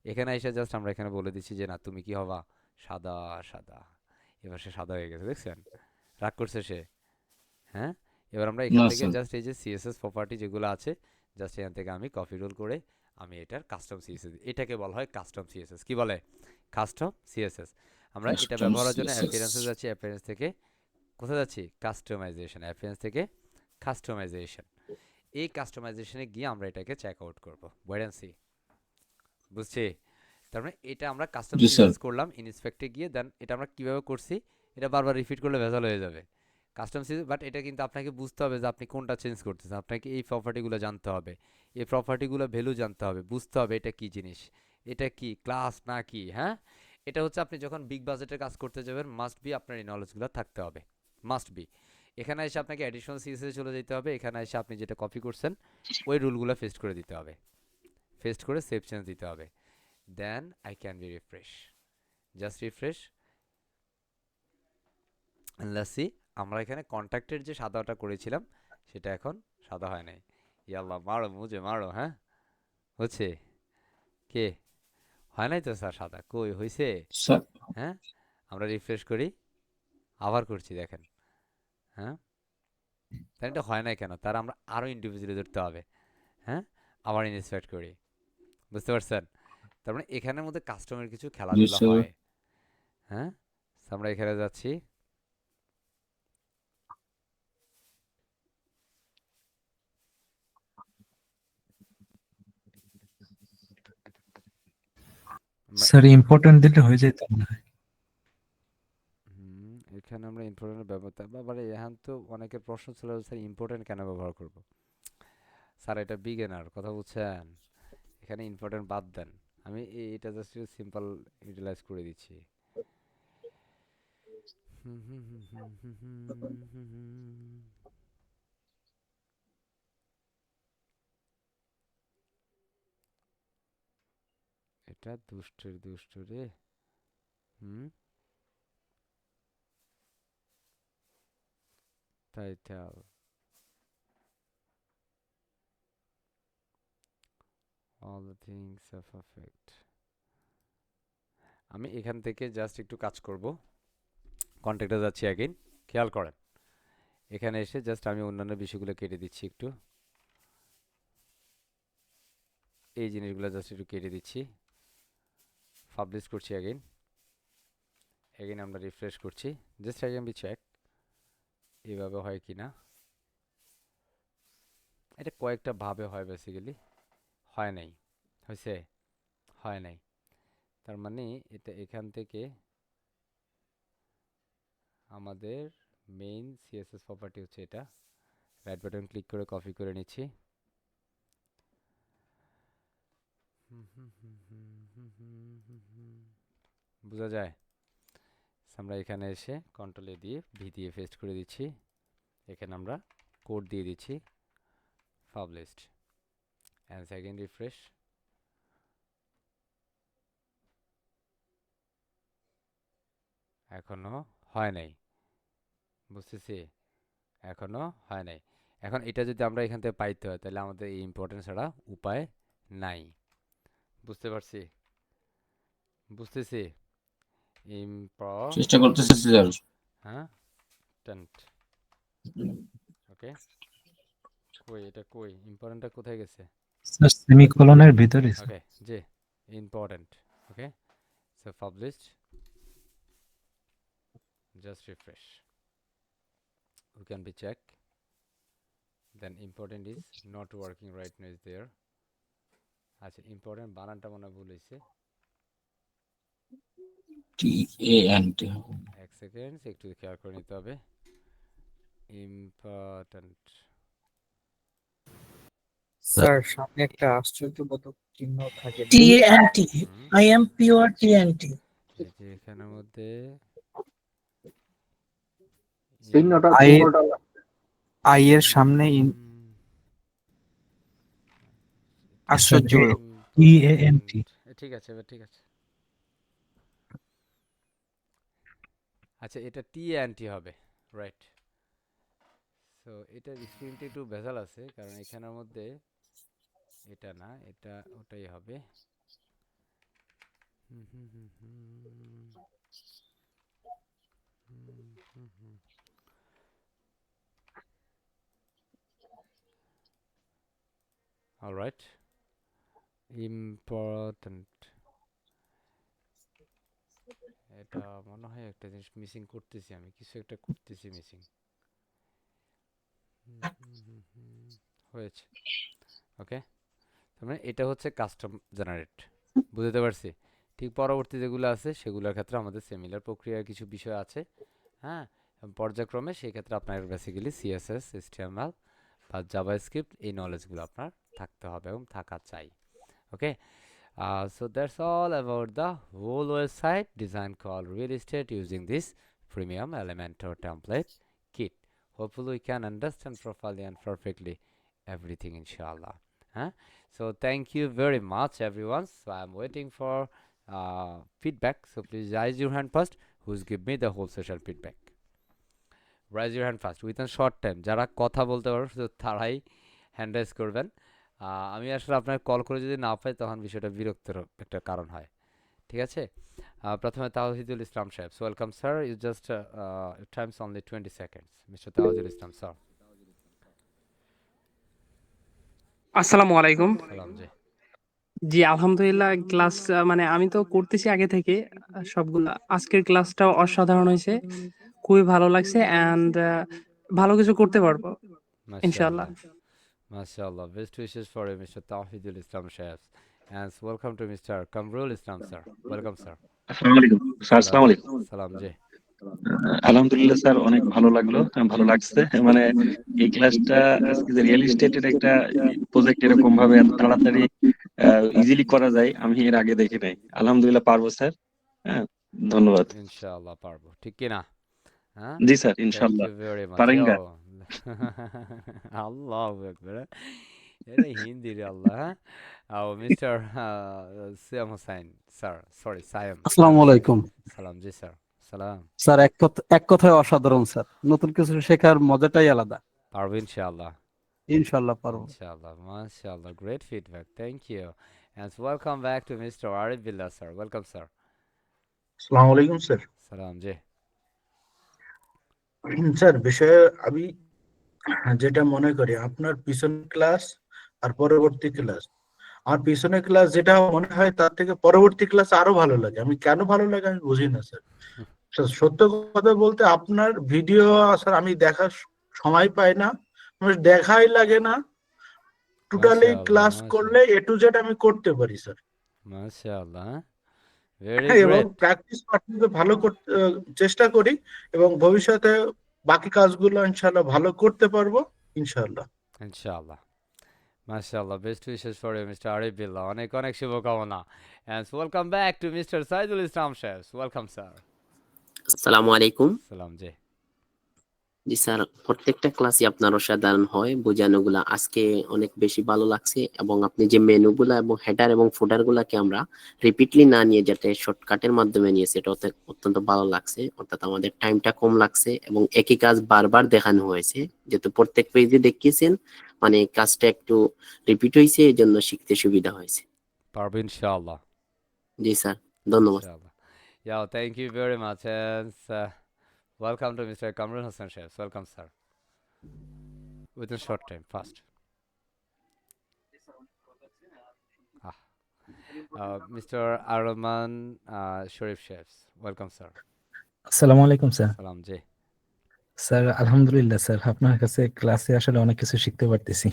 এখানে এসে জাস্ট আমরা এখানে বলে দিচ্ছি যে না তুমি কি হবা সাদা সাদা এবার সে সাদা হয়ে গেছে দেখছেন রাগ করছে সে হ্যাঁ এবার আমরা এখান না থেকে স্যার জাস্ট এই যে সিএসএস প্রপার্টি যেগুলো আছে জাস্ট এখান থেকে আমি কপি রোল করে আমি এটার কাস্টম সিএসএস এটাকে বলা হয় কাস্টম সিএসএস কি বলে কাস্টম সিএসএস আমরা এটা কাস্টম ব্যবহারের জন্য সিএসএস অ্যাপিয়ারেন্সে যাচ্ছি অ্যাপিয়ারেন্স থেকে কোথায় যাচ্ছি কাস্টমাইজেশন অ্যাপিয়ারেন্স থেকে কাস্টমাইজেশন এই কাস্টমাইজেশনে গিয়ে আমরা এটাকে চেক আউট করবো ওয়েট এন্ড সি বুঝছি তার মানে এটা আমরা কাস্টম জি স্যার সিএসএস করলাম ইনস্পেক্টে গিয়ে দেন এটা আমরা কিভাবে করছি এটা বারবার রিপিট করলে ভেজাল হয়ে যাবে কাস্টম সিএসএস বাট এটা কিন্তু আপনাকে বুঝতে হবে যে আপনি কোনটা চেঞ্জ করতেছেন আপনাকে এই প্রপার্টিগুলো জানতে হবে এই প্রপার্টিগুলো ভ্যালু জানতে হবে বুঝতে হবে এটা কি জিনিস এটা কি ক্লাস না কি হ্যাঁ এটা হচ্ছে আপনি যখন বিগ বাজেটের কাজ করতে যাবেন মাস্ট বি আপনার এই নলেজগুলো থাকতে হবে, মাস্ট বি। এখানে এসে আপনাকে অ্যাডিশনাল সিএসএস চলে যেতে হবে, এখানে এসে আপনি যেটা কপি করছেন ওই রুলগুলো পেস্ট করে দিতে হবে, পেস্ট করে সেভ চেঞ্জ দিতে হবে, then I can be refresh, just refresh. Let's see আমরা এখানে কন্ট্যাক্টের যে সাদাটা করেছিলাম সেটা এখন সাদা হয় নাই। ইয়াল্লাহ মারো মুজে মারো, হ্যাঁ হচ্ছে কে হয় নাই তো স্যার সাদা, কই হয়েছে? স্যার হ্যাঁ আমরা রিফ্রেশ করি, আবার করছি দেখেন, হ্যাঁ তাহলে এটা হয় নাই কেন, তার আমরা আরও ইন্ডিভিজুয়ালি ধরতে হবে, হ্যাঁ আবার ইনস্পেক্ট করি, বুঝতে পারছেন? তার মানে এখানের মধ্যে কাস্টমের কিছু জি খেলাধুলা স্যার। হয়, হ্যাঁ। So আমরা এখানে যাচ্ছি, আমরা স্যার ইম্পর্টেন্ট দিলে হয়ে যেত মনে হয়। এখানে আমরা ইম্পর্টেন্ট ব্যবহার বাবার এখান তো অনেকের প্রশ্ন ছিল স্যার ইম্পর্টেন্ট কেন ব্যবহার করব, স্যার এটা বিগিনার কথা বুঝছেন, এখানে ইম্পর্টেন্ট বাদ দেন, আমি এটা জাস্ট সিম্পল ইউটিলাইজ করে দিচ্ছি। এটা দুষ্টের দুষ্ট রে, হুম title all the things of affect। আমি এখান থেকে জাস্ট একটু কাজ করব, কন্ট্যাক্টে যাচ্ছি অ্যাগেইন, খেয়াল করেন এখানে এসে জাস্ট আমি অন্যান্য বিষয়গুলো কেটে দিচ্ছি একটু, এই জিনিসগুলো জাস্ট একটু কেটে দিচ্ছি, পাবলিশ করছি অ্যাগেইন, অ্যাগেইন আমরা রিফ্রেশ করছি, just I can be check এভাবে হয় কি না। এটা কয়েকটা ভাবে হয় বেসিক্যালি, হয় নাই, হয়েছে, হয় নাই, তার মানে এটা এখান থেকে আমাদের মেইন সিএসএস প্রপার্টি হচ্ছে এটা, রাইট বাটন ক্লিক করে কপি করে নিচ্ছি, বোঝা যায়? আমরা এখানে এসে কন্ট্রোল এ দিয়ে ভি দিয়ে পেস্ট করে দিচ্ছি, এখানে আমরা কোড দিয়ে দিচ্ছি, পাবলিশড, অ্যান্ড সেকেন্ড রিফ্রেশ, এখনো হয় নাই, বুঝতেছি এখনো হয় নাই। এখন এটা যদি আমরা এখান থেকে পাইতে হয় তাহলে আমাদের এই ইম্পর্টেন্স ছাড়া উপায় নাই, বুঝতে পারছি, বুঝতেছি চেষ্টা করতেছি স্যার। হ্যাঁ টেন্ট, ওকে কই এটা কই ইম্পর্টেন্টটা কোথায় গেছে? স্যার সেমিকোলনের ভিতরে sir. Okay G important, okay so published, just refresh, we can be check, then important is not working right now is there। আচ্ছা ইম্পর্টেন্ট বানানটা মনে হয় ভুল হয়েছে, TANT। এক সেকেন্ড একটু খেয়াল করে নিতে হবে, ইম্পর্টেন্ট, স্যার সামনে একটা আশ্চর্যবোধক চিহ্ন থাকে TNT. Hmm I am pure TNT. এই যে এখানের মধ্যে চিহ্নটা আই চিহ্নটা আই এর সামনে আশ্চর্য TANT। ঠিক আছে এবার ঠিক আছে, আচ্ছা এটা টি অ্যান্টি হবে, রাইট। সো এটার স্ক্রিনটা একটু ভেজাল আছে কারণ এখানের মধ্যে এটা না, এটা ওটাই হবে, অলরাইট ইম্পর্টেন্ট, এটা মনে হয় একটা জিনিস মিসিং করতেছি, আমি কিছু একটা করতেছি মিসিং, হয়েছে, ওকে। তার মানে এটা হচ্ছে কাস্টম জেনারেট, বুঝতে পারছি। ঠিক পরবর্তী যেগুলো আছে সেগুলোর ক্ষেত্রে আমাদের সিমিলার প্রক্রিয়ার কিছু বিষয় আছে, হ্যাঁ পর্যায়ক্রমে, সেই ক্ষেত্রে আপনার বেসিক্যালি সিএসএস এইচটিএমএল বা জাভাস্ক্রিপ্ট এই নলেজগুলো আপনার থাকতে হবে এবং থাকা চাই, ওকে। So that's all about the whole website design called real estate using this premium Elementor template kit. Hopefully we can understand properly and perfectly everything, inshallah. So thank you very much everyone. So I'm waiting for feedback, so please raise your hand first. Who's give me the whole session feedback? Raise your hand first within short time. যারা কথা বলতে পারো শুধু তারাই hand rise করবেন। আমি আসলে আপনার কল করে যদি না পাই তখন বিষয়টা বিরক্তের একটা কারণ হয়, ঠিক আছে? প্রথমে তাওহিদুল ইসলাম সাহেব, welcome sir, you just times only 20 seconds. Mister Tawhidul Islam sir. আসসালামু আলাইকুম। সালাম জি। জি আলহামদুলিল্লাহ, ক্লাস মানে আমি তো করতেছি আগে থেকে সবগুলা। আজকের ক্লাসটাও অসাধারণ হয়েছে, খুবই ভালো লাগছে এন্ড ভালো কিছু করতে পারবো ইনশাআল্লাহ। MashaAllah. Best wishes for you, Mr. Tawhidul Islam Shahs. And welcome to Mr. Kamrul Islam, sir. Welcome, sir. আসসালামু আলাইকুম স্যার। আসসালামু আলাইকুম। Salam ji. আলহামদুলিল্লাহ স্যার, অনেক ভালো লাগলো, ভালো লাগছে। মানে এই ক্লাসটা আজকে যে রিয়েল এস্টেটের একটা প্রজেক্ট এরকম ভাবে এত তাড়াতাড়ি ইজিলি করা যায় আমি এর আগে দেখি নাই। আলহামদুলিল্লাহ পারবো স্যার। হ্যাঁ, ধন্যবাদ। Inshallah parbo. ঠিক কি না? হ্যাঁ? জি স্যার, Thank ইনশাআল্লাহ you very much. পারেঙ্গা। Yo. Allahu Akbar. এটা হিন্দি রে আল্লাহ, হ্যাঁ? Mr. Siam Hussain, sir. Sorry, Siam. আসসালামু আলাইকুম সালাম জি স্যার। সালাম। স্যার। এক কথায় অসাধারণ স্যার, নতুন কিছু শেখার মজাটাই আলাদা। পারবো ইনশাআল্লাহ। ইনশাআল্লাহ পারবো। Inshallah, mashallah, great feedback. Thank you. And welcome back to Mr. Arif Billah, sir. Welcome, sir. আসসালামু আলাইকুম স্যার। Salam ji. স্যার, বিষয়ে আমি যেটা মনে করি, আপনার পিছনের ক্লাস আর পরবর্তী ক্লাস, আমার পিছনের ক্লাস যেটা মনে হয় তার থেকে পরবর্তী ক্লাস আরো ভালো লাগে। আমি কেন ভালো লাগে আমি বুঝি না স্যার। সত্য কথা বলতে আপনার ভিডিও স্যার আমি দেখার সময় পাই না, আমার দেখাই লাগে না। Totally Mashallah, class mashallah. করলে A to Z আমি করতে পারি স্যার। Mashallah. Very এবং great. প্র্যাকটিস পার্টনারকে ভালো করতে চেষ্টা করি এবং ভবিষ্যতে বাকি কাজগুলো ইনশাআল্লাহ ভালো করতে পারবো ইনশাআল্লাহ। Inshallah. Mashallah. Best wishes for you, Mr. Arif Billah. অনেক অনেক শুভকামনা. And welcome back to Mr. Saidul Islam Shahs. Welcome, sir. আসসালামু আলাইকুম। Salam ji. জি স্যার, প্রত্যেকটা ক্লাসই আপনার অসাধারণ হয়, বোঝানোগুলা আজকে অনেক বেশি ভালো লাগছে এবং আপনি যে মেনুগুলা এবং হেডার এবং ফুটার গুলাকে আমরা রিপিটলি না নিয়ে যেটা শর্টকাটের মাধ্যমে নিয়েছি, এটা অত্যন্ত ভালো লাগছে। অর্থাৎ আমাদের টাইমটা কম লাগছে এবং একই কাজ বারবার দেখানো হয়েছে, যেহেতু প্রত্যেক পেজে দেখিয়েছেন, মানে কাজটা একটু রিপিট হয়েছে, এই জন্য শিখতে সুবিধা হয়েছে। পারবো ইনশাআল্লাহ। জি স্যার, ধন্যবাদ। Inshallah. Yeah, thank you very much. And welcome to Mr. Kamrul Hassan Shahs. Welcome, sir. Within short time, fast. Mr. Arman Sharif Shahs. Welcome, sir. আসসালামু আলাইকুম স্যার। Salam ji. স্যার আলহামদুলিল্লাহ স্যার, আপনার কাছে ক্লাসে আসলে অনেক কিছু শিখতে পারতেছি।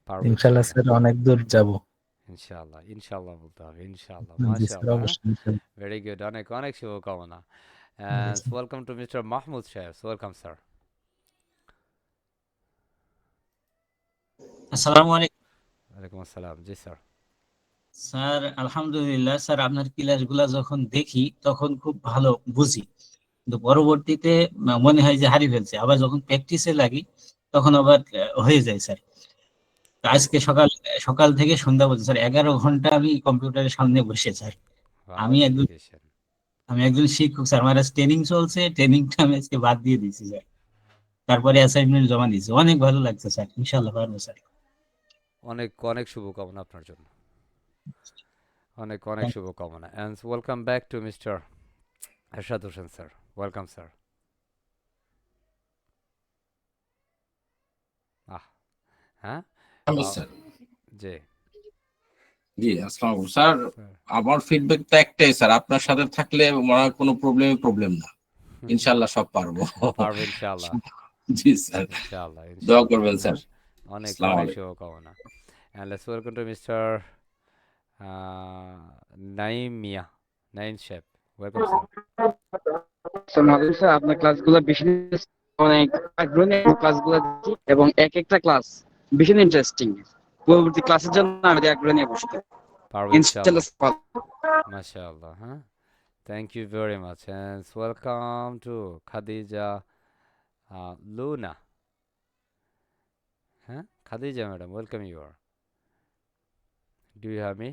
পারবো ইনশাআল্লাহ স্যার অনেক দূর যাব। ইনশাআল্লাহ। ইনশাআল্লাহ বলতে হবে। ইনশাআল্লাহ। জি স্যার, মাশাআল্লাহ। অবশ্যই ইনশাআল্লাহ। Very good. অনেক অনেক শুভকামনা। জি And sir. welcome to Mr. Mahmoud Shahs. Welcome, sir. আসসালামু আলাইকুম Alaikum assalam. Ji, sir. Sir. আলহামদুলিল্লাহ স্যার, আপনার ক্লাসগুলা যখন দেখি তখন খুব ভালো বুঝি, কিন্তু পরবর্তীতে মনে হয় যে হারিয়ে ফেলছে। আবার যখন প্র্যাকটিসে লাগি তখন আবার হয়ে যায় স্যার। তো আজকে সকাল থেকে সন্ধ্যা পর্যন্ত স্যার 11 ঘন্টা আমি কম্পিউটারের সামনে বসে স্যার। Wow, আমি একজন dedication. শিক্ষক স্যার, আমার ট্রেনিং চলছে, ট্রেনিংটা আমি আজকে বাদ দিয়ে দিয়েছি স্যার। তারপরে অ্যাসাইনমেন্ট জমা দিয়েছি, অনেক ভালো লাগছে স্যার। ইনশাআল্লাহ পারবো স্যার। অনেক অনেক শুভকামনা আপনার জন্য। অনেক অনেক শুভকামনা। And welcome back to Mr. Arshad Hussain, sir. Welcome, sir. হ্যাঁ? Hello sir. জি। জি, আসসালামু আলাইকুম স্যার। আমার ফিডব্যাক তো একটাই স্যার, আপনার সাথে থাকলে মনে হয় কোনো প্রবলেম না। ইনশাআল্লাহ সব পারবো। পারবো ইনশাআল্লাহ। জি স্যার, ইনশাআল্লাহ। দোয়া করবেন স্যার। অনেক আসসালামু অনেক আলাইকুম। শুভকামনা। And let's welcome to Mr. Naim Mia. Naim Shep. Welcome, sir. Sir আপনার ক্লাসগুলো বেশি অনেক আগ্রহী ক্লাসগুলো এবং এক একটা ক্লাস ভীষণ ইন্টারেস্টিং। পরবর্তী ক্লাসের জন্য আমি আগ্রহ নিয়ে বসতে। পারবো ইনশাআল্লাহ ইনশাআল্লাহ স্যার। মাশাআল্লাহ হ্যাঁ thank you very much and welcome to Khadija Luna হ্যাঁ Khadija madam welcome you are do you have me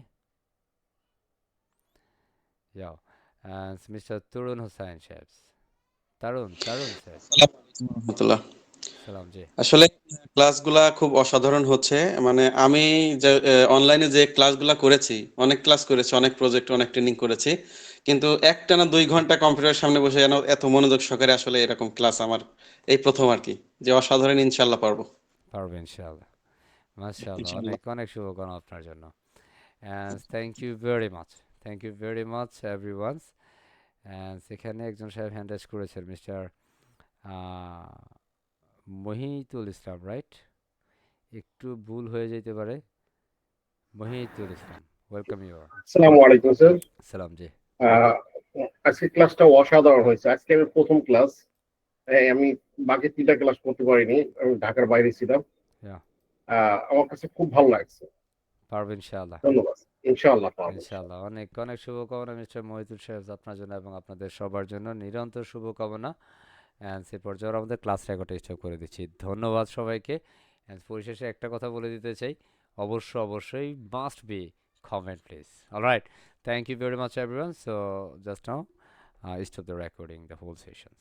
yeah and Mr. Turun Hussain Shebs Tarun sir রহমতুল্লাহ। সালাম জি আসলে ক্লাসগুলা খুব অসাধারণ হচ্ছে, মানে আমি যে অনলাইনে যে ক্লাসগুলা করেছি, অনেক ক্লাস করেছি, অনেক প্রজেক্ট, অনেক ট্রেনিং করেছি, কিন্তু একটানা 2 ঘন্টা কম্পিউটারের সামনে বসে যেন এত মনোযোগ সহকারে আসলে এরকম ক্লাস আমার এই প্রথম আর কি, যে অসাধারণ, ইনশাল্লাহ পারবো। পারবো ইনশাআল্লাহ মাশাআল্লাহ ইনশাল্লাহ। অনেক শুভকামনা আপনার জন্য and thank you very much everyone and সেখানে একজন সাহেব হ্যান্ড রেজ করেছেন মিস্টার মহিতুল ইসলাম রাইট একটু ভুল হয়ে যেতে পারে মহিতুল ইসলাম ওয়েলকাম ইউ আসসালামু আলাইকুম স্যার। সালাম জি আজকে ক্লাসটা অসাধারণ হয়েছে। আজকে আমি প্রথম ক্লাস, আমি বাকি 3টা ক্লাস করতে পারিনি, আমি ঢাকার বাইরে ছিলাম। Yeah. আমার কাছে খুব ভালো লাগছে। পারবো ইনশাআল্লাহ ধন্যবাদ। ইনশাআল্লাহ পারবো। ইনশাআল্লাহ অনেক শুভকামনা মিস্টার মহিতুল সাহেব আপনার জন্য এবং আপনাদের সবার জন্য নিরন্তর শুভকামনা অ্যান্ড সে পর্যায়ে আমাদের ক্লাস রেকর্ড স্টপ করে দিচ্ছি ধন্যবাদ সবাইকে অ্যান্ড পরিশেষে একটা কথা বলে দিতে চাই অবশ্যই must be comment please alright thank you very much everyone so just now stop the recording the whole sessions